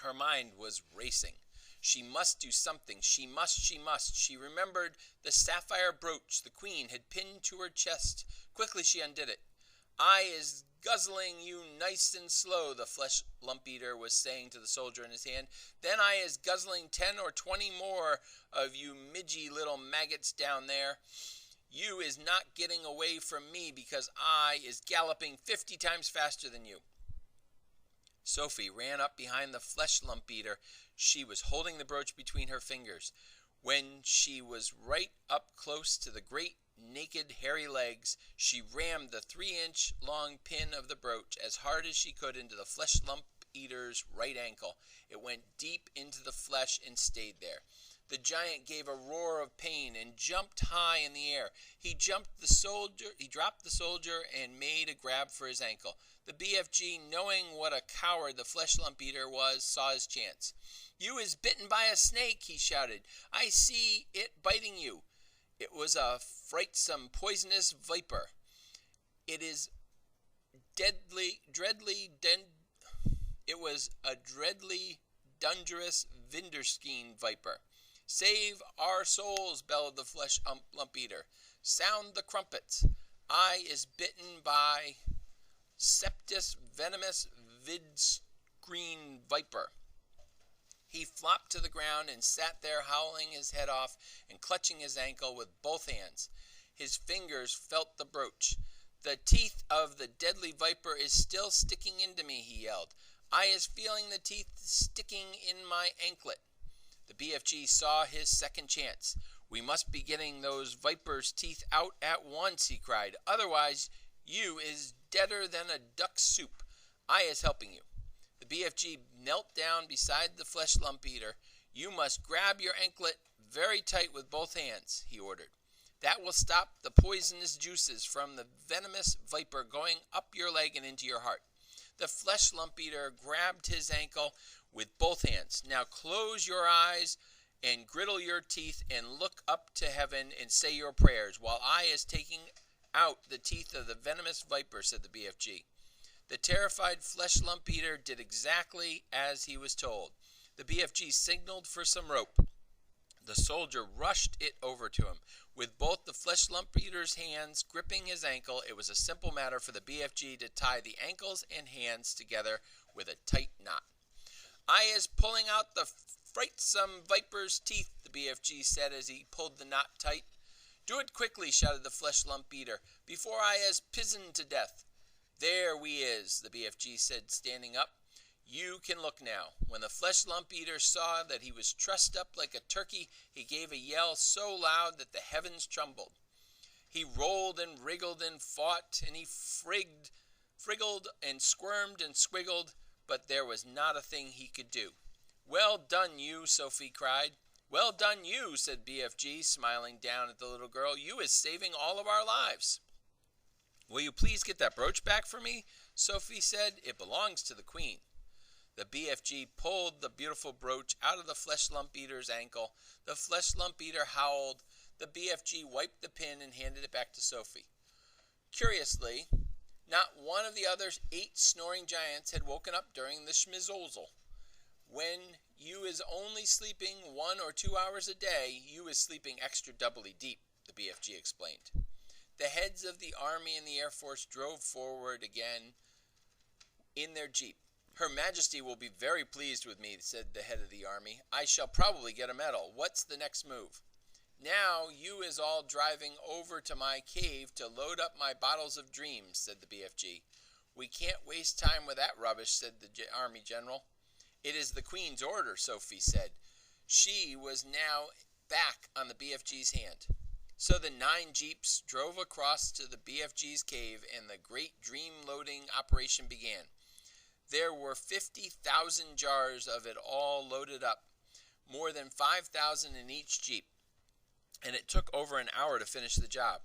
Her mind was racing. She must do something. She must. She remembered the sapphire brooch the queen had pinned to her chest. Quickly she undid it. I is guzzling you nice and slow, the flesh lump eater was saying to the soldier in his hand. Then I is guzzling 10 or 20 more of you midgy little maggots down there. You is not getting away from me because I is galloping 50 times faster than you. Sophie ran up behind the flesh lump eater. She was holding the brooch between her fingers. When she was right up close to the great, naked, hairy legs, she rammed the 3-inch long pin of the brooch as hard as she could into the flesh lump eater's right ankle. It went deep into the flesh and stayed there. The giant gave a roar of pain and jumped high in the air. He dropped the soldier and made a grab for his ankle. The BFG, knowing what a coward the flesh lump eater was, saw his chance. "You is bitten by a snake," he shouted. "I see it biting you." It was a frightsome, poisonous viper. It was a dreadly, dangerous Vinderskeen viper. "Save our souls," bellowed the flesh lump eater. "Sound the crumpets. I is bitten by septis venomous vidscreen viper." He flopped to the ground and sat there howling his head off and clutching his ankle with both hands. His fingers felt the brooch. "The teeth of the deadly viper is still sticking into me," he yelled. "I is feeling the teeth sticking in my anklet." The BFG saw his second chance. "We must be getting those viper's teeth out at once," he cried. "Otherwise, you is deader than a duck soup. I is helping you." The BFG knelt down beside the flesh lump eater. "You must grab your anklet very tight with both hands," he ordered. "That will stop the poisonous juices from the venomous viper going up your leg and into your heart." The flesh lump eater grabbed his ankle with both hands. "Now close your eyes and grittle your teeth and look up to heaven and say your prayers while I is taking out the teeth of the venomous viper," said the BFG. The terrified flesh lump eater did exactly as he was told. The BFG signaled for some rope. The soldier rushed it over to him. With both the flesh lump eater's hands gripping his ankle, it was a simple matter for the BFG to tie the ankles and hands together with a tight knot. "I is pulling out the frightsome viper's teeth," the BFG said as he pulled the knot tight. "Do it quickly," shouted the flesh lump eater, "before I is pizened to death." "There we is," the BFG said, standing up. "You can look now." When the flesh lump eater saw that he was trussed up like a turkey, he gave a yell so loud that the heavens trembled. He rolled and wriggled and fought, and he friggled and squirmed and squiggled, but there was not a thing he could do. "Well done, you," Sophie cried. "Well done, you," said BFG, smiling down at the little girl. "You is saving all of our lives." "Will you please get that brooch back for me?" Sophie said. "It belongs to the queen." The BFG pulled the beautiful brooch out of the flesh lump eater's ankle. The flesh lump eater howled. The BFG wiped the pin and handed it back to Sophie. Curiously, not one of the other 8 snoring giants had woken up during the schmizozel. When you is only sleeping 1 or 2 hours a day, you is sleeping extra doubly deep, the BFG explained. The heads of the Army and the Air Force drove forward again in their jeep. "Her Majesty will be very pleased with me," said the head of the Army. "I shall probably get a medal. What's the next move?" "Now you is all driving over to my cave to load up my bottles of dreams," said the BFG. "We can't waste time with that rubbish," said the Army General. "It is the Queen's order," Sophie said. She was now back on the BFG's hand. So the 9 jeeps drove across to the BFG's cave and the great dream-loading operation began. There were 50,000 jars of it all loaded up, more than 5,000 in each jeep, and it took over an hour to finish the job.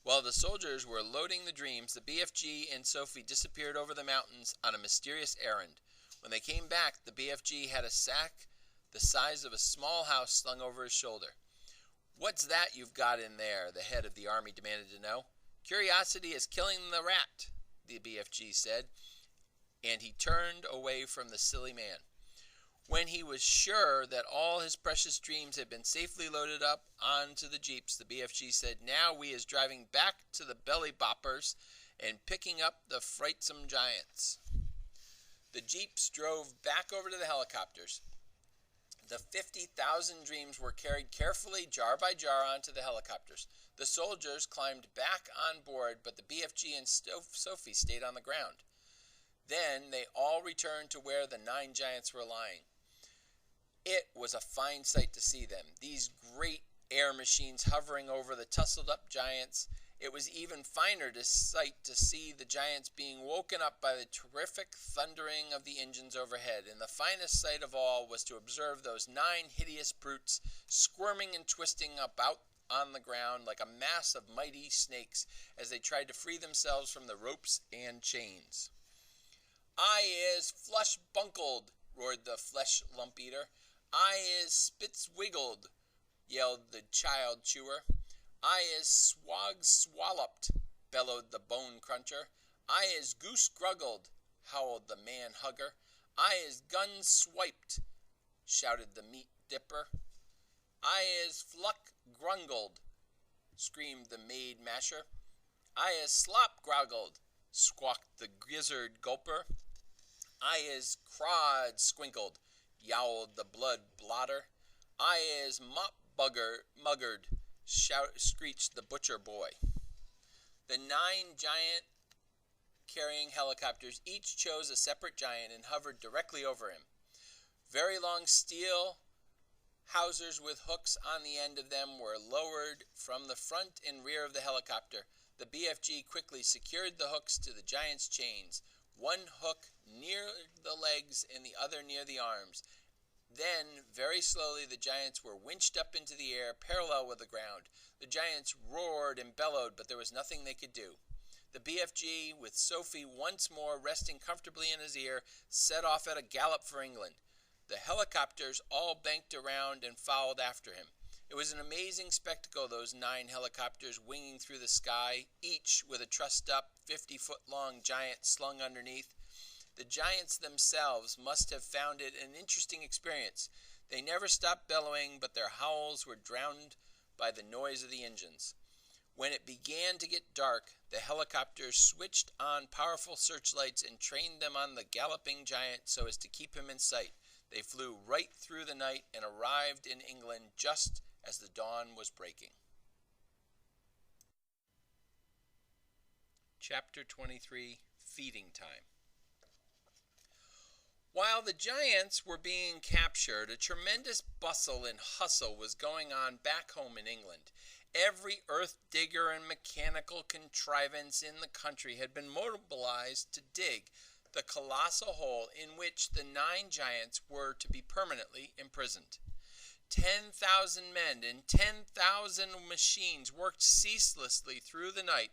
While the soldiers were loading the dreams, the BFG and Sophie disappeared over the mountains on a mysterious errand. When they came back, the BFG had a sack the size of a small house slung over his shoulder. "What's that you've got in there?" the head of the Army demanded to know. "Curiosity is killing the rat," the BFG said, and he turned away from the silly man. When he was sure that all his precious dreams had been safely loaded up onto the jeeps, the BFG said, "Now we is driving back to the belly boppers and picking up the frightsome giants." The jeeps drove back over to the helicopters. The 50,000 dreams were carried carefully, jar by jar, onto the helicopters. The soldiers climbed back on board, but the BFG and Sophie stayed on the ground. Then they all returned to where the 9 giants were lying. It was a fine sight to see them, these great air machines hovering over the tussled-up giants. It was even finer to see the giants being woken up by the terrific thundering of the engines overhead, and the finest sight of all was to observe those 9 hideous brutes squirming and twisting about on the ground like a mass of mighty snakes as they tried to free themselves from the ropes and chains. "I is flush-bunkled," roared the flesh lump-eater. "I is spitz-wiggled," yelled the child chewer. "I is swog-swalloped," bellowed the bone cruncher. "I is goose-gruggled," howled the man-hugger. "I is gun-swiped," shouted the meat-dipper. "I is fluck-grungled," screamed the maid-masher. "I is slop-groggled," squawked the gizzard-gulper. "I is crod-squinkled," yowled the blood-blotter. "I is mop-muggered," screeched the butcher boy. The 9 giant-carrying helicopters each chose a separate giant and hovered directly over him. Very long steel hawsers with hooks on the end of them were lowered from the front and rear of the helicopter. The BFG quickly secured the hooks to the giant's chains, one hook near the legs and the other near the arms. Then, very slowly, the giants were winched up into the air, parallel with the ground. The giants roared and bellowed, but there was nothing they could do. The BFG, with Sophie once more resting comfortably in his ear, set off at a gallop for England. The helicopters all banked around and followed after him. It was an amazing spectacle, those 9 helicopters winging through the sky, each with a trussed-up, 50-foot-long giant slung underneath. The giants themselves must have found it an interesting experience. They never stopped bellowing, but their howls were drowned by the noise of the engines. When it began to get dark, the helicopters switched on powerful searchlights and trained them on the galloping giant so as to keep him in sight. They flew right through the night and arrived in England just as the dawn was breaking. Chapter 23, Feeding Time. While the giants were being captured, a tremendous bustle and hustle was going on back home in England. Every earth digger and mechanical contrivance in the country had been mobilized to dig the colossal hole in which the 9 giants were to be permanently imprisoned. 10,000 men and 10,000 machines worked ceaselessly through the night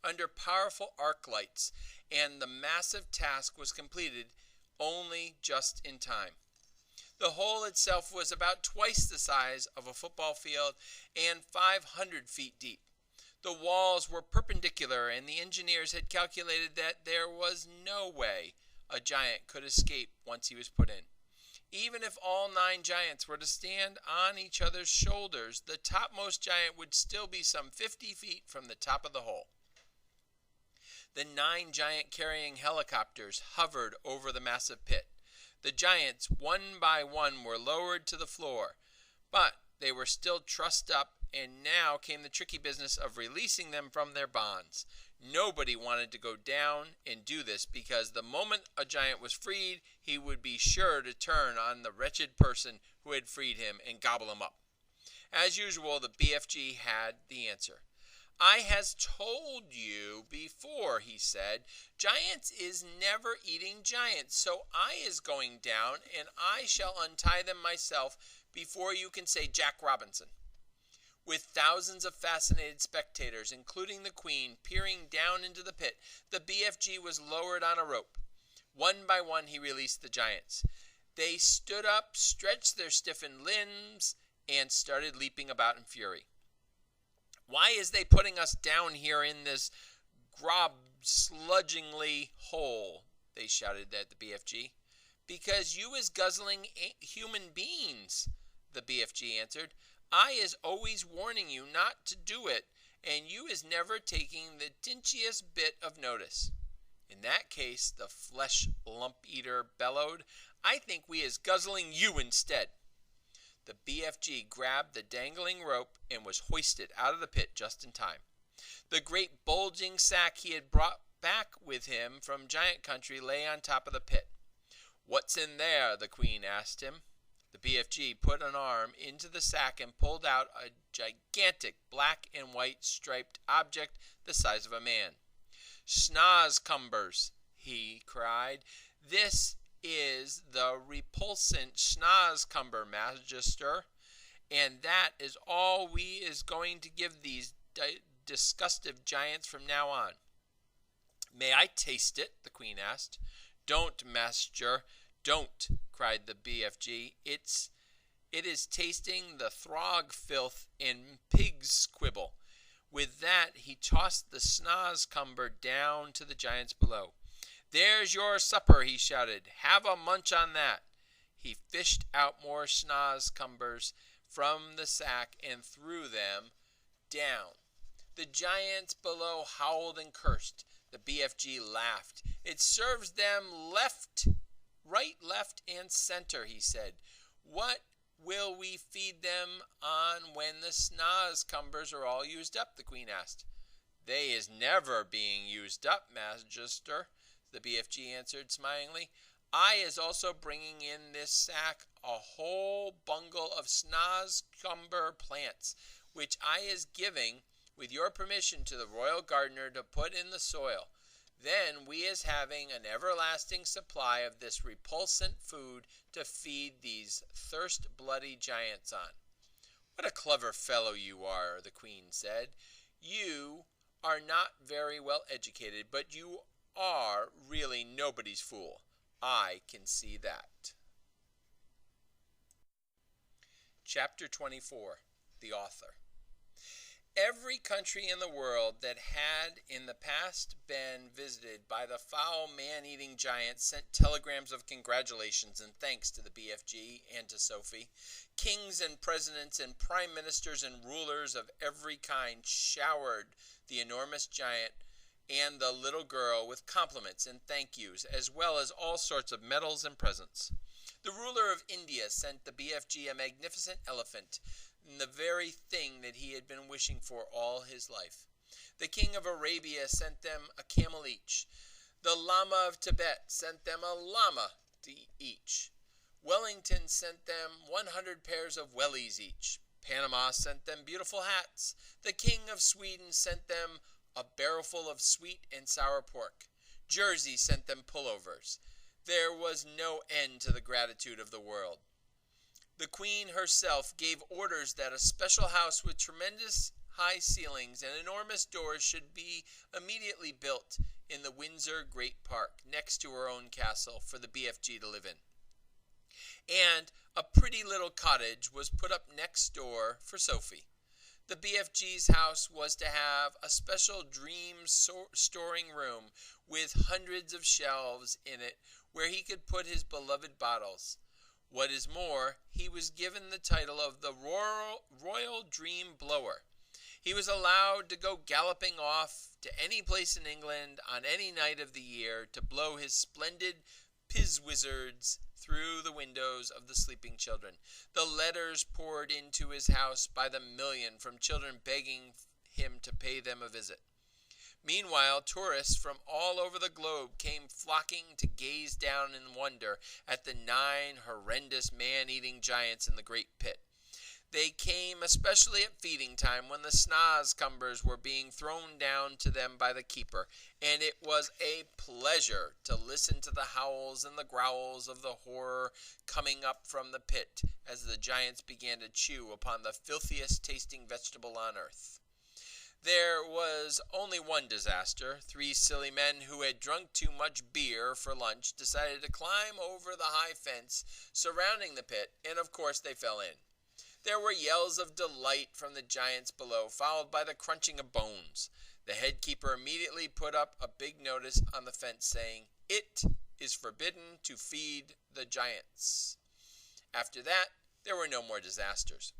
under powerful arc lights, and the massive task was completed only just in time. The hole itself was about twice the size of a football field and 500 feet deep. The walls were perpendicular, and the engineers had calculated that there was no way a giant could escape once he was put in. Even if all 9 giants were to stand on each other's shoulders, the topmost giant would still be some 50 feet from the top of the hole. The 9 giant-carrying helicopters hovered over the massive pit. The giants, one by one, were lowered to the floor, but they were still trussed up, and now came the tricky business of releasing them from their bonds. Nobody wanted to go down and do this, because the moment a giant was freed, he would be sure to turn on the wretched person who had freed him and gobble him up. As usual, the BFG had the answer. "I has told you before," he said. "Giants is never eating giants, so I is going down, and I shall untie them myself before you can say Jack Robinson." With thousands of fascinated spectators, including the Queen, peering down into the pit, the BFG was lowered on a rope. One by one he released the giants. They stood up, stretched their stiffened limbs, and started leaping about in fury. "Why is they putting us down here in this sludgingly hole?" they shouted at the BFG. "Because you is guzzling human beings," the BFG answered. "I is always warning you not to do it, and you is never taking the tinchiest bit of notice." "In that case," the flesh lump-eater bellowed, "I think we is guzzling you instead." The BFG grabbed the dangling rope and was hoisted out of the pit just in time. The great bulging sack he had brought back with him from giant country lay on top of the pit. "What's in there?" the Queen asked him. The BFG put an arm into the sack and pulled out a gigantic black and white striped object the size of a man. Snazcumbers, he cried. This is the repulsant Snazcumber, Magister, and that is all we is going to give these disgustive giants from now on. May I taste it? The Queen asked. Don't, Master, don't, cried the BFG. It is tasting the throg filth and pig's quibble. With that, he tossed the Snazcumber down to the giants below. There's your supper, he shouted. Have a munch on that. He fished out more Snazcumbers from the sack and threw them down. The giants below howled and cursed. The BFG laughed. It serves them right, left, and center, he said. What will we feed them on when the Snazcumbers are all used up? The Queen asked. They is never being used up, Magister, the BFG answered smilingly. I is also bringing in this sack a whole bungle of Snazcumber plants, which I is giving, with your permission, to the royal gardener to put in the soil. Then we is having an everlasting supply of this repulsant food to feed these thirst-bloody giants on. What a clever fellow you are, the Queen said. You are not very well educated, but you are really nobody's fool. I can see that. Chapter 24. The Author. Every country in the world that had in the past been visited by the foul man-eating giants sent telegrams of congratulations and thanks to the BFG and to Sophie. Kings and presidents and prime ministers and rulers of every kind showered the enormous giant and the little girl with compliments and thank yous, as well as all sorts of medals and presents. The ruler of India sent the BFG a magnificent elephant, the very thing that he had been wishing for all his life. The king of Arabia sent them a camel each. The Lama of Tibet sent them a llama each. Wellington sent them 100 pairs of wellies each. Panama sent them beautiful hats. The king of Sweden sent them a barrelful of sweet and sour pork. Jersey sent them pullovers. There was no end to the gratitude of the world. The Queen herself gave orders that a special house with tremendous high ceilings and enormous doors should be immediately built in the Windsor Great Park, next to her own castle, for the BFG to live in. And a pretty little cottage was put up next door for Sophie. The BFG's house was to have a special dream storing room with hundreds of shelves in it where he could put his beloved bottles. What is more, he was given the title of the Royal Dream Blower. He was allowed to go galloping off to any place in England on any night of the year to blow his splendid pizzwizards through the windows of the sleeping children. The letters poured into his house by the million from children begging him to pay them a visit. Meanwhile, tourists from all over the globe came flocking to gaze down in wonder at the 9 horrendous man-eating giants in the great pit. They came especially at feeding time, when the Snazcumbers were being thrown down to them by the keeper, and it was a pleasure to listen to the howls and the growls of the horror coming up from the pit as the giants began to chew upon the filthiest tasting vegetable on earth. There was only one disaster. 3 silly men who had drunk too much beer for lunch decided to climb over the high fence surrounding the pit, and of course they fell in. There were yells of delight from the giants below, followed by the crunching of bones. The head keeper immediately put up a big notice on the fence saying, "It is forbidden to feed the giants." After that, there were no more disasters.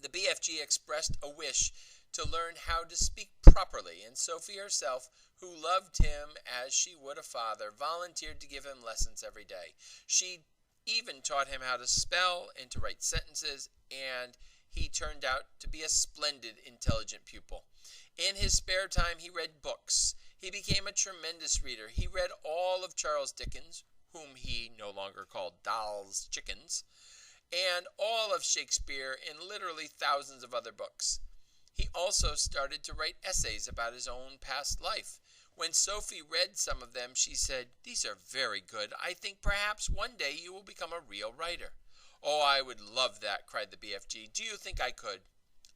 The BFG expressed a wish to learn how to speak properly, and Sophie herself, who loved him as she would a father, volunteered to give him lessons every day. She even taught him how to spell and to write sentences, and he turned out to be a splendid, intelligent pupil. In his spare time, he read books. He became a tremendous reader. He read all of Charles Dickens, whom he no longer called Dolls Chickens, and all of Shakespeare and literally thousands of other books. He also started to write essays about his own past life. When Sophie read some of them, she said, "These are very good. I think perhaps one day you will become a real writer." "Oh, I would love that," cried the BFG. "Do you think I could?"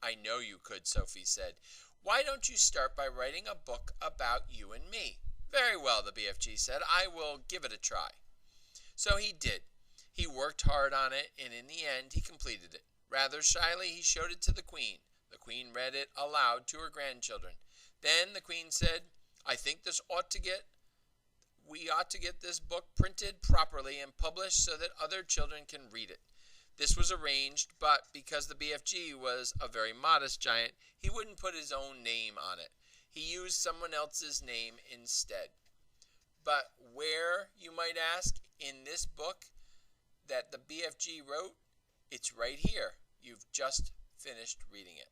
"I know you could," Sophie said. "Why don't you start by writing a book about you and me?" "Very well," the BFG said. "I will give it a try." So he did. He worked hard on it, and in the end, he completed it. Rather shyly, he showed it to the Queen. The Queen read it aloud to her grandchildren. Then the Queen said, "I think we ought to get this book printed properly and published so that other children can read it." This was arranged, but because the BFG was a very modest giant, he wouldn't put his own name on it. He used someone else's name instead. But where, you might ask, in this book that the BFG wrote? It's right here. You've just finished reading it.